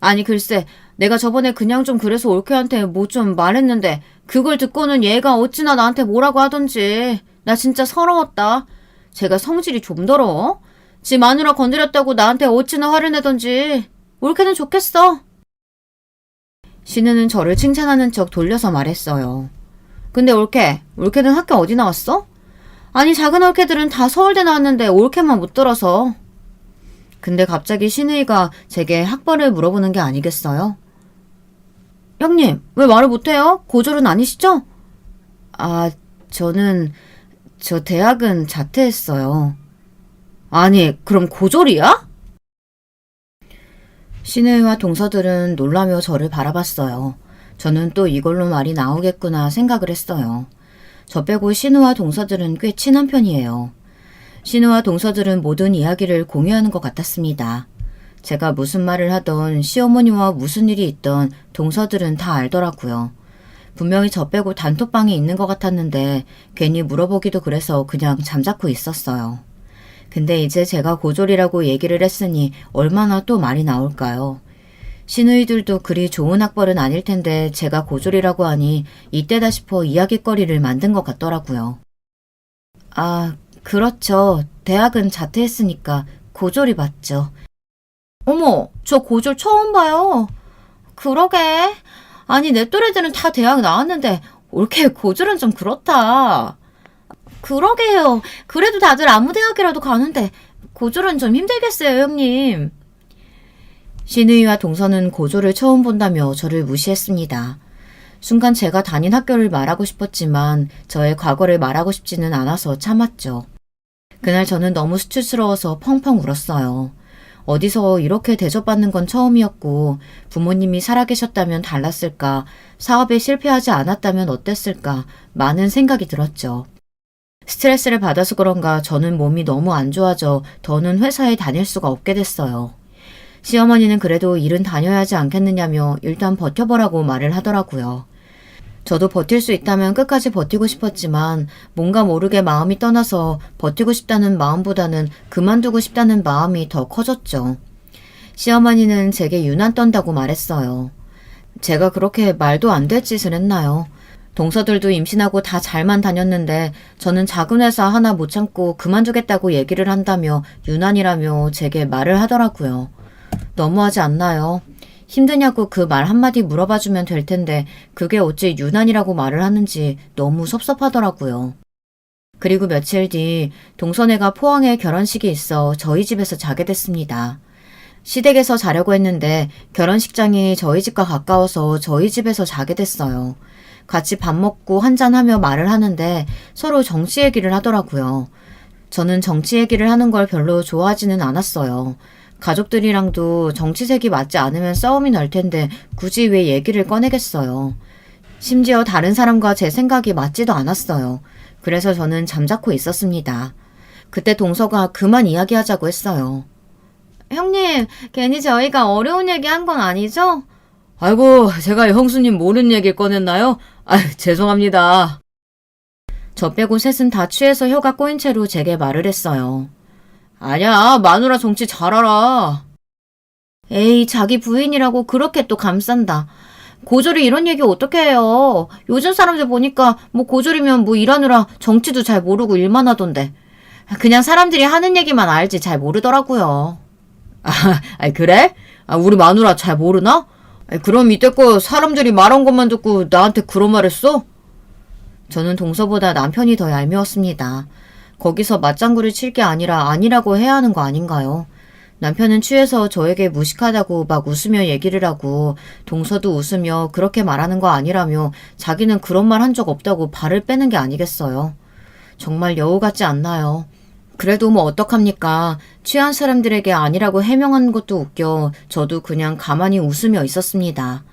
Speaker 2: 아니 글쎄 내가 저번에 그냥 좀 그래서 올케한테 뭐 좀 말했는데 그걸 듣고는 얘가 어찌나 나한테 뭐라고 하던지 나 진짜 서러웠다. 제가 성질이 좀 더러워? 지 마누라 건드렸다고 나한테 어찌나 화를 내던지. 올케는 좋겠어. 신우는 저를 칭찬하는 척 돌려서 말했어요. 근데 올케는 학교 어디 나왔어? 아니 작은 올케들은 다 서울대 나왔는데 올케만 못 들어서. 근데 갑자기 신우이가 제게 학벌을 물어보는 게 아니겠어요? 형님 왜 말을 못해요? 고졸은 아니시죠? 저 대학은 자퇴했어요. 아니 그럼 고졸이야? 신우이와 동서들은 놀라며 저를 바라봤어요. 저는 또 이걸로 말이 나오겠구나 생각을 했어요. 저 빼고 신우와 동서들은 꽤 친한 편이에요. 신우와 동서들은 모든 이야기를 공유하는 것 같았습니다. 제가 무슨 말을 하던 시어머니와 무슨 일이 있던 동서들은 다 알더라고요. 분명히 저 빼고 단톡방에 있는 것 같았는데 괜히 물어보기도 그래서 그냥 잠자코 있었어요. 근데 이제 제가 고졸이라고 얘기를 했으니 얼마나 또 말이 나올까요? 신우이들도 그리 좋은 학벌은 아닐 텐데 제가 고졸이라고 하니 이때다 싶어 이야깃거리를 만든 것 같더라고요. 그렇죠. 대학은 자퇴했으니까 고졸이 맞죠. 어머, 저 고졸 처음 봐요. 그러게. 아니 내 또래들은 다 대학 나왔는데 올케 고졸은 좀 그렇다. 그러게요. 그래도 다들 아무 대학이라도 가는데 고졸은 좀 힘들겠어요, 형님. 신우이와 동서는 고졸을 처음 본다며 저를 무시했습니다. 순간 제가 다닌 학교를 말하고 싶었지만 저의 과거를 말하고 싶지는 않아서 참았죠. 그날 저는 너무 수치스러워서 펑펑 울었어요. 어디서 이렇게 대접받는 건 처음이었고 부모님이 살아계셨다면 달랐을까, 사업에 실패하지 않았다면 어땠을까 많은 생각이 들었죠. 스트레스를 받아서 그런가 저는 몸이 너무 안 좋아져 더는 회사에 다닐 수가 없게 됐어요. 시어머니는 그래도 일은 다녀야 하지 않겠느냐며 일단 버텨보라고 말을 하더라고요. 저도 버틸 수 있다면 끝까지 버티고 싶었지만 뭔가 모르게 마음이 떠나서 버티고 싶다는 마음보다는 그만두고 싶다는 마음이 더 커졌죠. 시어머니는 제게 유난 떤다고 말했어요. 제가 그렇게 말도 안 될 짓을 했나요? 동서들도 임신하고 다 잘만 다녔는데 저는 작은 회사 하나 못 참고 그만두겠다고 얘기를 한다며 유난이라며 제게 말을 하더라고요. 너무하지 않나요? 힘드냐고 그 말 한마디 물어봐주면 될 텐데 그게 어찌 유난이라고 말을 하는지 너무 섭섭하더라고요. 그리고 며칠 뒤 동서네가 포항에 결혼식이 있어 저희 집에서 자게 됐습니다. 시댁에서 자려고 했는데 결혼식장이 저희 집과 가까워서 저희 집에서 자게 됐어요. 같이 밥 먹고 한잔하며 말을 하는데 서로 정치 얘기를 하더라고요. 저는 정치 얘기를 하는 걸 별로 좋아하지는 않았어요. 가족들이랑도 정치색이 맞지 않으면 싸움이 날 텐데 굳이 왜 얘기를 꺼내겠어요. 심지어 다른 사람과 제 생각이 맞지도 않았어요. 그래서 저는 잠자코 있었습니다. 그때 동서가 그만 이야기하자고 했어요. 형님, 괜히 저희가 어려운 얘기 한 건 아니죠? 아이고, 제가 형수님 모르는 얘기를 꺼냈나요? 죄송합니다. 저 빼고 셋은 다 취해서 혀가 꼬인 채로 제게 말을 했어요. 아니야, 마누라 정치 잘 알아. 에이, 자기 부인이라고 그렇게 또 감싼다. 고졸이 이런 얘기 어떻게 해요? 요즘 사람들 보니까 뭐 고졸이면 뭐 일하느라 정치도 잘 모르고 일만 하던데. 그냥 사람들이 하는 얘기만 알지 잘 모르더라고요. 그래? 우리 마누라 잘 모르나? 그럼 이때껏 사람들이 말한 것만 듣고 나한테 그런 말 했어? 저는 동서보다 남편이 더 얄미웠습니다. 거기서 맞장구를 칠 게 아니라 아니라고 해야 하는 거 아닌가요? 남편은 취해서 저에게 무식하다고 막 웃으며 얘기를 하고 동서도 웃으며 그렇게 말하는 거 아니라며 자기는 그런 말 한 적 없다고 발을 빼는 게 아니겠어요. 정말 여우 같지 않나요? 그래도 뭐 어떡합니까? 취한 사람들에게 아니라고 해명한 것도 웃겨 저도 그냥 가만히 웃으며 있었습니다.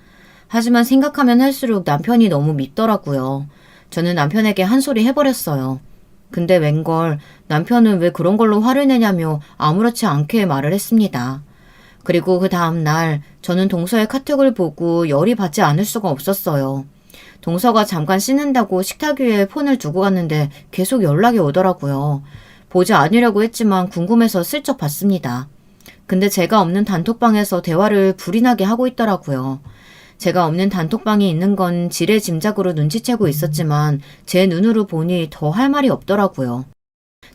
Speaker 2: 하지만 생각하면 할수록 남편이 너무 밉더라고요. 저는 남편에게 한 소리 해버렸어요. 근데 웬걸 남편은 왜 그런 걸로 화를 내냐며 아무렇지 않게 말을 했습니다. 그리고 그 다음날 저는 동서의 카톡을 보고 열이 받지 않을 수가 없었어요. 동서가 잠깐 씻는다고 식탁 위에 폰을 두고 갔는데 계속 연락이 오더라고요. 보지 않으려고 했지만 궁금해서 슬쩍 봤습니다. 근데 제가 없는 단톡방에서 대화를 불이 나게 하고 있더라고요. 제가 없는 단톡방이 있는 건 지레 짐작으로 눈치채고 있었지만 제 눈으로 보니 더 할 말이 없더라고요.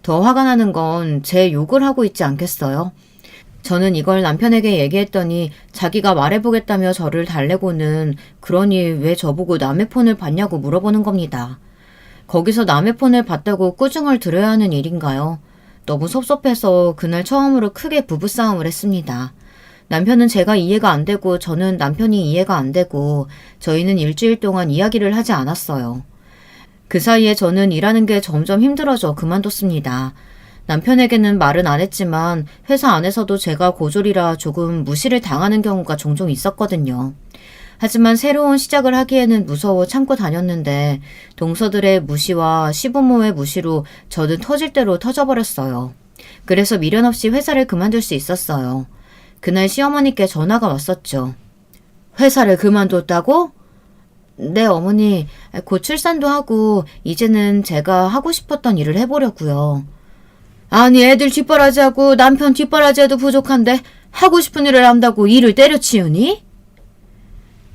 Speaker 2: 더 화가 나는 건 제 욕을 하고 있지 않겠어요? 저는 이걸 남편에게 얘기했더니 자기가 말해보겠다며 저를 달래고는 그러니 왜 저보고 남의 폰을 봤냐고 물어보는 겁니다. 거기서 남의 폰을 봤다고 꾸중을 들어야 하는 일인가요? 너무 섭섭해서 그날 처음으로 크게 부부싸움을 했습니다. 남편은 제가 이해가 안 되고 저는 남편이 이해가 안 되고 저희는 일주일 동안 이야기를 하지 않았어요. 그 사이에 저는 일하는 게 점점 힘들어져 그만뒀습니다. 남편에게는 말은 안 했지만 회사 안에서도 제가 고졸이라 조금 무시를 당하는 경우가 종종 있었거든요. 하지만 새로운 시작을 하기에는 무서워 참고 다녔는데 동서들의 무시와 시부모의 무시로 저는 터질 대로 터져버렸어요. 그래서 미련 없이 회사를 그만둘 수 있었어요. 그날 시어머니께 전화가 왔었죠. 회사를 그만뒀다고? 네, 어머니. 곧 출산도 하고 이제는 제가 하고 싶었던 일을 해보려고요. 아니, 애들 뒷바라지하고 남편 뒷바라지해도 부족한데 하고 싶은 일을 한다고 일을 때려치우니?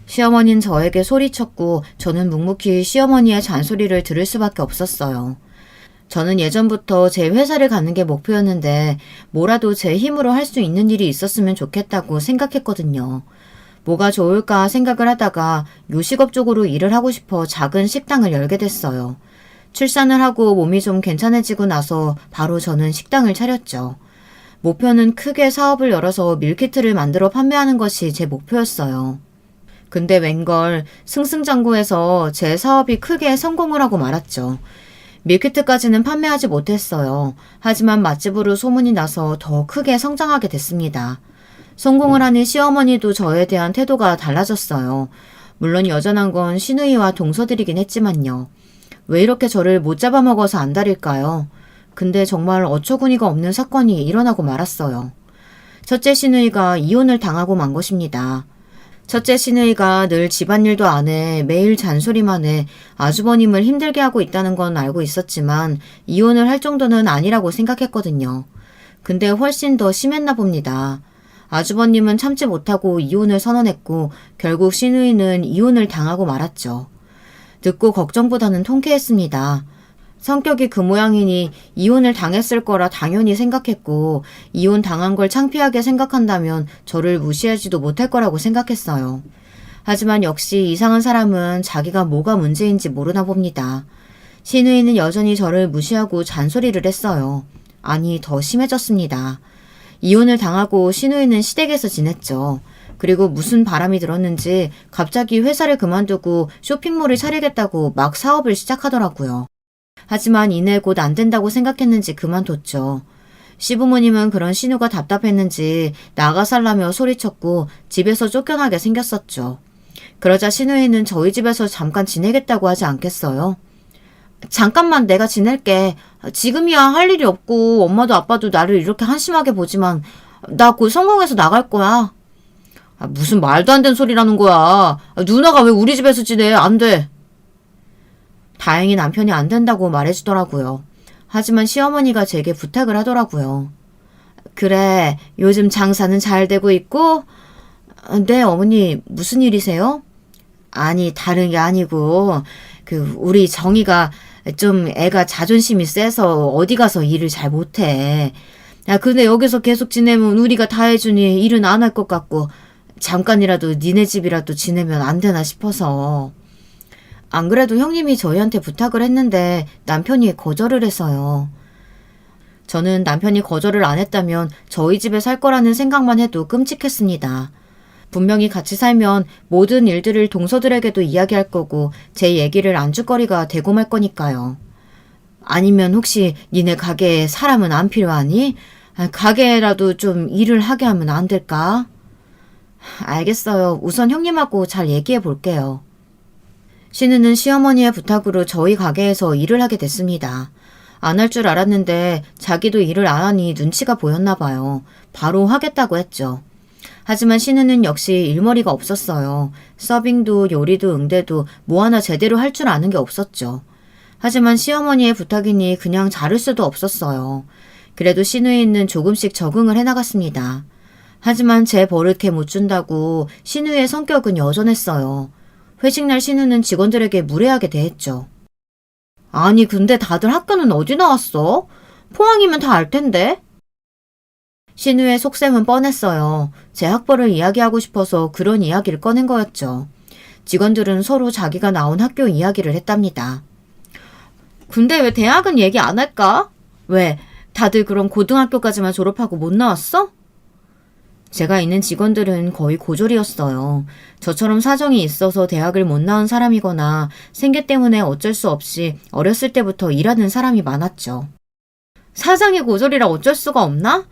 Speaker 2: 시어머니는 저에게 소리쳤고 저는 묵묵히 시어머니의 잔소리를 들을 수밖에 없었어요. 저는 예전부터 제 회사를 가는 게 목표였는데 뭐라도 제 힘으로 할 수 있는 일이 있었으면 좋겠다고 생각했거든요. 뭐가 좋을까 생각을 하다가 요식업 쪽으로 일을 하고 싶어 작은 식당을 열게 됐어요. 출산을 하고 몸이 좀 괜찮아지고 나서 바로 저는 식당을 차렸죠. 목표는 크게 사업을 열어서 밀키트를 만들어 판매하는 것이 제 목표였어요. 근데 웬걸 승승장구해서 제 사업이 크게 성공을 하고 말았죠. 밀키트까지는 판매하지 못했어요. 하지만 맛집으로 소문이 나서 더 크게 성장하게 됐습니다. 성공을 하니 시어머니도 저에 대한 태도가 달라졌어요. 물론 여전한 건 시누이와 동서들이긴 했지만요. 왜 이렇게 저를 못 잡아먹어서 안달일까요? 근데 정말 어처구니가 없는 사건이 일어나고 말았어요. 첫째 시누이가 이혼을 당하고 만 것입니다. 첫째 시누이가 늘 집안일도 안 해 매일 잔소리만 해 아주버님을 힘들게 하고 있다는 건 알고 있었지만 이혼을 할 정도는 아니라고 생각했거든요. 근데 훨씬 더 심했나 봅니다. 아주버님은 참지 못하고 이혼을 선언했고 결국 시누이는 이혼을 당하고 말았죠. 듣고 걱정보다는 통쾌했습니다. 성격이 그 모양이니 이혼을 당했을 거라 당연히 생각했고 이혼 당한 걸 창피하게 생각한다면 저를 무시하지도 못할 거라고 생각했어요. 하지만 역시 이상한 사람은 자기가 뭐가 문제인지 모르나 봅니다. 시누이는 여전히 저를 무시하고 잔소리를 했어요. 아니, 더 심해졌습니다. 이혼을 당하고 신우이는 시댁에서 지냈죠. 그리고 무슨 바람이 들었는지 갑자기 회사를 그만두고 쇼핑몰을 차리겠다고 막 사업을 시작하더라고요. 하지만 이내 곧 안 된다고 생각했는지 그만뒀죠. 시부모님은 그런 신우가 답답했는지 나가 살라며 소리쳤고 집에서 쫓겨나게 생겼었죠. 그러자 신우이는 저희 집에서 잠깐 지내겠다고 하지 않겠어요? 잠깐만 내가 지낼게. 지금이야 할 일이 없고 엄마도 아빠도 나를 이렇게 한심하게 보지만 나 곧 성공해서 나갈 거야. 무슨 말도 안 되는 소리라는 거야. 누나가 왜 우리 집에서 지내? 안 돼. 다행히 남편이 안 된다고 말해주더라고요. 하지만 시어머니가 제게 부탁을 하더라고요. 그래, 요즘 장사는 잘 되고 있고? 네, 어머니, 무슨 일이세요? 아니, 다른 게 아니고, 우리 정이가 좀 애가 자존심이 세서 어디 가서 일을 잘 못해. 야, 근데 여기서 계속 지내면 우리가 다 해주니 일은 안 할 것 같고, 잠깐이라도 니네 집이라도 지내면 안 되나 싶어서. 안 그래도 형님이 저희한테 부탁을 했는데 남편이 거절을 해서요. 저는 남편이 거절을 안 했다면 저희 집에 살 거라는 생각만 해도 끔찍했습니다. 분명히 같이 살면 모든 일들을 동서들에게도 이야기할 거고 제 얘기를 안주거리가 되고 말 거니까요. 아니면 혹시 니네 가게에 사람은 안 필요하니? 가게라도 좀 일을 하게 하면 안 될까? 알겠어요. 우선 형님하고 잘 얘기해 볼게요. 신우는 시어머니의 부탁으로 저희 가게에서 일을 하게 됐습니다. 안 할 줄 알았는데 자기도 일을 안 하니 눈치가 보였나 봐요. 바로 하겠다고 했죠. 하지만 신우는 역시 일머리가 없었어요. 서빙도 요리도 응대도 뭐 하나 제대로 할 줄 아는 게 없었죠. 하지만 시어머니의 부탁이니 그냥 자를 수도 없었어요. 그래도 신우이는 조금씩 적응을 해나갔습니다. 하지만 제 버릇해 못 준다고 신우의 성격은 여전했어요. 회식날 신우는 직원들에게 무례하게 대했죠. 아니 근데 다들 학교는 어디 나왔어? 포항이면 다 알 텐데. 신우의 속셈은 뻔했어요. 제 학벌을 이야기하고 싶어서 그런 이야기를 꺼낸 거였죠. 직원들은 서로 자기가 나온 학교 이야기를 했답니다. 근데 왜 대학은 얘기 안 할까? 왜? 다들 그럼 고등학교까지만 졸업하고 못 나왔어? 제가 있는 직원들은 거의 고졸이었어요. 저처럼 사정이 있어서 대학을 못 나온 사람이거나 생계 때문에 어쩔 수 없이 어렸을 때부터 일하는 사람이 많았죠. 사장이 고졸이라 어쩔 수가 없나?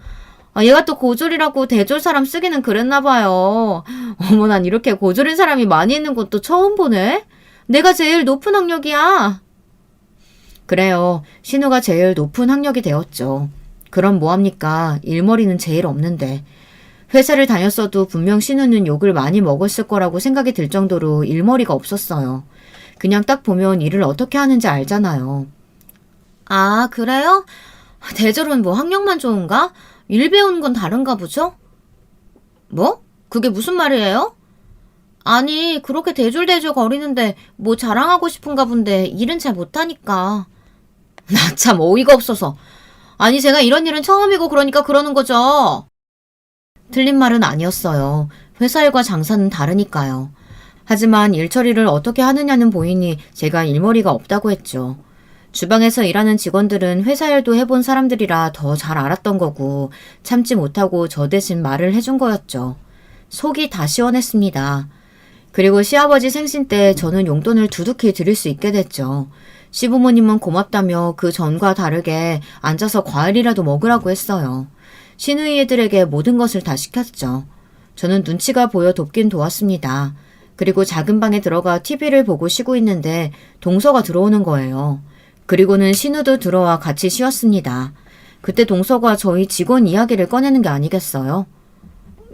Speaker 2: 얘가 또 고졸이라고 대졸 사람 쓰기는 그랬나 봐요. 어머, 난 이렇게 고졸인 사람이 많이 있는 것도 처음 보네. 내가 제일 높은 학력이야. 그래요. 신우가 제일 높은 학력이 되었죠. 그럼 뭐합니까? 일머리는 제일 없는데. 회사를 다녔어도 분명 신우는 욕을 많이 먹었을 거라고 생각이 들 정도로 일머리가 없었어요. 그냥 딱 보면 일을 어떻게 하는지 알잖아요. 아, 그래요? 대졸은 뭐 학력만 좋은가? 일 배우는 건 다른가 보죠? 뭐? 그게 무슨 말이에요? 아니, 그렇게 대졸대졸 거리는데 뭐 자랑하고 싶은가 본데 일은 잘 못하니까. 나 참 어이가 없어서. 아니, 제가 이런 일은 처음이고 그러니까 그러는 거죠. 틀린 말은 아니었어요. 회사 일과 장사는 다르니까요. 하지만 일 처리를 어떻게 하느냐는 보이니 제가 일머리가 없다고 했죠. 주방에서 일하는 직원들은 회사 일도 해본 사람들이라 더 잘 알았던 거고 참지 못하고 저 대신 말을 해준 거였죠. 속이 다 시원했습니다. 그리고 시아버지 생신 때 저는 용돈을 두둑히 드릴 수 있게 됐죠. 시부모님은 고맙다며 그 전과 다르게 앉아서 과일이라도 먹으라고 했어요. 신우이 애들에게 모든 것을 다 시켰죠. 저는 눈치가 보여 돕긴 도왔습니다. 그리고 작은 방에 들어가 TV를 보고 쉬고 있는데 동서가 들어오는 거예요. 그리고는 신우도 들어와 같이 쉬었습니다. 그때 동서가 저희 직원 이야기를 꺼내는 게 아니겠어요?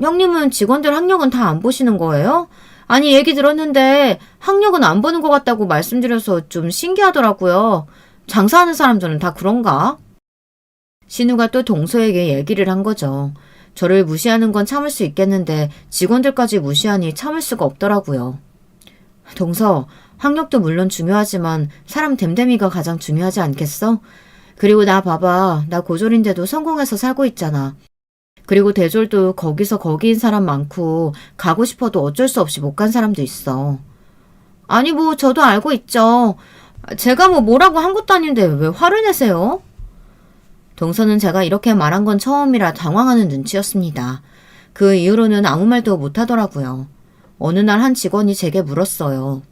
Speaker 2: 형님은 직원들 학력은 다 안 보시는 거예요? 아니 얘기 들었는데 학력은 안 보는 것 같다고 말씀드려서 좀 신기하더라고요. 장사하는 사람들은 다 그런가? 신우가 또 동서에게 얘기를 한 거죠. 저를 무시하는 건 참을 수 있겠는데 직원들까지 무시하니 참을 수가 없더라고요. 동서, 학력도 물론 중요하지만 사람 됨됨이가 가장 중요하지 않겠어? 그리고 나 봐봐. 나 고졸인데도 성공해서 살고 있잖아. 그리고 대졸도 거기서 거기인 사람 많고 가고 싶어도 어쩔 수 없이 못 간 사람도 있어. 아니 뭐 저도 알고 있죠. 제가 뭐 뭐라고 한 것도 아닌데 왜 화를 내세요? 동서는 제가 이렇게 말한 건 처음이라 당황하는 눈치였습니다. 그 이후로는 아무 말도 못하더라고요. 어느 날 한 직원이 제게 물었어요.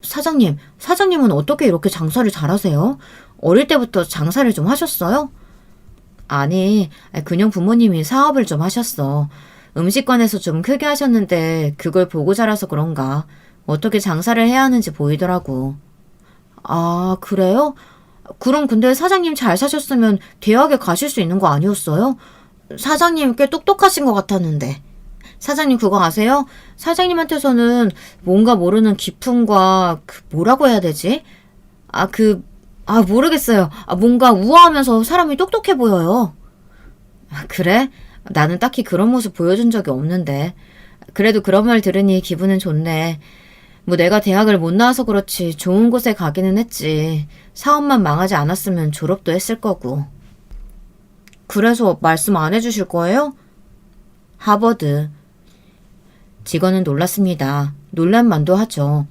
Speaker 2: 사장님은 어떻게 이렇게 장사를 잘하세요? 어릴 때부터 장사를 좀 하셨어요? 아니, 그냥 부모님이 사업을 좀 하셨어. 음식관에서 좀 크게 하셨는데 그걸 보고 자라서 그런가. 어떻게 장사를 해야 하는지 보이더라고. 아, 그래요? 그럼 근데 사장님 잘 사셨으면 대학에 가실 수 있는 거 아니었어요? 사장님 꽤 똑똑하신 것 같았는데. 사장님 그거 아세요? 사장님한테서는 뭔가 모르는 기품과 뭐라고 해야 되지? 모르겠어요. 뭔가 우아하면서 사람이 똑똑해 보여요. 그래? 나는 딱히 그런 모습 보여준 적이 없는데. 그래도 그런 말 들으니 기분은 좋네. 뭐 내가 대학을 못 나와서 그렇지 좋은 곳에 가기는 했지. 사업만 망하지 않았으면 졸업도 했을 거고. 그래서 말씀 안 해주실 거예요? 하버드. 직원은 놀랐습니다. 놀랄만도 하죠.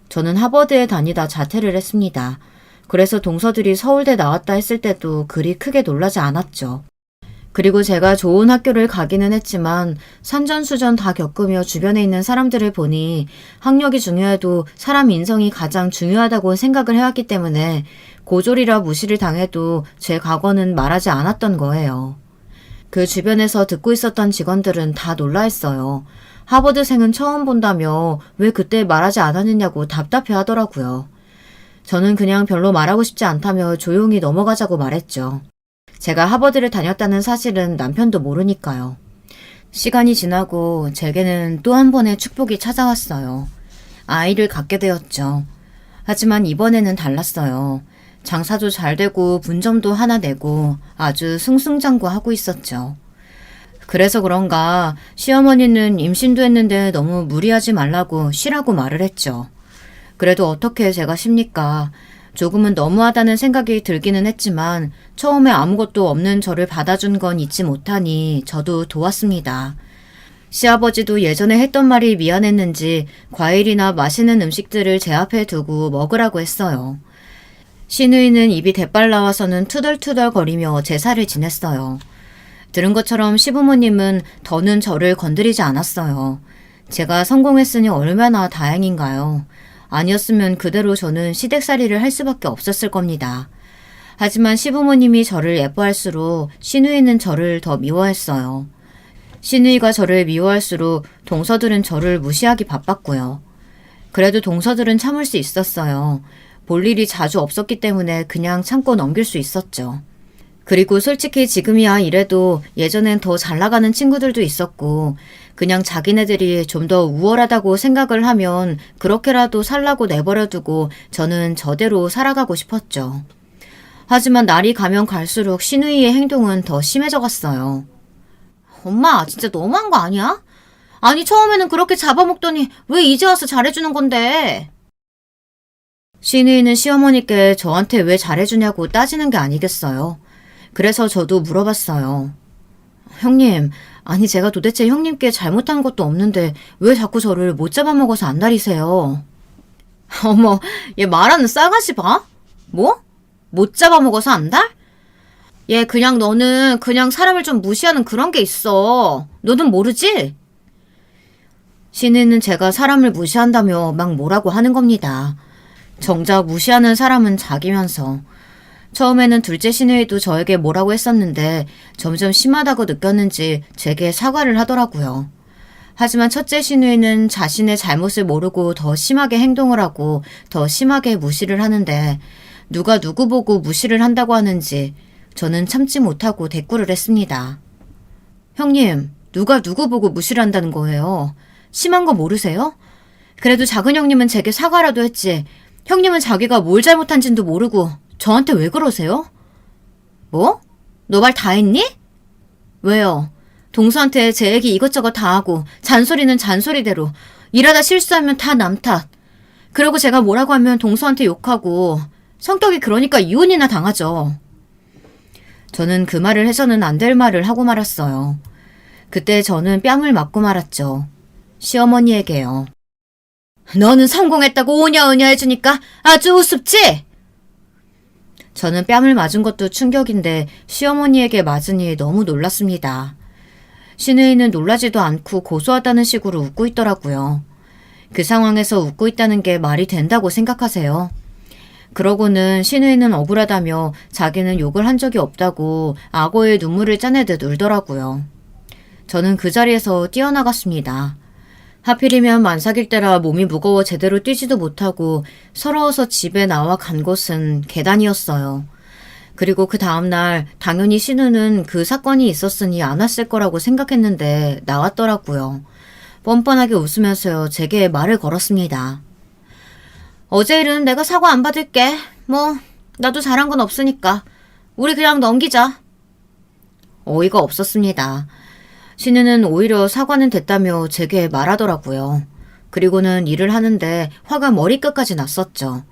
Speaker 2: 저는 하버드에 다니다 자퇴를 했습니다. 그래서 동서들이 서울대 나왔다 했을 때도 그리 크게 놀라지 않았죠. 그리고 제가 좋은 학교를 가기는 했지만 산전수전 다 겪으며 주변에 있는 사람들을 보니 학력이 중요해도 사람 인성이 가장 중요하다고 생각을 해왔기 때문에 고졸이라 무시를 당해도 제 과거는 말하지 않았던 거예요. 그 주변에서 듣고 있었던 직원들은 다 놀라했어요. 하버드생은 처음 본다며 왜 그때 말하지 않았느냐고 답답해 하더라고요. 저는 그냥 별로 말하고 싶지 않다며 조용히 넘어가자고 말했죠. 제가 하버드를 다녔다는 사실은 남편도 모르니까요. 시간이 지나고 제게는 또 한 번의 축복이 찾아왔어요. 아이를 갖게 되었죠. 하지만 이번에는 달랐어요. 장사도 잘 되고 분점도 하나 내고 아주 승승장구하고 있었죠. 그래서 그런가 시어머니는 임신도 했는데 너무 무리하지 말라고 쉬라고 말을 했죠. 그래도 어떻게 제가 쉽니까? 조금은 너무하다는 생각이 들기는 했지만 처음에 아무것도 없는 저를 받아준 건 잊지 못하니 저도 도왔습니다. 시아버지도 예전에 했던 말이 미안했는지 과일이나 맛있는 음식들을 제 앞에 두고 먹으라고 했어요. 시누이는 입이 대빨 나와서는 투덜투덜 거리며 제사를 지냈어요. 들은 것처럼 시부모님은 더는 저를 건드리지 않았어요. 제가 성공했으니 얼마나 다행인가요. 아니었으면 그대로 저는 시댁살이를 할 수밖에 없었을 겁니다. 하지만 시부모님이 저를 예뻐할수록 시누이는 저를 더 미워했어요. 시누이가 저를 미워할수록 동서들은 저를 무시하기 바빴고요. 그래도 동서들은 참을 수 있었어요. 볼 일이 자주 없었기 때문에 그냥 참고 넘길 수 있었죠. 그리고 솔직히 지금이야 이래도 예전엔 더 잘 나가는 친구들도 있었고 그냥 자기네들이 좀 더 우월하다고 생각을 하면 그렇게라도 살라고 내버려두고 저는 저대로 살아가고 싶었죠. 하지만 날이 가면 갈수록 시누이의 행동은 더 심해져 갔어요. 엄마 진짜 너무한 거 아니야? 아니 처음에는 그렇게 잡아먹더니 왜 이제 와서 잘해주는 건데? 시누이는 시어머니께 저한테 왜 잘해주냐고 따지는 게 아니겠어요. 그래서 저도 물어봤어요. 형님, 아니 제가 도대체 형님께 잘못한 것도 없는데 왜 자꾸 저를 못 잡아먹어서 안달이세요? 어머, 얘 말하는 싸가지 봐? 뭐? 못 잡아먹어서 안달? 얘 너는 그냥 사람을 좀 무시하는 그런 게 있어. 너는 모르지? 시누이는 제가 사람을 무시한다며 막 뭐라고 하는 겁니다. 정작 무시하는 사람은 자기면서. 처음에는 둘째 시누이도 저에게 뭐라고 했었는데 점점 심하다고 느꼈는지 제게 사과를 하더라고요. 하지만 첫째 시누이는 자신의 잘못을 모르고 더 심하게 행동을 하고 더 심하게 무시를 하는데 누가 누구 보고 무시를 한다고 하는지 저는 참지 못하고 대꾸를 했습니다. 형님, 누가 누구 보고 무시를 한다는 거예요? 심한 거 모르세요? 그래도 작은 형님은 제게 사과라도 했지. 형님은 자기가 뭘 잘못한지도 모르고 저한테 왜 그러세요? 뭐? 너 말 다 했니? 왜요? 동서한테 제 얘기 이것저것 다 하고 잔소리는 잔소리대로 일하다 실수하면 다 남 탓. 그리고 제가 뭐라고 하면 동서한테 욕하고 성격이 그러니까 이혼이나 당하죠. 저는 그 말을 해서는 안 될 말을 하고 말았어요. 그때 저는 뺨을 맞고 말았죠. 시어머니에게요. 너는 성공했다고 오냐오냐 해주니까 아주 우습지? 저는 뺨을 맞은 것도 충격인데 시어머니에게 맞으니 너무 놀랐습니다. 신우이는 놀라지도 않고 고소하다는 식으로 웃고 있더라고요. 그 상황에서 웃고 있다는 게 말이 된다고 생각하세요? 그러고는 신우이는 억울하다며 자기는 욕을 한 적이 없다고 악어의 눈물을 짜내듯 울더라고요. 저는 그 자리에서 뛰어나갔습니다. 하필이면 만삭일 때라 몸이 무거워 제대로 뛰지도 못하고 서러워서 집에 나와 간 곳은 계단이었어요. 그리고 그 다음날 당연히 신우는 그 사건이 있었으니 안 왔을 거라고 생각했는데 나왔더라고요. 뻔뻔하게 웃으면서요, 제게 말을 걸었습니다. 어제 일은 내가 사과 안 받을게. 나도 잘한 건 없으니까. 우리 그냥 넘기자. 어이가 없었습니다. 신우는 오히려 사과는 됐다며 제게 말하더라고요. 그리고는 일을 하는데 화가 머리끝까지 났었죠.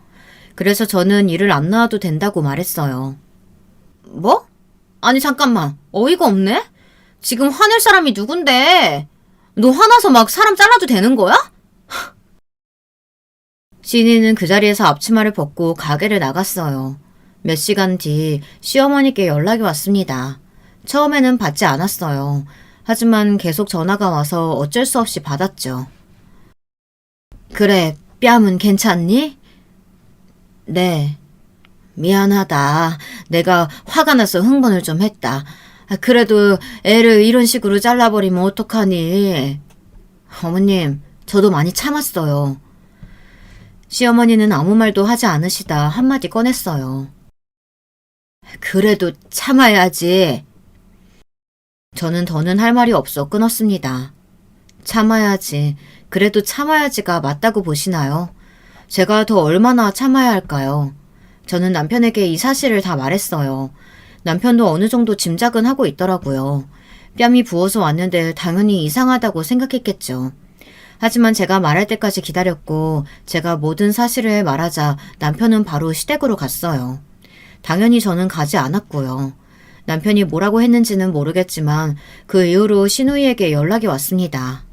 Speaker 2: 그래서 저는 일을 안 나와도 된다고 말했어요. 뭐? 아니 잠깐만. 어이가 없네? 지금 화낼 사람이 누군데? 너 화나서 막 사람 잘라도 되는 거야? 신이는 그 자리에서 앞치마를 벗고 가게를 나갔어요. 몇 시간 뒤 시어머니께 연락이 왔습니다. 처음에는 받지 않았어요. 하지만 계속 전화가 와서 어쩔 수 없이 받았죠. 그래, 뺨은 괜찮니? 네. 미안하다. 내가 화가 나서 흥분을 좀 했다. 그래도 애를 이런 식으로 잘라버리면 어떡하니? 어머님, 저도 많이 참았어요. 시어머니는 아무 말도 하지 않으시다 한마디 꺼냈어요. 그래도 참아야지. 저는 더는 할 말이 없어 끊었습니다. 참아야지. 그래도 참아야지가 맞다고 보시나요? 제가 더 얼마나 참아야 할까요? 저는 남편에게 이 사실을 다 말했어요. 남편도 어느 정도 짐작은 하고 있더라고요. 뺨이 부어서 왔는데 당연히 이상하다고 생각했겠죠. 하지만 제가 말할 때까지 기다렸고 제가 모든 사실을 말하자 남편은 바로 시댁으로 갔어요. 당연히 저는 가지 않았고요. 남편이 뭐라고 했는지는 모르겠지만 그 이후로 신우이에게 연락이 왔습니다.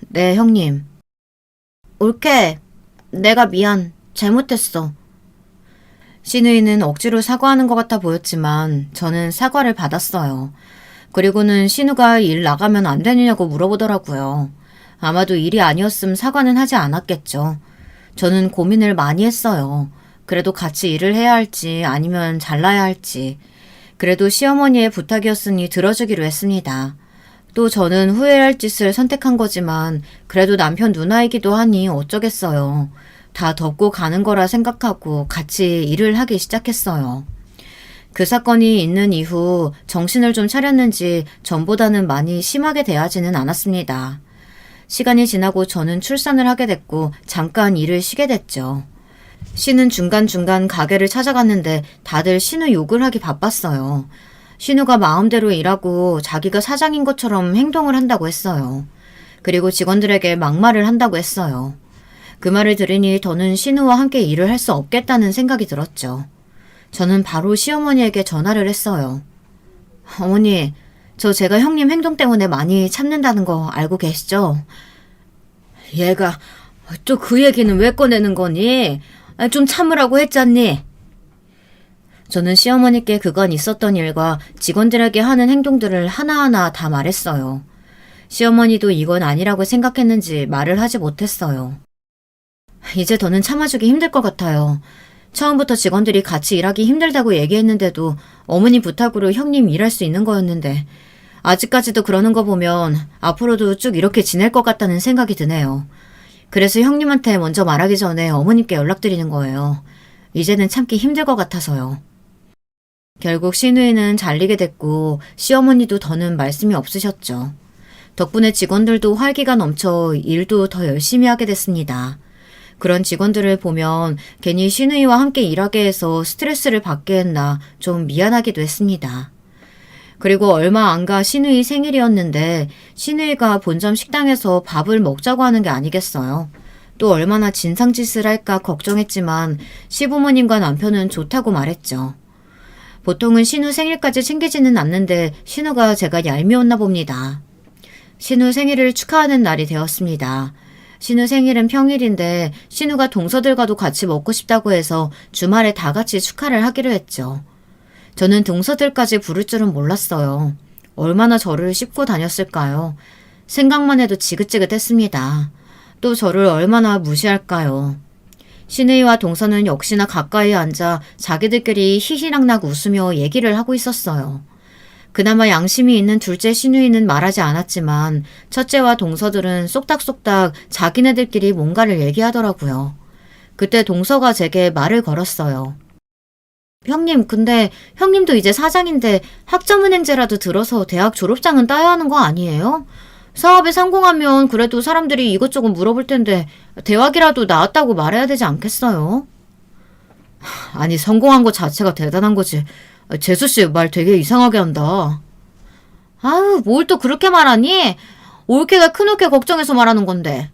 Speaker 2: 네, 형님. 올케. 내가 미안. 잘못했어. 신우이는 억지로 사과하는 것 같아 보였지만 저는 사과를 받았어요. 그리고는 신우가 일 나가면 안 되느냐고 물어보더라고요. 아마도 일이 아니었음 사과는 하지 않았겠죠. 저는 고민을 많이 했어요. 그래도 같이 일을 해야 할지 아니면 잘라야 할지. 그래도 시어머니의 부탁이었으니 들어주기로 했습니다. 또 저는 후회할 짓을 선택한 거지만 그래도 남편 누나이기도 하니 어쩌겠어요. 다 덮고 가는 거라 생각하고 같이 일을 하기 시작했어요. 그 사건이 있는 이후 정신을 좀 차렸는지 전보다는 많이 심하게 대하지는 않았습니다. 시간이 지나고 저는 출산을 하게 됐고 잠깐 일을 쉬게 됐죠. 신은 중간중간 가게를 찾아갔는데 다들 신우 욕을 하기 바빴어요. 신우가 마음대로 일하고 자기가 사장인 것처럼 행동을 한다고 했어요. 그리고 직원들에게 막말을 한다고 했어요. 그 말을 들으니 더는 신우와 함께 일을 할 수 없겠다는 생각이 들었죠. 저는 바로 시어머니에게 전화를 했어요. 어머니, 제가 형님 행동 때문에 많이 참는다는 거 알고 계시죠? 얘가 또 그 얘기는 왜 꺼내는 거니? 좀 참으라고 했잖니? 저는 시어머니께 그간 있었던 일과 직원들에게 하는 행동들을 하나하나 다 말했어요. 시어머니도 이건 아니라고 생각했는지 말을 하지 못했어요. 이제 더는 참아주기 힘들 것 같아요. 처음부터 직원들이 같이 일하기 힘들다고 얘기했는데도 어머니 부탁으로 형님 일할 수 있는 거였는데 아직까지도 그러는 거 보면 앞으로도 쭉 이렇게 지낼 것 같다는 생각이 드네요. 그래서 형님한테 먼저 말하기 전에 어머님께 연락드리는 거예요. 이제는 참기 힘들 것 같아서요. 결국 신우이는 잘리게 됐고 시어머니도 더는 말씀이 없으셨죠. 덕분에 직원들도 활기가 넘쳐 일도 더 열심히 하게 됐습니다. 그런 직원들을 보면 괜히 신우이와 함께 일하게 해서 스트레스를 받게 했나 좀 미안하기도 했습니다. 그리고 얼마 안 가 신우이 생일이었는데 신우이가 본점 식당에서 밥을 먹자고 하는 게 아니겠어요. 또 얼마나 진상짓을 할까 걱정했지만 시부모님과 남편은 좋다고 말했죠. 보통은 신우 생일까지 챙기지는 않는데 신우가 제가 얄미웠나 봅니다. 신우 생일을 축하하는 날이 되었습니다. 신우 생일은 평일인데 신우가 동서들과도 같이 먹고 싶다고 해서 주말에 다 같이 축하를 하기로 했죠. 저는 동서들까지 부를 줄은 몰랐어요. 얼마나 저를 씹고 다녔을까요? 생각만 해도 지긋지긋했습니다. 또 저를 얼마나 무시할까요? 신우이와 동서는 역시나 가까이 앉아 자기들끼리 히히낙낙 웃으며 얘기를 하고 있었어요. 그나마 양심이 있는 둘째 신우이는 말하지 않았지만 첫째와 동서들은 쏙닥쏙닥 자기네들끼리 뭔가를 얘기하더라고요. 그때 동서가 제게 말을 걸었어요. 형님, 근데 형님도 이제 사장인데 학점은행제라도 들어서 대학 졸업장은 따야 하는 거 아니에요? 사업에 성공하면 그래도 사람들이 이것저것 물어볼 텐데 대학이라도 나왔다고 말해야 되지 않겠어요? 아니, 성공한 것 자체가 대단한 거지. 재수씨 말 되게 이상하게 한다. 아유, 뭘 또 그렇게 말하니? 올케가 큰올케 걱정해서 말하는 건데.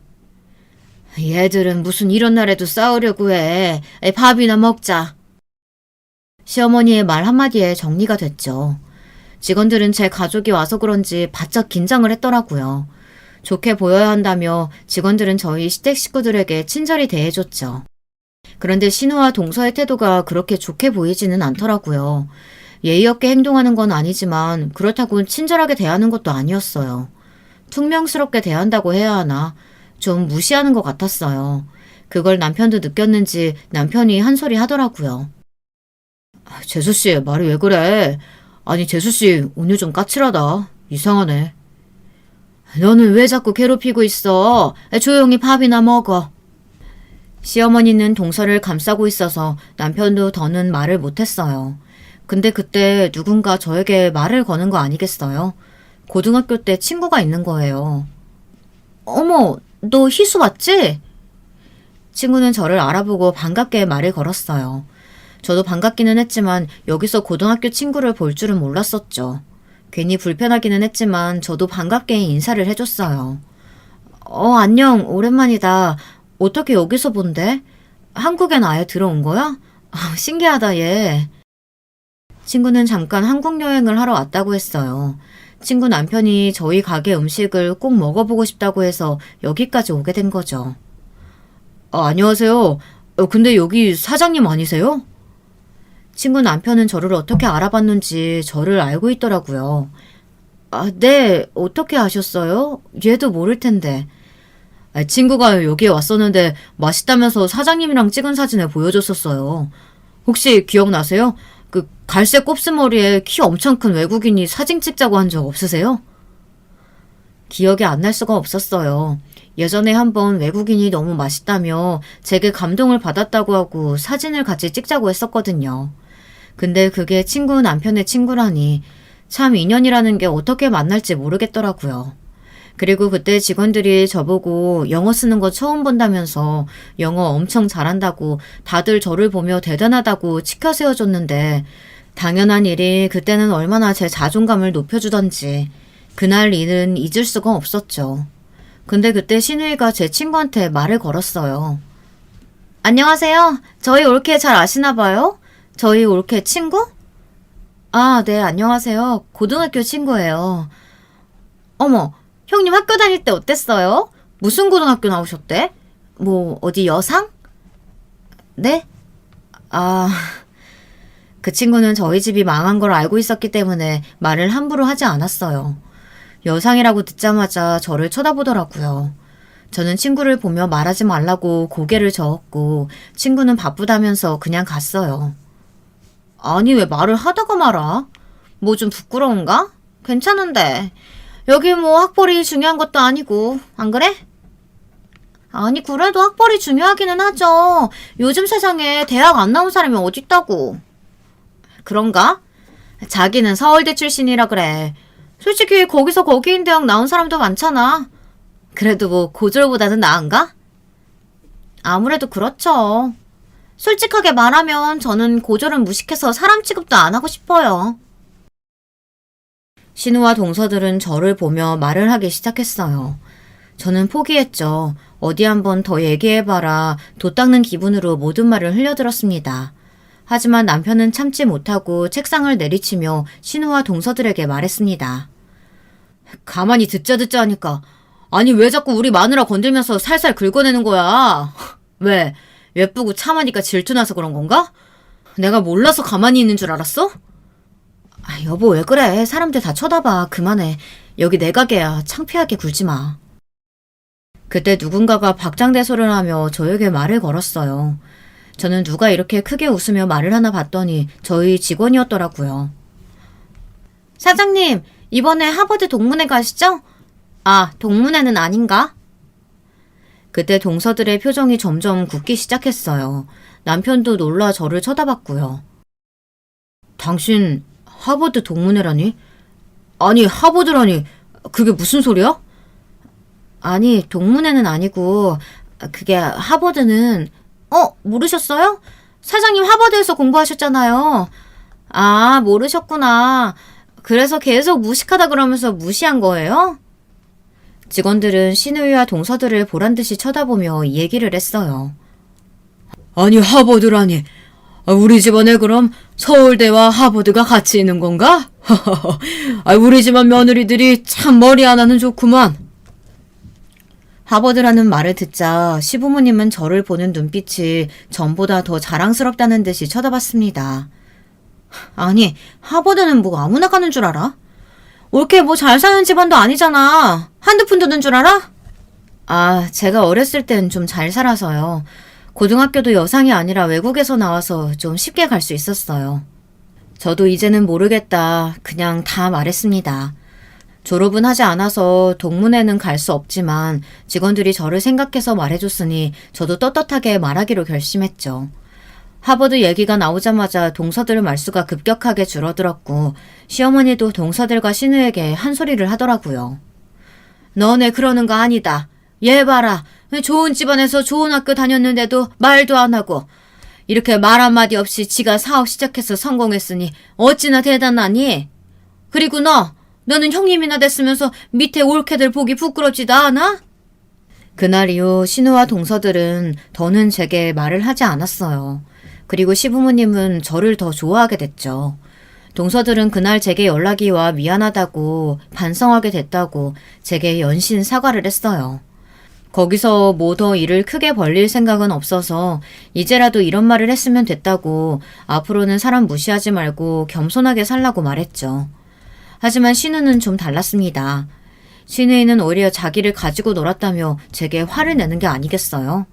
Speaker 2: 얘들은 무슨 이런 날에도 싸우려고 해. 밥이나 먹자. 시어머니의 말 한마디에 정리가 됐죠. 직원들은 제 가족이 와서 그런지 바짝 긴장을 했더라고요. 좋게 보여야 한다며 직원들은 저희 시댁 식구들에게 친절히 대해줬죠. 그런데 신우와 동서의 태도가 그렇게 좋게 보이지는 않더라고요. 예의 없게 행동하는 건 아니지만 그렇다고 친절하게 대하는 것도 아니었어요. 퉁명스럽게 대한다고 해야 하나? 좀 무시하는 것 같았어요. 그걸 남편도 느꼈는지 남편이 한 소리 하더라고요. 재수씨, 말이 왜 그래? 아니, 재수씨, 오늘 좀 까칠하다. 이상하네. 너는 왜 자꾸 괴롭히고 있어? 조용히 밥이나 먹어. 시어머니는 동서를 감싸고 있어서 남편도 더는 말을 못했어요. 근데 그때 누군가 저에게 말을 거는 거 아니겠어요? 고등학교 때 친구가 있는 거예요. 어머, 너 희수 맞지? 친구는 저를 알아보고 반갑게 말을 걸었어요. 저도 반갑기는 했지만 여기서 고등학교 친구를 볼 줄은 몰랐었죠. 괜히 불편하기는 했지만 저도 반갑게 인사를 해줬어요. 안녕, 오랜만이다. 어떻게 여기서 본대? 한국엔 아예 들어온 거야? 신기하다, 얘. 친구는 잠깐 한국 여행을 하러 왔다고 했어요. 친구 남편이 저희 가게 음식을 꼭 먹어보고 싶다고 해서 여기까지 오게 된 거죠. 안녕하세요. 근데 여기 사장님 아니세요? 친구 남편은 저를 어떻게 알아봤는지 저를 알고 있더라고요. 네, 어떻게 아셨어요? 얘도 모를 텐데. 친구가 여기에 왔었는데 맛있다면서 사장님이랑 찍은 사진을 보여줬었어요. 혹시 기억나세요? 그 갈색 곱슬머리에 키 엄청 큰 외국인이 사진 찍자고 한 적 없으세요? 기억이 안 날 수가 없었어요. 예전에 한번 외국인이 너무 맛있다며 제게 감동을 받았다고 하고 사진을 같이 찍자고 했었거든요. 근데 그게 친구 남편의 친구라니 참 인연이라는 게 어떻게 만날지 모르겠더라고요. 그리고 그때 직원들이 저보고 영어 쓰는 거 처음 본다면서 영어 엄청 잘한다고 다들 저를 보며 대단하다고 치켜 세워줬는데 당연한 일이 그때는 얼마나 제 자존감을 높여주던지 그날 일은 잊을 수가 없었죠. 근데 그때 신우이가 제 친구한테 말을 걸었어요. 안녕하세요. 저희 올케 잘 아시나 봐요? 저희 올케 친구? 네, 안녕하세요. 고등학교 친구예요. 어머, 형님 학교 다닐 때 어땠어요? 무슨 고등학교 나오셨대? 뭐 어디 여상? 네? 그 친구는 저희 집이 망한 걸 알고 있었기 때문에 말을 함부로 하지 않았어요. 여상이라고 듣자마자 저를 쳐다보더라고요. 저는 친구를 보며 말하지 말라고 고개를 저었고 친구는 바쁘다면서 그냥 갔어요. 아니, 왜 말을 하다가 말아? 뭐 좀 부끄러운가? 괜찮은데. 여기 뭐 학벌이 중요한 것도 아니고, 안 그래? 아니, 그래도 학벌이 중요하기는 하죠. 요즘 세상에 대학 안 나온 사람이 어딨다고. 그런가? 자기는 서울대 출신이라 그래. 솔직히 거기서 거기인 대학 나온 사람도 많잖아. 그래도 뭐 고졸보다는 나은가? 아무래도 그렇죠. 솔직하게 말하면 저는 고졸은 무식해서 사람 취급도 안 하고 싶어요. 신우와 동서들은 저를 보며 말을 하기 시작했어요. 저는 포기했죠. 어디 한번 더 얘기해봐라. 도 닦는 기분으로 모든 말을 흘려들었습니다. 하지만 남편은 참지 못하고 책상을 내리치며 신우와 동서들에게 말했습니다. 가만히 듣자 하니까 아니, 왜 자꾸 우리 마누라 건들면서 살살 긁어내는 거야? 왜? 예쁘고 참하니까 질투나서 그런 건가? 내가 몰라서 가만히 있는 줄 알았어? 아, 여보, 왜 그래? 사람들 다 쳐다봐. 그만해. 여기 내 가게야. 창피하게 굴지 마. 그때 누군가가 박장대소를 하며 저에게 말을 걸었어요. 저는 누가 이렇게 크게 웃으며 말을 하나 봤더니 저희 직원이었더라고요. 사장님, 이번에 하버드 동문회 가시죠? 아, 동문회는 아닌가? 그때 동서들의 표정이 점점 굳기 시작했어요. 남편도 놀라 저를 쳐다봤고요. 당신 하버드 동문회라니? 아니, 하버드라니. 그게 무슨 소리야? 아니, 동문회는 아니고 그게 하버드는 모르셨어요? 사장님 하버드에서 공부하셨잖아요. 아, 모르셨구나. 그래서 계속 무식하다 그러면서 무시한 거예요? 직원들은 신우이와 동서들을 보란듯이 쳐다보며 이 얘기를 했어요. 아니, 하버드라니. 우리 집안에 그럼 서울대와 하버드가 같이 있는 건가? 우리 집안 며느리들이 참 머리 하나는 좋구만. 하버드라는 말을 듣자 시부모님은 저를 보는 눈빛이 전보다 더 자랑스럽다는 듯이 쳐다봤습니다. 아니, 하버드는 뭐 아무나 가는 줄 알아? 올케 뭐 잘 사는 집안도 아니잖아. 한두 푼 드는 줄 알아? 아, 제가 어렸을 땐 좀 잘 살아서요. 고등학교도 여상이 아니라 외국에서 나와서 좀 쉽게 갈 수 있었어요. 저도 이제는 모르겠다. 그냥 다 말했습니다. 졸업은 하지 않아서 동문회는 갈 수 없지만 직원들이 저를 생각해서 말해줬으니 저도 떳떳하게 말하기로 결심했죠. 하버드 얘기가 나오자마자 동서들 말수가 급격하게 줄어들었고 시어머니도 동서들과 신우에게 한 소리를 하더라고요. 너네 그러는 거 아니다. 얘 봐라. 좋은 집안에서 좋은 학교 다녔는데도 말도 안 하고 이렇게 말 한마디 없이 지가 사업 시작해서 성공했으니 어찌나 대단하니? 그리고 너는 형님이나 됐으면서 밑에 올케들 보기 부끄럽지도 않아? 그날 이후 신우와 동서들은 더는 제게 말을 하지 않았어요. 그리고 시부모님은 저를 더 좋아하게 됐죠. 동서들은 그날 제게 연락이 와 미안하다고 반성하게 됐다고 제게 연신 사과를 했어요. 거기서 뭐 더 일을 크게 벌릴 생각은 없어서 이제라도 이런 말을 했으면 됐다고 앞으로는 사람 무시하지 말고 겸손하게 살라고 말했죠. 하지만 신우는 좀 달랐습니다. 신우이는 오히려 자기를 가지고 놀았다며 제게 화를 내는 게 아니겠어요?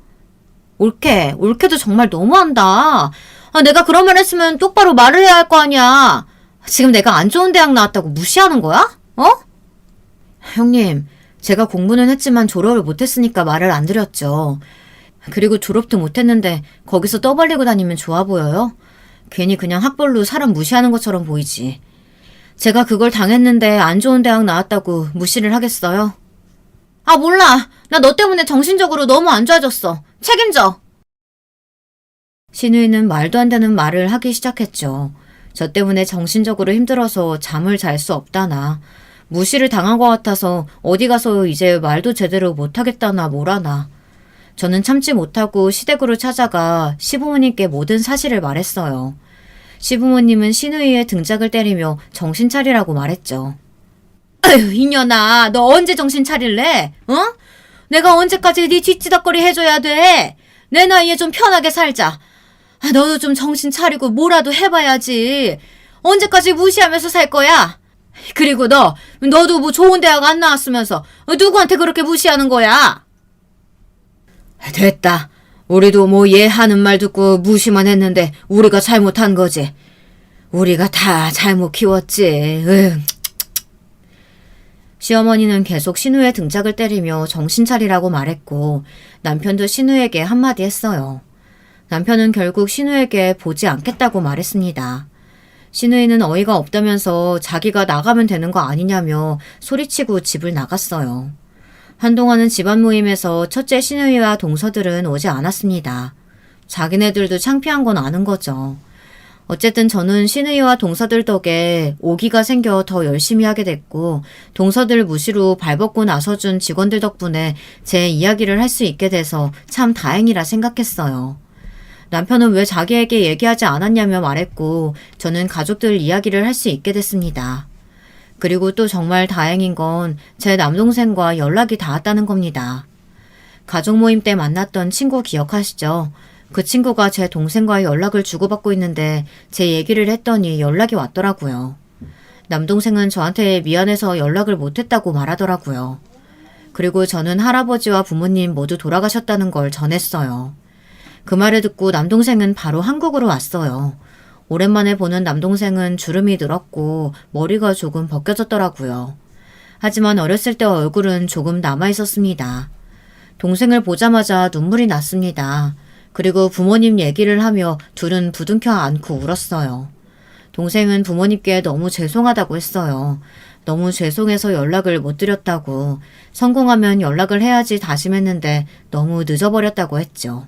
Speaker 2: 올케도 정말 너무한다. 내가 그런 말 했으면 똑바로 말을 해야 할 거 아니야. 지금 내가 안 좋은 대학 나왔다고 무시하는 거야? 형님, 제가 공부는 했지만 졸업을 못했으니까 말을 안 드렸죠. 그리고 졸업도 못했는데 거기서 떠벌리고 다니면 좋아 보여요? 괜히 그냥 학벌로 사람 무시하는 것처럼 보이지. 제가 그걸 당했는데 안 좋은 대학 나왔다고 무시를 하겠어요? 아, 몰라. 나 너 때문에 정신적으로 너무 안 좋아졌어. 책임져. 신우이는 말도 안 되는 말을 하기 시작했죠. 저 때문에 정신적으로 힘들어서 잠을 잘 수 없다나, 무시를 당한 것 같아서 어디 가서 이제 말도 제대로 못하겠다나 뭐라나. 저는 참지 못하고 시댁으로 찾아가 시부모님께 모든 사실을 말했어요. 시부모님은 신우이의 등짝을 때리며 정신 차리라고 말했죠. 아휴, 이년아, 너 언제 정신 차릴래? 내가 언제까지 네 뒷지덕거리 해줘야 돼? 내 나이에 좀 편하게 살자. 너도 좀 정신 차리고 뭐라도 해봐야지. 언제까지 무시하면서 살 거야? 그리고 너도 뭐 좋은 대학 안 나왔으면서 누구한테 그렇게 무시하는 거야? 됐다. 우리도 뭐 얘 하는 말 듣고 무시만 했는데 우리가 잘못한 거지. 우리가 다 잘못 키웠지. 시어머니는 계속 신우의 등짝을 때리며 정신 차리라고 말했고 남편도 신우에게 한마디 했어요. 남편은 결국 신우에게 보지 않겠다고 말했습니다. 신우이는 어이가 없다면서 자기가 나가면 되는 거 아니냐며 소리치고 집을 나갔어요. 한동안은 집안 모임에서 첫째 신우이와 동서들은 오지 않았습니다. 자기네들도 창피한 건 아는 거죠. 어쨌든 저는 신우이와 동서들 덕에 오기가 생겨 더 열심히 하게 됐고 동서들 무시로 발벗고 나서준 직원들 덕분에 제 이야기를 할 수 있게 돼서 참 다행이라 생각했어요. 남편은 왜 자기에게 얘기하지 않았냐며 말했고 저는 가족들 이야기를 할 수 있게 됐습니다. 그리고 또 정말 다행인 건 제 남동생과 연락이 닿았다는 겁니다. 가족 모임 때 만났던 친구 기억하시죠? 그 친구가 제 동생과의 연락을 주고받고 있는데 제 얘기를 했더니 연락이 왔더라고요. 남동생은 저한테 미안해서 연락을 못했다고 말하더라고요. 그리고 저는 할아버지와 부모님 모두 돌아가셨다는 걸 전했어요. 그 말을 듣고 남동생은 바로 한국으로 왔어요. 오랜만에 보는 남동생은 주름이 늘었고 머리가 조금 벗겨졌더라고요. 하지만 어렸을 때 얼굴은 조금 남아있었습니다. 동생을 보자마자 눈물이 났습니다. 그리고 부모님 얘기를 하며 둘은 부둥켜 안고 울었어요. 동생은 부모님께 너무 죄송하다고 했어요. 너무 죄송해서 연락을 못 드렸다고, 성공하면 연락을 해야지 다짐했는데 너무 늦어버렸다고 했죠.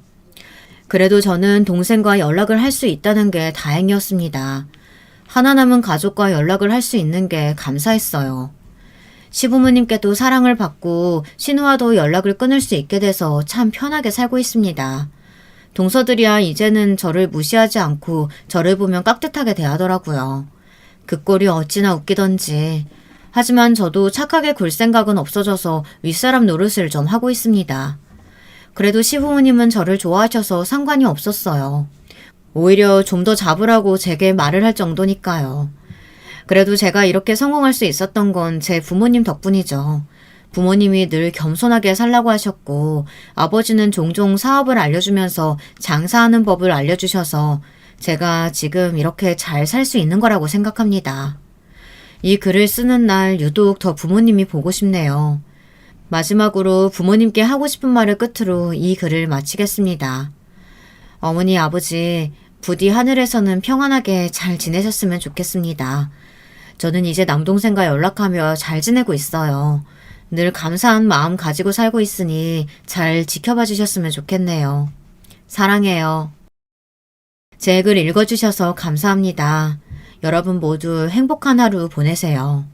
Speaker 2: 그래도 저는 동생과 연락을 할 수 있다는 게 다행이었습니다. 하나 남은 가족과 연락을 할 수 있는 게 감사했어요. 시부모님께도 사랑을 받고 신우와도 연락을 끊을 수 있게 돼서 참 편하게 살고 있습니다. 동서들이야 이제는 저를 무시하지 않고 저를 보면 깍듯하게 대하더라고요. 그 꼴이 어찌나 웃기던지. 하지만 저도 착하게 굴 생각은 없어져서 윗사람 노릇을 좀 하고 있습니다. 그래도 시부모님은 저를 좋아하셔서 상관이 없었어요. 오히려 좀 더 잡으라고 제게 말을 할 정도니까요. 그래도 제가 이렇게 성공할 수 있었던 건 제 부모님 덕분이죠. 부모님이 늘 겸손하게 살라고 하셨고 아버지는 종종 사업을 알려주면서 장사하는 법을 알려주셔서 제가 지금 이렇게 잘 살 수 있는 거라고 생각합니다. 이 글을 쓰는 날 유독 더 부모님이 보고 싶네요. 마지막으로 부모님께 하고 싶은 말을 끝으로 이 글을 마치겠습니다. 어머니, 아버지, 부디 하늘에서는 평안하게 잘 지내셨으면 좋겠습니다. 저는 이제 남동생과 연락하며 잘 지내고 있어요. 늘 감사한 마음 가지고 살고 있으니 잘 지켜봐 주셨으면 좋겠네요. 사랑해요. 제 글 읽어주셔서 감사합니다. 여러분 모두 행복한 하루 보내세요.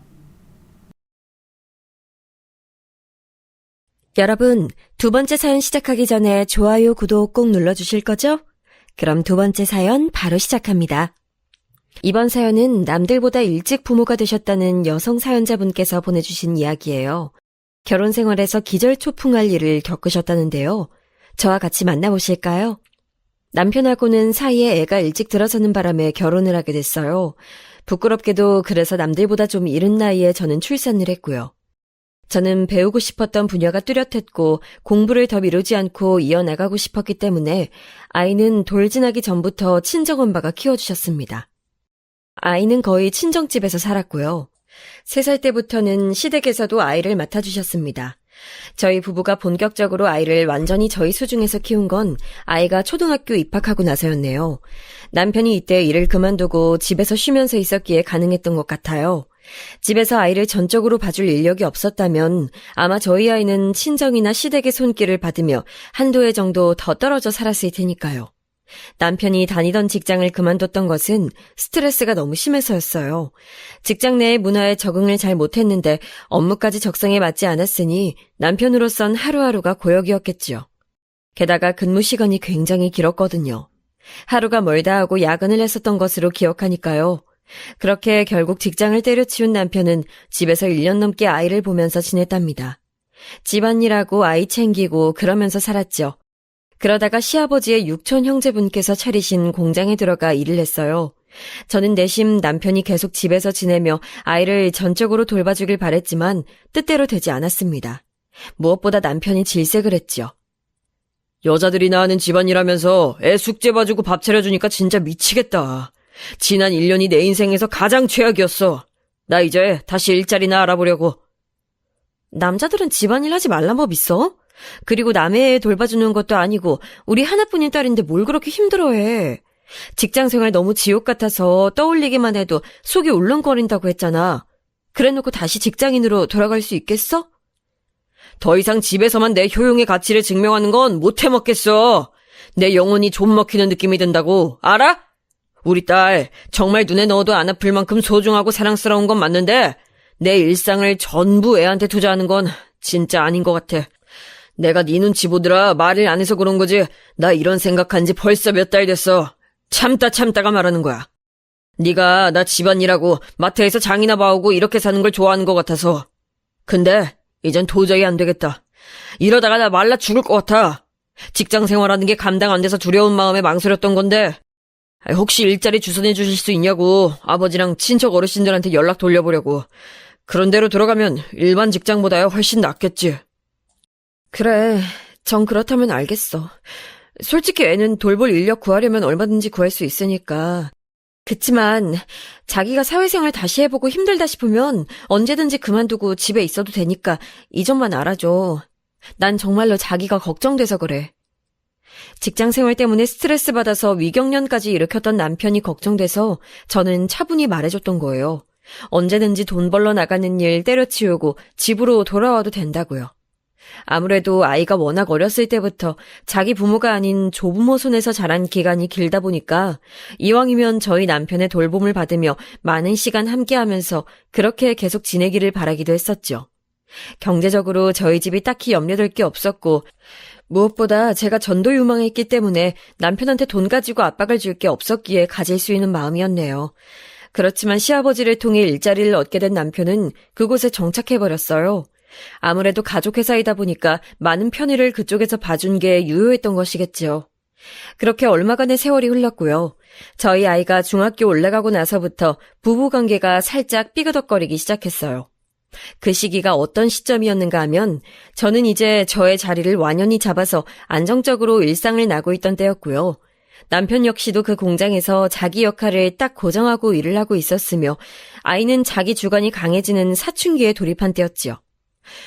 Speaker 3: 여러분, 두 번째 사연 시작하기 전에 좋아요, 구독 꼭 눌러주실 거죠? 그럼 두 번째 사연 바로 시작합니다. 이번 사연은 남들보다 일찍 부모가 되셨다는 여성 사연자분께서 보내주신 이야기예요. 결혼 생활에서 기절초풍할 일을 겪으셨다는데요. 저와 같이 만나보실까요? 남편하고는 사이에 애가 일찍 들어서는 바람에 결혼을 하게 됐어요. 부끄럽게도 그래서 남들보다 좀 이른 나이에 저는 출산을 했고요. 저는 배우고 싶었던 분야가 뚜렷했고 공부를 더 미루지 않고 이어나가고 싶었기 때문에 아이는 돌진하기 전부터 친정엄마가 키워주셨습니다. 아이는 거의 친정집에서 살았고요. 3살 때부터는 시댁에서도 아이를 맡아주셨습니다. 저희 부부가 본격적으로 아이를 완전히 저희 수중에서 키운 건 아이가 초등학교 입학하고 나서였네요. 남편이 이때 일을 그만두고 집에서 쉬면서 있었기에 가능했던 것 같아요. 집에서 아이를 전적으로 봐줄 인력이 없었다면 아마 저희 아이는 친정이나 시댁의 손길을 받으며 한두 해 정도 더 떨어져 살았을 테니까요. 남편이 다니던 직장을 그만뒀던 것은 스트레스가 너무 심해서였어요. 직장 내의 문화에 적응을 잘 못했는데 업무까지 적성에 맞지 않았으니 남편으로선 하루하루가 고역이었겠지요. 게다가 근무 시간이 굉장히 길었거든요. 하루가 멀다 하고 야근을 했었던 것으로 기억하니까요. 그렇게 결국 직장을 때려치운 남편은 집에서 1년 넘게 아이를 보면서 지냈답니다. 집안일하고 아이 챙기고 그러면서 살았죠. 그러다가 시아버지의 육촌 형제분께서 차리신 공장에 들어가 일을 했어요. 저는 내심 남편이 계속 집에서 지내며 아이를 전적으로 돌봐주길 바랬지만 뜻대로 되지 않았습니다. 무엇보다 남편이 질색을 했죠. 여자들이 나하는 집안일하면서 애 숙제 봐주고 밥 차려주니까 진짜 미치겠다. 지난 1년이 내 인생에서 가장 최악이었어. 나 이제 다시 일자리나 알아보려고. 남자들은 집안일 하지 말란 법 있어? 그리고 남의 애 돌봐주는 것도 아니고 우리 하나뿐인 딸인데 뭘 그렇게 힘들어해. 직장생활 너무 지옥 같아서 떠올리기만 해도 속이 울렁거린다고 했잖아. 그래놓고 다시 직장인으로 돌아갈 수 있겠어? 더 이상 집에서만 내 효용의 가치를 증명하는 건 못 해먹겠어. 내 영혼이 좀 먹히는 느낌이 든다고. 알아? 우리 딸 정말 눈에 넣어도 안 아플 만큼 소중하고 사랑스러운 건 맞는데 내 일상을 전부 애한테 투자하는 건 진짜 아닌 것 같아. 내가 네 눈치 보느라 말을 안 해서 그런 거지. 나 이런 생각한 지 벌써 몇 달 됐어. 참다가 말하는 거야. 네가 나 집안일하고 마트에서 장이나 봐오고 이렇게 사는 걸 좋아하는 것 같아서. 근데 이젠 도저히 안 되겠다. 이러다가 나 말라 죽을 것 같아. 직장 생활하는 게 감당 안 돼서 두려운 마음에 망설였던 건데 혹시 일자리 주선해 주실 수 있냐고 아버지랑 친척 어르신들한테 연락 돌려보려고. 그런 대로 들어가면 일반 직장보다야 훨씬 낫겠지. 그래, 정 그렇다면 알겠어. 솔직히 애는 돌볼 인력 구하려면 얼마든지 구할 수 있으니까. 그치만 자기가 사회생활 다시 해보고 힘들다 싶으면 언제든지 그만두고 집에 있어도 되니까 이 점만 알아줘. 난 정말로 자기가 걱정돼서 그래. 직장생활 때문에 스트레스 받아서 위경련까지 일으켰던 남편이 걱정돼서 저는 차분히 말해줬던 거예요. 언제든지 돈 벌러 나가는 일 때려치우고 집으로 돌아와도 된다고요. 아무래도 아이가 워낙 어렸을 때부터 자기 부모가 아닌 조부모 손에서 자란 기간이 길다 보니까 이왕이면 저희 남편의 돌봄을 받으며 많은 시간 함께하면서 그렇게 계속 지내기를 바라기도 했었죠. 경제적으로 저희 집이 딱히 염려될 게 없었고 무엇보다 제가 전도 유망했기 때문에 남편한테 돈 가지고 압박을 줄 게 없었기에 가질 수 있는 마음이었네요. 그렇지만 시아버지를 통해 일자리를 얻게 된 남편은 그곳에 정착해버렸어요. 아무래도 가족회사이다 보니까 많은 편의를 그쪽에서 봐준 게 유효했던 것이겠죠. 그렇게 얼마간의 세월이 흘렀고요. 저희 아이가 중학교 올라가고 나서부터 부부관계가 살짝 삐그덕거리기 시작했어요. 그 시기가 어떤 시점이었는가 하면 저는 이제 저의 자리를 완연히 잡아서 안정적으로 일상을 나고 있던 때였고요. 남편 역시도 그 공장에서 자기 역할을 딱 고정하고 일을 하고 있었으며 아이는 자기 주관이 강해지는 사춘기에 돌입한 때였지요.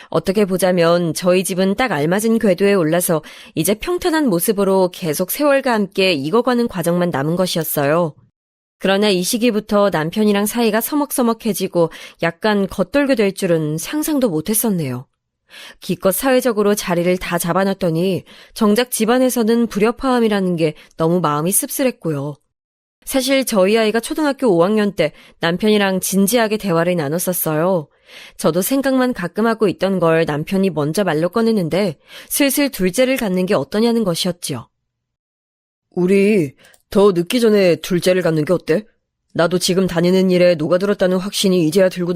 Speaker 3: 어떻게 보자면 저희 집은 딱 알맞은 궤도에 올라서 이제 평탄한 모습으로 계속 세월과 함께 익어가는 과정만 남은 것이었어요. 그러나 이 시기부터 남편이랑 사이가 서먹서먹해지고 약간 겉돌게 될 줄은 상상도 못했었네요. 기껏 사회적으로 자리를 다 잡아놨더니 정작 집안에서는 불협화음이라는 게 너무 마음이 씁쓸했고요. 사실 저희 아이가 초등학교 5학년 때 남편이랑 진지하게 대화를 나눴었어요. 저도 생각만 가끔 하고 있던 걸 남편이 먼저 말로 꺼내는데 슬슬 둘째를 갖는 게 어떠냐는 것이었지요. 우리 더 늦기 전에 둘째를 갖는 게 어때? 나도 지금 다니는 일에 녹아들었다는 확신이 이제야 들고